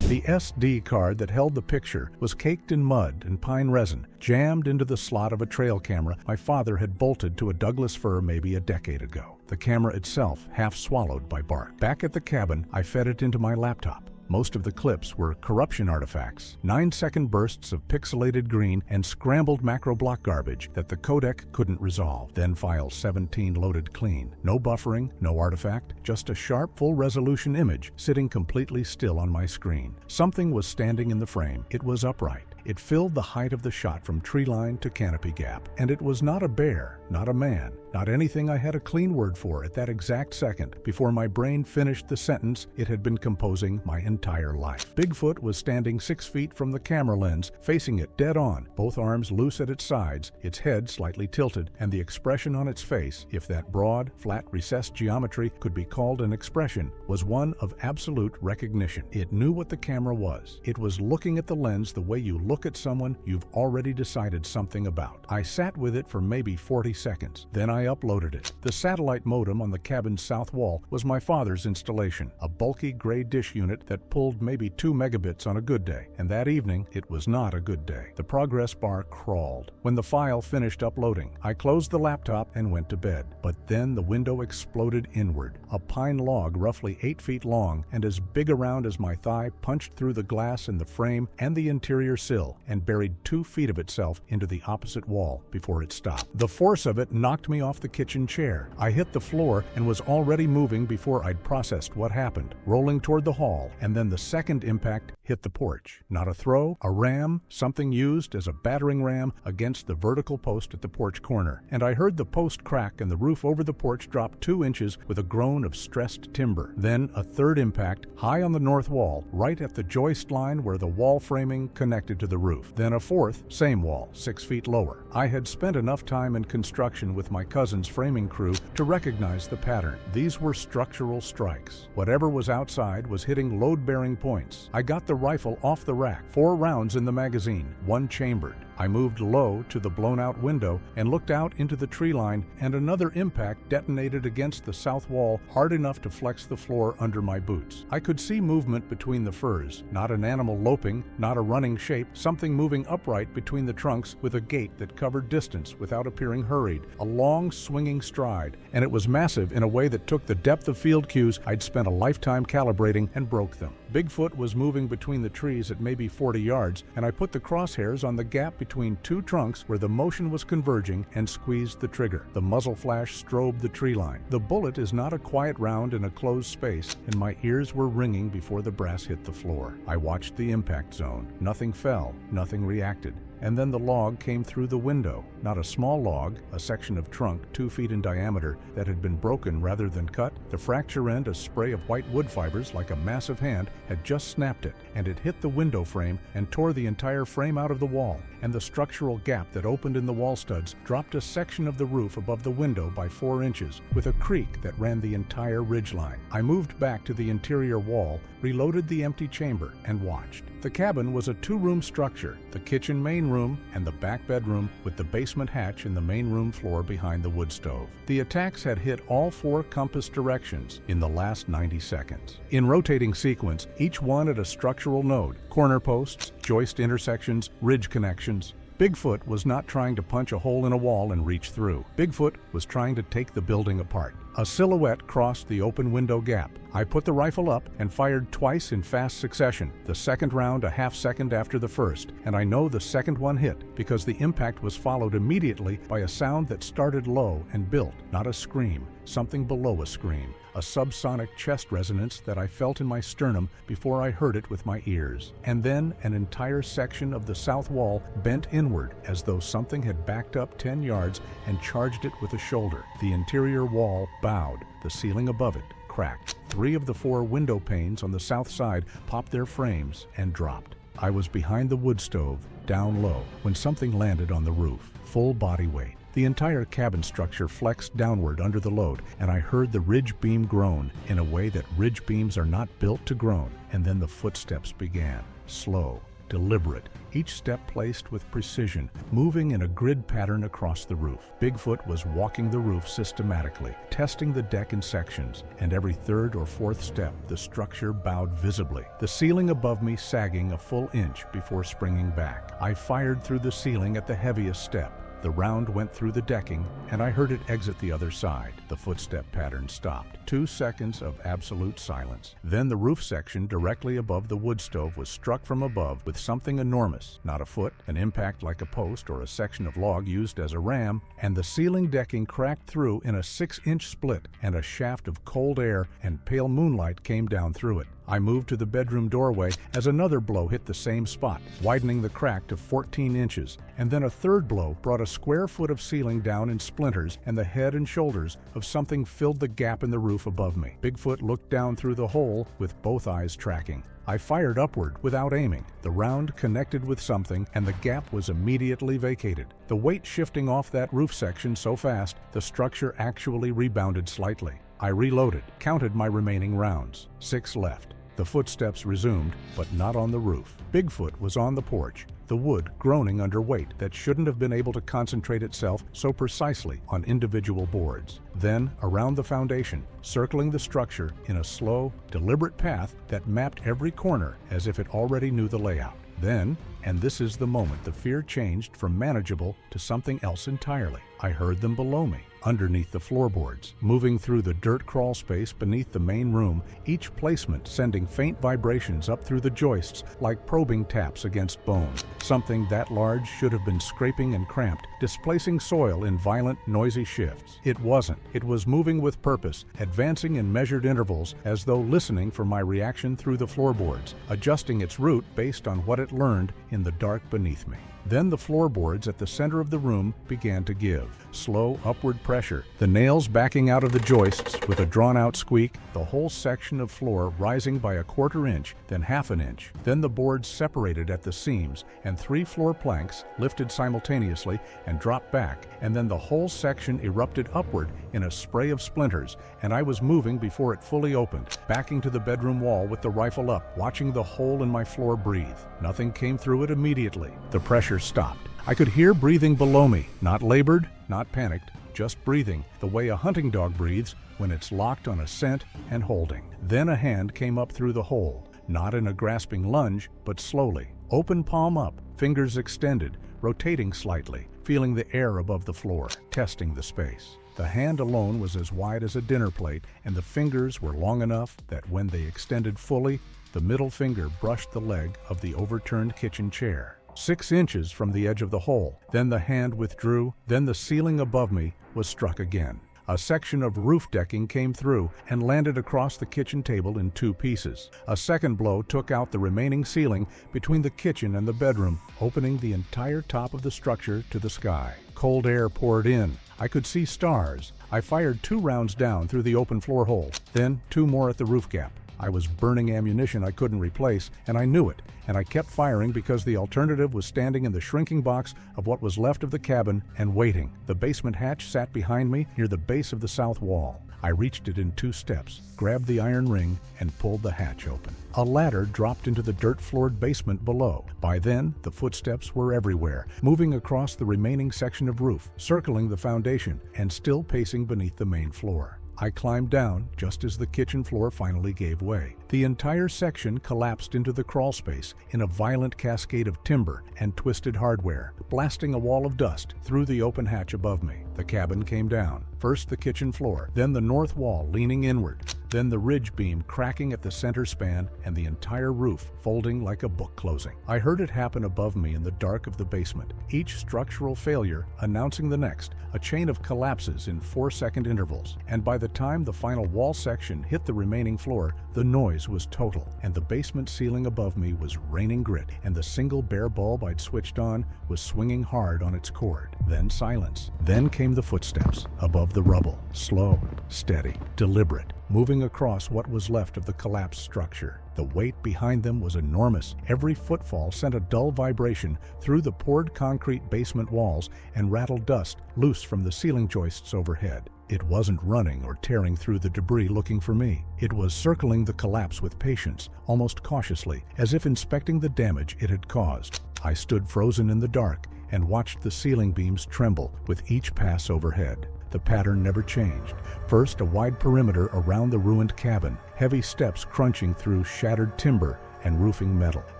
The SD card that held the picture was caked in mud and pine resin, jammed into the slot of a trail camera my father had bolted to a Douglas fir maybe a decade ago. The camera itself half swallowed by bark. Back at the cabin, I fed it into my laptop. Most of the clips were corruption artifacts, 9-second bursts of pixelated green and scrambled macro block garbage that the codec couldn't resolve. Then file 17 loaded clean. No buffering, no artifact, just a sharp, full-resolution image sitting completely still on my screen. Something was standing in the frame. It was upright. It filled the height of the shot from tree line to canopy gap. And it was not a bear, not a man, not anything I had a clean word for at that exact second before my brain finished the sentence it had been composing my entire life. Bigfoot was standing 6 feet from the camera lens, facing it dead on, both arms loose at its sides, its head slightly tilted, and the expression on its face, if that broad, flat, recessed geometry could be called an expression, was one of absolute recognition. It knew what the camera was. It was looking at the lens the way you look at someone you've already decided something about. I sat with it for maybe 40 seconds. Then I uploaded it. The satellite modem on the cabin's south wall was my father's installation, a bulky gray dish unit that pulled maybe 2 megabits on a good day. And that evening, it was not a good day. The progress bar crawled. When the file finished uploading, I closed the laptop and went to bed. But then the window exploded inward. A pine log roughly 8 feet long and as big around as my thigh punched through the glass in the frame and the interior sill and buried 2 feet of itself into the opposite wall before it stopped. The force of it knocked me off the kitchen chair. I hit the floor and was already moving before I'd processed what happened, rolling toward the hall, and then the second impact hit the porch. Not a throw, a ram, something used as a battering ram against the vertical post at the porch corner. And I heard the post crack and the roof over the porch drop 2 inches with a groan of stressed timber. Then a third impact, high on the north wall, right at the joist line where the wall framing connected to the roof. Then a fourth, same wall, 6 feet lower. I had spent enough time in construction with my cousin's framing crew to recognize the pattern. These were structural strikes. Whatever was outside was hitting load-bearing points. I got the rifle off the rack, 4 rounds in the magazine, 1 chambered. I moved low to the blown-out window and looked out into the tree line, and another impact detonated against the south wall hard enough to flex the floor under my boots. I could see movement between the firs, not an animal loping, not a running shape, something moving upright between the trunks with a gait that covered distance without appearing hurried, a long swinging stride, and it was massive in a way that took the depth of field cues I'd spent a lifetime calibrating and broke them. Bigfoot was moving between the trees at maybe 40 yards, and I put the crosshairs on the gap between 2 trunks where the motion was converging and squeezed the trigger. The muzzle flash strobed the tree line. The bullet is not a quiet round in a closed space, and my ears were ringing before the brass hit the floor. I watched the impact zone. Nothing fell, nothing reacted. And then the log came through the window. Not a small log, a section of trunk 2 feet in diameter that had been broken rather than cut. The fracture end, a spray of white wood fibers like a massive hand, had just snapped it, and it hit the window frame and tore the entire frame out of the wall. And the structural gap that opened in the wall studs dropped a section of the roof above the window by 4 inches, with a creek that ran the entire ridgeline. I moved back to the interior wall, reloaded the empty chamber, and watched. The cabin was a 2-room structure, the kitchen main room and the back bedroom with the basement hatch in the main room floor behind the wood stove. The attacks had hit all 4 compass directions in the last 90 seconds. In rotating sequence, each one at a structural node, corner posts, joist intersections, ridge connections. Bigfoot was not trying to punch a hole in a wall and reach through. Bigfoot was trying to take the building apart. A silhouette crossed the open window gap. I put the rifle up and fired twice in fast succession, the second round a half-second after the first, and I know the second one hit because the impact was followed immediately by a sound that started low and built, not a scream, something below a scream, a subsonic chest resonance that I felt in my sternum before I heard it with my ears. And then an entire section of the south wall bent inward as though something had backed up 10 yards and charged it with a shoulder. The interior wall bowed, the ceiling above it cracked. 3 of the 4 window panes on the south side popped their frames and dropped. I was behind the wood stove, down low, when something landed on the roof, full body weight. The entire cabin structure flexed downward under the load, and I heard the ridge beam groan in a way that ridge beams are not built to groan. And then the footsteps began, slow, deliberate, each step placed with precision, moving in a grid pattern across the roof. Bigfoot was walking the roof systematically, testing the deck in sections, and every 3rd or 4th step the structure bowed visibly, the ceiling above me sagging a full inch before springing back. I fired through the ceiling at the heaviest step. The round went through the decking, and I heard it exit the other side. The footstep pattern stopped. 2 seconds of absolute silence. Then the roof section directly above the wood stove was struck from above with something enormous, not a foot, an impact like a post or a section of log used as a ram, and the ceiling decking cracked through in a 6-inch split, and a shaft of cold air and pale moonlight came down through it. I moved to the bedroom doorway as another blow hit the same spot, widening the crack to 14 inches, and then a third blow brought a square foot of ceiling down in splinters, and the head and shoulders of something filled the gap in the roof above me. Bigfoot looked down through the hole with both eyes tracking. I fired upward without aiming. The round connected with something, and the gap was immediately vacated. The weight shifting off that roof section so fast, the structure actually rebounded slightly. I reloaded, counted my remaining rounds. 6 left. The footsteps resumed, but not on the roof. Bigfoot was on the porch, the wood groaning under weight that shouldn't have been able to concentrate itself so precisely on individual boards. Then, around the foundation, circling the structure in a slow, deliberate path that mapped every corner as if it already knew the layout. Then, and this is the moment the fear changed from manageable to something else entirely, I heard them below me, underneath the floorboards, moving through the dirt crawl space beneath the main room, each placement sending faint vibrations up through the joists like probing taps against bone. Something that large should have been scraping and cramped, displacing soil in violent, noisy shifts. It wasn't. It was moving with purpose, advancing in measured intervals as though listening for my reaction through the floorboards, adjusting its route based on what it learned in the dark beneath me. Then the floorboards at the center of the room began to give. Slow upward pressure, the nails backing out of the joists with a drawn-out squeak, the whole section of floor rising by a 1/4 inch, then 1/2 inch. Then the boards separated at the seams, and 3 floor planks lifted simultaneously and dropped back, and then the whole section erupted upward in a spray of splinters, and I was moving before it fully opened, backing to the bedroom wall with the rifle up, watching the hole in my floor breathe. Nothing came through it immediately. The pressure stopped. I could hear breathing below me, not labored, not panicked, just breathing, the way a hunting dog breathes when it's locked on a scent and holding. Then a hand came up through the hole, not in a grasping lunge, but slowly, open palm up, fingers extended, rotating slightly, feeling the air above the floor, testing the space. The hand alone was as wide as a dinner plate, and the fingers were long enough that when they extended fully, the middle finger brushed the leg of the overturned kitchen chair. 6 inches from the edge of the hole. Then the hand withdrew, then the ceiling above me was struck again. A section of roof decking came through and landed across the kitchen table in 2 pieces. A second blow took out the remaining ceiling between the kitchen and the bedroom, opening the entire top of the structure to the sky. Cold air poured in. I could see stars. I fired 2 rounds down through the open floor hole, then 2 more at the roof gap. I was burning ammunition I couldn't replace, and I knew it, and I kept firing because the alternative was standing in the shrinking box of what was left of the cabin and waiting. The basement hatch sat behind me near the base of the south wall. I reached it in 2 steps, grabbed the iron ring, and pulled the hatch open. A ladder dropped into the dirt-floored basement below. By then, the footsteps were everywhere, moving across the remaining section of roof, circling the foundation, and still pacing beneath the main floor. I climbed down just as the kitchen floor finally gave way. The entire section collapsed into the crawl space in a violent cascade of timber and twisted hardware, blasting a wall of dust through the open hatch above me. The cabin came down. First the kitchen floor, then the north wall leaning inward, then the ridge beam cracking at the center span, and the entire roof folding like a book closing. I heard it happen above me in the dark of the basement, each structural failure announcing the next, a chain of collapses in 4-second intervals. And by the time the final wall section hit the remaining floor, the noise was total, and the basement ceiling above me was raining grit, and the single bare bulb I'd switched on was swinging hard on its cord. Then silence. Then came the footsteps above the rubble, slow, steady, deliberate, moving across what was left of the collapsed structure. The weight behind them was enormous. Every footfall sent a dull vibration through the poured concrete basement walls and rattled dust loose from the ceiling joists overhead. It wasn't running or tearing through the debris looking for me. It was circling the collapse with patience, almost cautiously, as if inspecting the damage it had caused. I stood frozen in the dark and watched the ceiling beams tremble with each pass overhead. The pattern never changed. First, a wide perimeter around the ruined cabin, heavy steps crunching through shattered timber and roofing metal.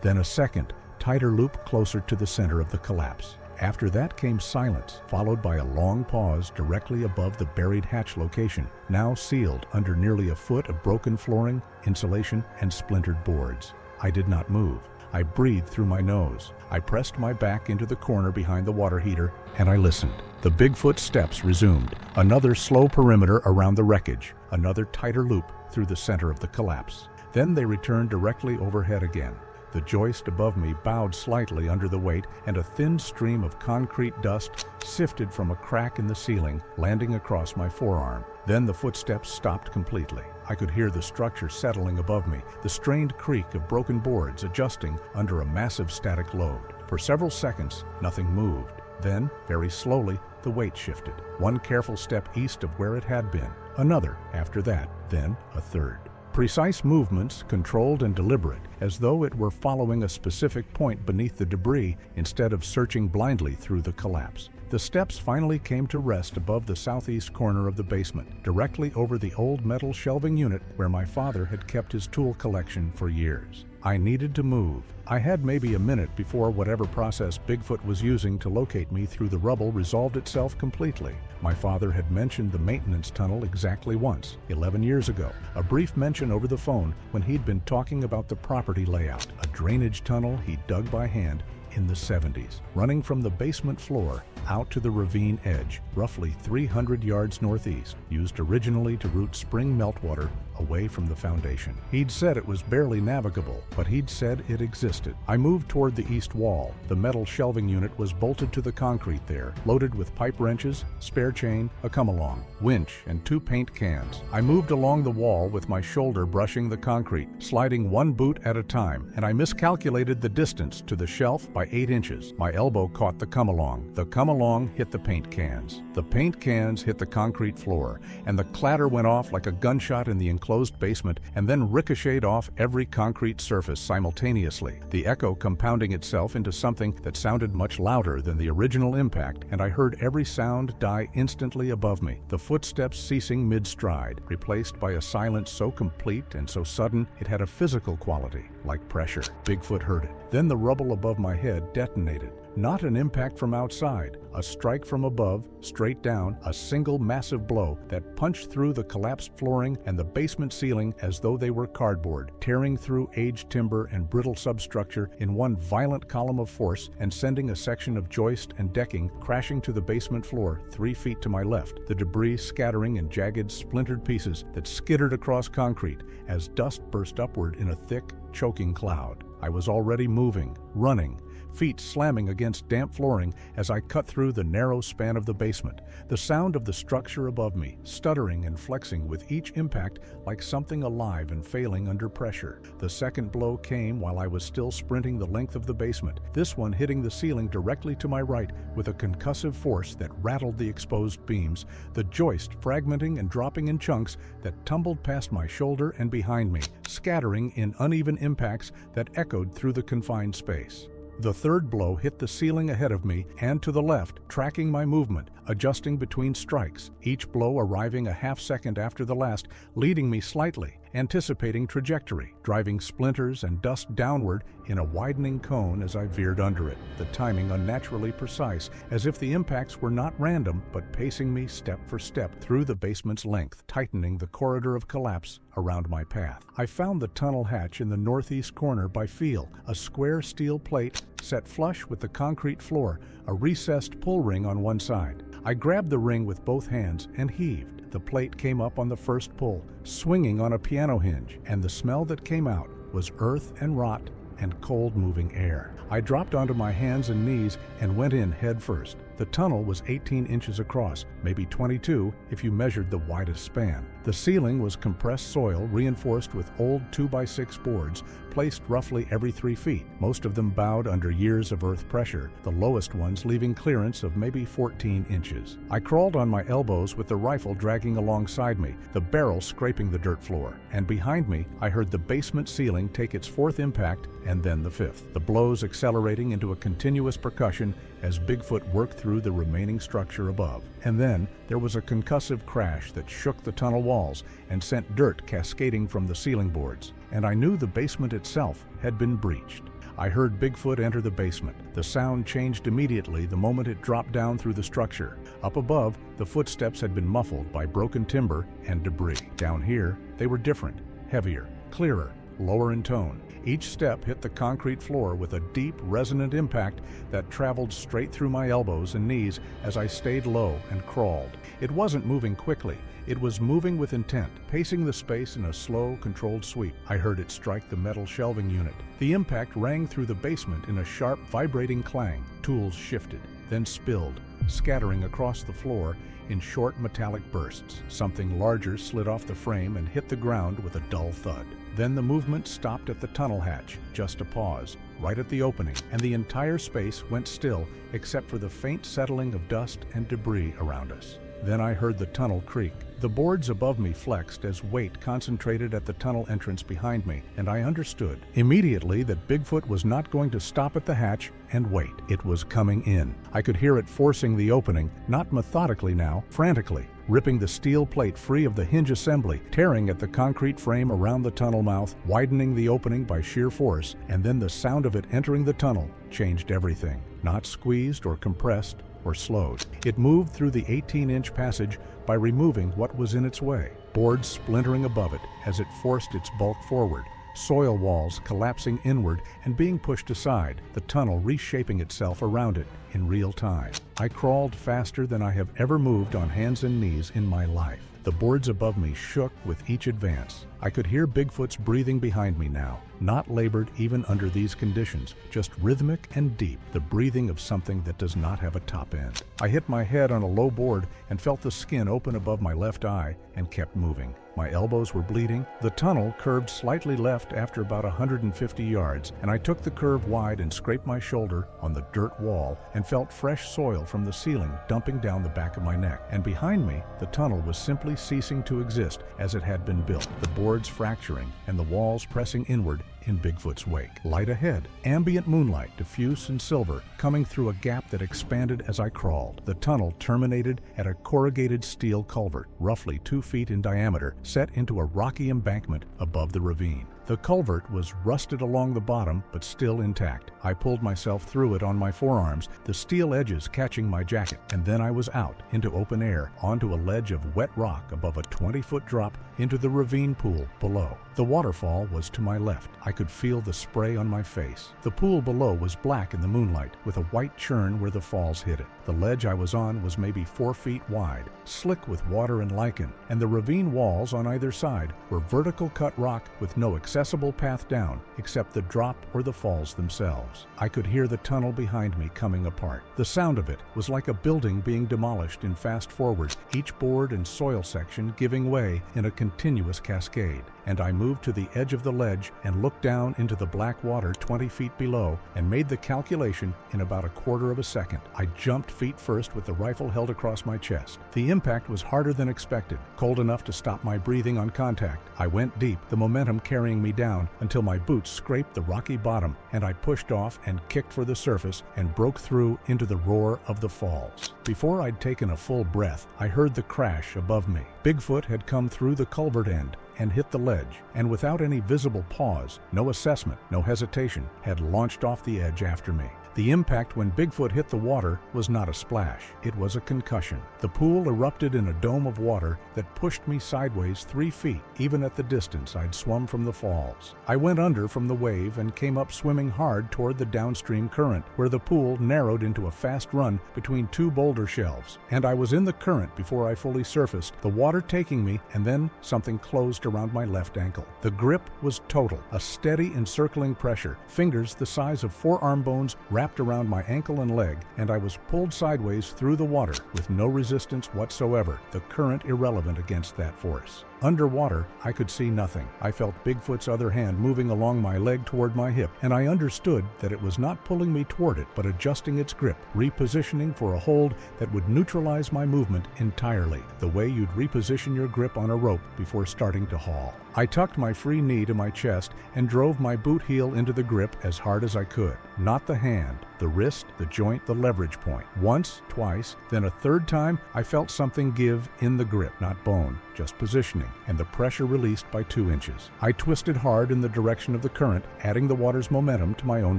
Then a second, tighter loop closer to the center of the collapse. After that came silence, followed by a long pause directly above the buried hatch location, now sealed under nearly a foot of broken flooring, insulation, and splintered boards. I did not move. I breathed through my nose. I pressed my back into the corner behind the water heater, and I listened. The Bigfoot steps resumed. Another slow perimeter around the wreckage, another tighter loop through the center of the collapse. Then they returned directly overhead again. The joist above me bowed slightly under the weight, and a thin stream of concrete dust sifted from a crack in the ceiling, landing across my forearm. Then the footsteps stopped completely. I could hear the structure settling above me, the strained creak of broken boards adjusting under a massive static load. For several seconds, nothing moved. Then, very slowly, the weight shifted. One careful step east of where it had been, another after that, then a third. Precise movements, controlled and deliberate, as though it were following a specific point beneath the debris instead of searching blindly through the collapse. The steps finally came to rest above the southeast corner of the basement, directly over the old metal shelving unit where my father had kept his tool collection for years. I needed to move. I had maybe a minute before whatever process Bigfoot was using to locate me through the rubble resolved itself completely. My father had mentioned the maintenance tunnel exactly once, 11 years ago, a brief mention over the phone when he'd been talking about the property layout, a drainage tunnel he'd dug by hand in the 70s, running from the basement floor out to the ravine edge, roughly 300 yards northeast, used originally to route spring meltwater away from the foundation. He'd said it was barely navigable, but he'd said it existed. I moved toward the east wall. The metal shelving unit was bolted to the concrete there, loaded with pipe wrenches, spare chain, a come-along, winch, and 2 paint cans. I moved along the wall with my shoulder brushing the concrete, sliding one boot at a time, and I miscalculated the distance to the shelf by 8 inches. My elbow caught the come-along. The come-along hit the paint cans. The paint cans hit the concrete floor, and the clatter went off like a gunshot in the enclosed basement and then ricocheted off every concrete surface simultaneously, the echo compounding itself into something that sounded much louder than the original impact, and I heard every sound die instantly above me, the footsteps ceasing mid-stride, replaced by a silence so complete and so sudden it had a physical quality, like pressure. Bigfoot heard it. Then the rubble above my head detonated. Not an impact from outside, a strike from above, straight down, a single massive blow that punched through the collapsed flooring and the basement ceiling as though they were cardboard, tearing through aged timber and brittle substructure in one violent column of force and sending a section of joist and decking crashing to the basement floor 3 feet to my left, the debris scattering in jagged, splintered pieces that skittered across concrete as dust burst upward in a thick, choking cloud. I was already moving, running, feet slamming against damp flooring as I cut through the narrow span of the basement, the sound of the structure above me, stuttering and flexing with each impact like something alive and failing under pressure. The second blow came while I was still sprinting the length of the basement, this one hitting the ceiling directly to my right with a concussive force that rattled the exposed beams, the joist fragmenting and dropping in chunks that tumbled past my shoulder and behind me, scattering in uneven impacts that echoed through the confined space. The third blow hit the ceiling ahead of me and to the left, tracking my movement, adjusting between strikes, each blow arriving a half second after the last, leading me slightly, anticipating trajectory, driving splinters and dust downward in a widening cone as I veered under it, the timing unnaturally precise, as if the impacts were not random, but pacing me step for step through the basement's length, tightening the corridor of collapse around my path. I found the tunnel hatch in the northeast corner by feel, a square steel plate set flush with the concrete floor, a recessed pull ring on one side. I grabbed the ring with both hands and heaved. The plate came up on the first pull, swinging on a piano hinge, and the smell that came out was earth and rot and cold moving air. I dropped onto my hands and knees and went in head first. The tunnel was 18 inches across, maybe 22 if you measured the widest span. The ceiling was compressed soil reinforced with old 2x6 boards placed roughly every 3 feet, most of them bowed under years of earth pressure, the lowest ones leaving clearance of maybe 14 inches. I crawled on my elbows with the rifle dragging alongside me, the barrel scraping the dirt floor, and behind me I heard the basement ceiling take its fourth impact and then the fifth, the blows accelerating into a continuous percussion as Bigfoot worked through the remaining structure above. And then there was a concussive crash that shook the tunnel walls and sent dirt cascading from the ceiling boards, and I knew the basement itself had been breached. I heard Bigfoot enter the basement. The sound changed immediately the moment it dropped down through the structure. Up above, the footsteps had been muffled by broken timber and debris. Down here, they were different, heavier, clearer, lower in tone. Each step hit the concrete floor with a deep, resonant impact that traveled straight through my elbows and knees as I stayed low and crawled. It wasn't moving quickly. It was moving with intent, pacing the space in a slow, controlled sweep. I heard it strike the metal shelving unit. The impact rang through the basement in a sharp, vibrating clang. Tools shifted, then spilled, scattering across the floor in short metallic bursts. Something larger slid off the frame and hit the ground with a dull thud. Then the movement stopped at the tunnel hatch, just a pause, right at the opening, and the entire space went still except for the faint settling of dust and debris around us. Then I heard the tunnel creak. The boards above me flexed as weight concentrated at the tunnel entrance behind me, and I understood immediately that Bigfoot was not going to stop at the hatch and wait. It was coming in. I could hear it forcing the opening, not methodically now, frantically, ripping the steel plate free of the hinge assembly, tearing at the concrete frame around the tunnel mouth, widening the opening by sheer force, and then the sound of it entering the tunnel changed everything. Not squeezed or compressed or slowed. It moved through the 18-inch passage by removing what was in its way, boards splintering above it as it forced its bulk forward, soil walls collapsing inward and being pushed aside, the tunnel reshaping itself around it in real time. I crawled faster than I have ever moved on hands and knees in my life. The boards above me shook with each advance. I could hear Bigfoot's breathing behind me now, not labored even under these conditions, just rhythmic and deep, the breathing of something that does not have a top end. I hit my head on a low board and felt the skin open above my left eye and kept moving. My elbows were bleeding. The tunnel curved slightly left after about 150 yards, and I took the curve wide and scraped my shoulder on the dirt wall and felt fresh soil from the ceiling dumping down the back of my neck. And behind me, the tunnel was simply ceasing to exist as it had been built, the boards fracturing and the walls pressing inward in Bigfoot's wake. Light ahead, ambient moonlight, diffuse and silver, coming through a gap that expanded as I crawled. The tunnel terminated at a corrugated steel culvert, roughly 2 feet in diameter, set into a rocky embankment above the ravine. The culvert was rusted along the bottom, but still intact. I pulled myself through it on my forearms, the steel edges catching my jacket, and then I was out into open air, onto a ledge of wet rock above a 20-foot drop into the ravine pool below. The waterfall was to my left. I could feel the spray on my face. The pool below was black in the moonlight, with a white churn where the falls hit it. The ledge I was on was maybe 4 feet wide, slick with water and lichen, and the ravine walls on either side were vertical cut rock with no accessible path down except the drop or the falls themselves. I could hear the tunnel behind me coming apart. The sound of it was like a building being demolished in fast forward, each board and soil section giving way in a continuous cascade. And I moved to the edge of the ledge and looked down into the black water 20 feet below and made the calculation in about a quarter of a second. I jumped feet first with the rifle held across my chest. The impact was harder than expected, cold enough to stop my breathing on contact. I went deep, the momentum carrying me down until my boots scraped the rocky bottom, and I pushed off and kicked for the surface and broke through into the roar of the falls. Before I'd taken a full breath, I heard the crash above me. Bigfoot had come through the culvert end and hit the ledge, and without any visible pause, no assessment, no hesitation, had launched off the edge after me. The impact when Bigfoot hit the water was not a splash, it was a concussion. The pool erupted in a dome of water that pushed me sideways 3 feet, even at the distance I'd swum from the falls. I went under from the wave and came up swimming hard toward the downstream current, where the pool narrowed into a fast run between 2 boulder shelves. And I was in the current before I fully surfaced, the water taking me, and then something closed around my left ankle. The grip was total, a steady encircling pressure, fingers the size of forearm bones wrapped around my ankle and leg, and I was pulled sideways through the water with no resistance whatsoever, the current irrelevant against that force. Underwater, I could see nothing. I felt Bigfoot's other hand moving along my leg toward my hip, and I understood that it was not pulling me toward it, but adjusting its grip, repositioning for a hold that would neutralize my movement entirely, the way you'd reposition your grip on a rope before starting to haul. I tucked my free knee to my chest and drove my boot heel into the grip as hard as I could. Not the hand, the wrist, the joint, the leverage point. Once, twice, then a third time, I felt something give in the grip, not bone, just positioning, and the pressure released by 2 inches. I twisted hard in the direction of the current, adding the water's momentum to my own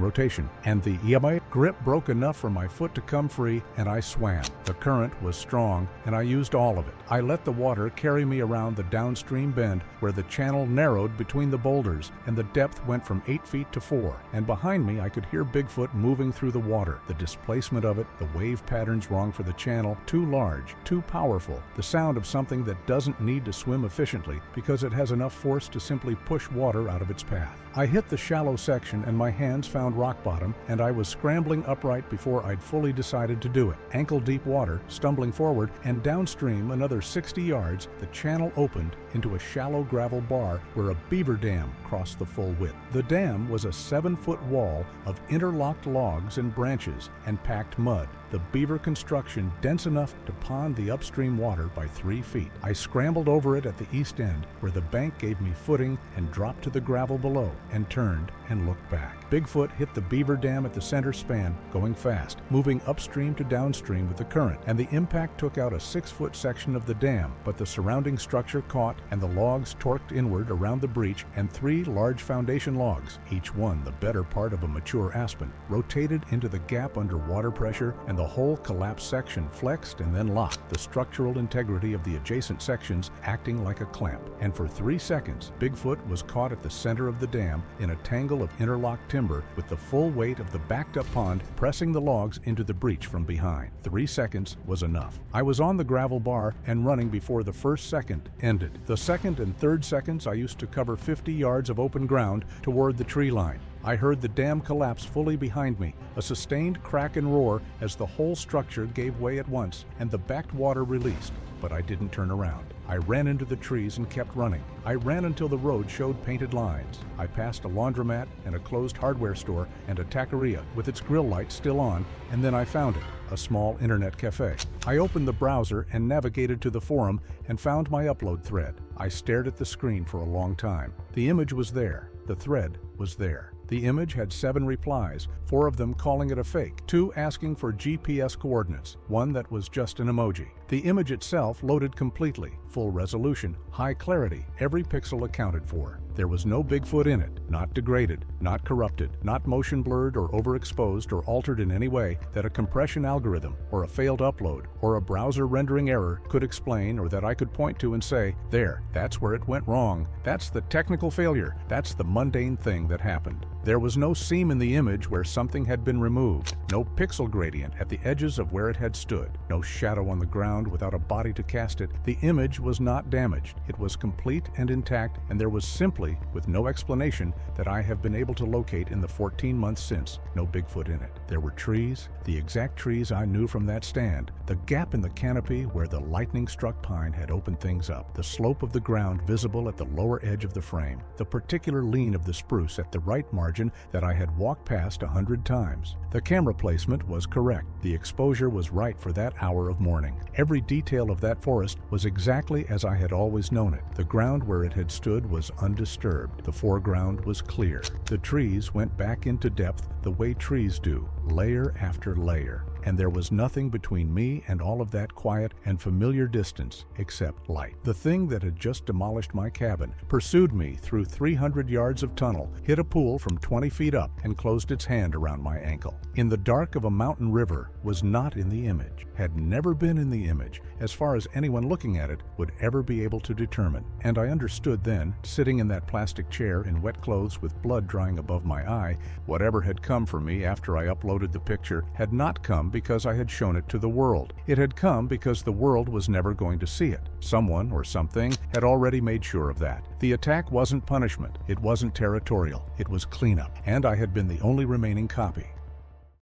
rotation, and the grip broke enough for my foot to come free, and I swam. The current was strong, and I used all of it. I let the water carry me around the downstream bend where the channel narrowed between the boulders, and the depth went from 8 feet to 4, and behind me I could hear Bigfoot moving through the water. The displacement of it, the wave patterns wrong for the channel, too large, too powerful, the sound of something that doesn't need to swim efficiently because it has enough force to simply push water out of its path. I hit the shallow section and my hands found rock bottom, and I was scrambling upright before I'd fully decided to do it. Ankle-deep water, stumbling forward, and downstream another 60 yards, the channel opened into a shallow gravel bar where a beaver dam crossed the full width. The dam was a 7-foot wall of interlocked logs and branches and packed mud. The beaver construction dense enough to pond the upstream water by 3 feet. I scrambled over it at the east end, where the bank gave me footing, and dropped to the gravel below, and turned and looked back. Bigfoot hit the beaver dam at the center span, going fast, moving upstream to downstream with the current, and the impact took out a 6-foot section of the dam, but the surrounding structure caught, and the logs torqued inward around the breach, and 3 large foundation logs, each one the better part of a mature aspen, rotated into the gap under water pressure, and the whole collapsed section flexed and then locked, the structural integrity of the adjacent sections acting like a clamp. And for 3 seconds, Bigfoot was caught at the center of the dam in a tangle of interlocked timber, with the full weight of the backed-up pond pressing the logs into the breach from behind. 3 seconds was enough. I was on the gravel bar and running before the first second ended. The second and third seconds I used to cover 50 yards of open ground toward the tree line. I heard the dam collapse fully behind me, a sustained crack and roar as the whole structure gave way at once and the backed water released, but I didn't turn around. I ran into the trees and kept running. I ran until the road showed painted lines. I passed a laundromat and a closed hardware store and a taqueria with its grill light still on, and then I found it, a small internet cafe. I opened the browser and navigated to the forum and found my upload thread. I stared at the screen for a long time. The image was there. The thread was there. The image had 7 replies, 4 of them calling it a fake, 2 asking for GPS coordinates, 1 that was just an emoji. The image itself loaded completely, full resolution, high clarity, every pixel accounted for. There was no Bigfoot in it, not degraded, not corrupted, not motion blurred or overexposed or altered in any way that a compression algorithm or a failed upload or a browser rendering error could explain, or that I could point to and say, there, that's where it went wrong. That's the technical failure. That's the mundane thing that happened. There was no seam in the image where something had been removed, no pixel gradient at the edges of where it had stood, no shadow on the ground without a body to cast it. The image was not damaged. It was complete and intact, and there was simply, with no explanation, that I have been able to locate in the 14 months since, no Bigfoot in it. There were trees, the exact trees I knew from that stand, the gap in the canopy where the lightning-struck pine had opened things up, the slope of the ground visible at the lower edge of the frame, the particular lean of the spruce at the right margin that I had walked past 100 times. The camera placement was correct. The exposure was right for that hour of morning. Every detail of that forest was exactly as I had always known it. The ground where it had stood was undisturbed. The foreground was clear. The trees went back into depth the way trees do, layer after layer. And there was nothing between me and all of that quiet and familiar distance except light. The thing that had just demolished my cabin pursued me through 300 yards of tunnel, hit a pool from 20 feet up, and closed its hand around my ankle. In the dark of a mountain river, was not in the image, had never been in the image, as far as anyone looking at it would ever be able to determine. And I understood then, sitting in that plastic chair in wet clothes with blood drying above my eye, whatever had come for me after I uploaded the picture had not come because I had shown it to the world. It had come because the world was never going to see it. Someone or something had already made sure of that. The attack wasn't punishment. It wasn't territorial. It was cleanup. And I had been the only remaining copy.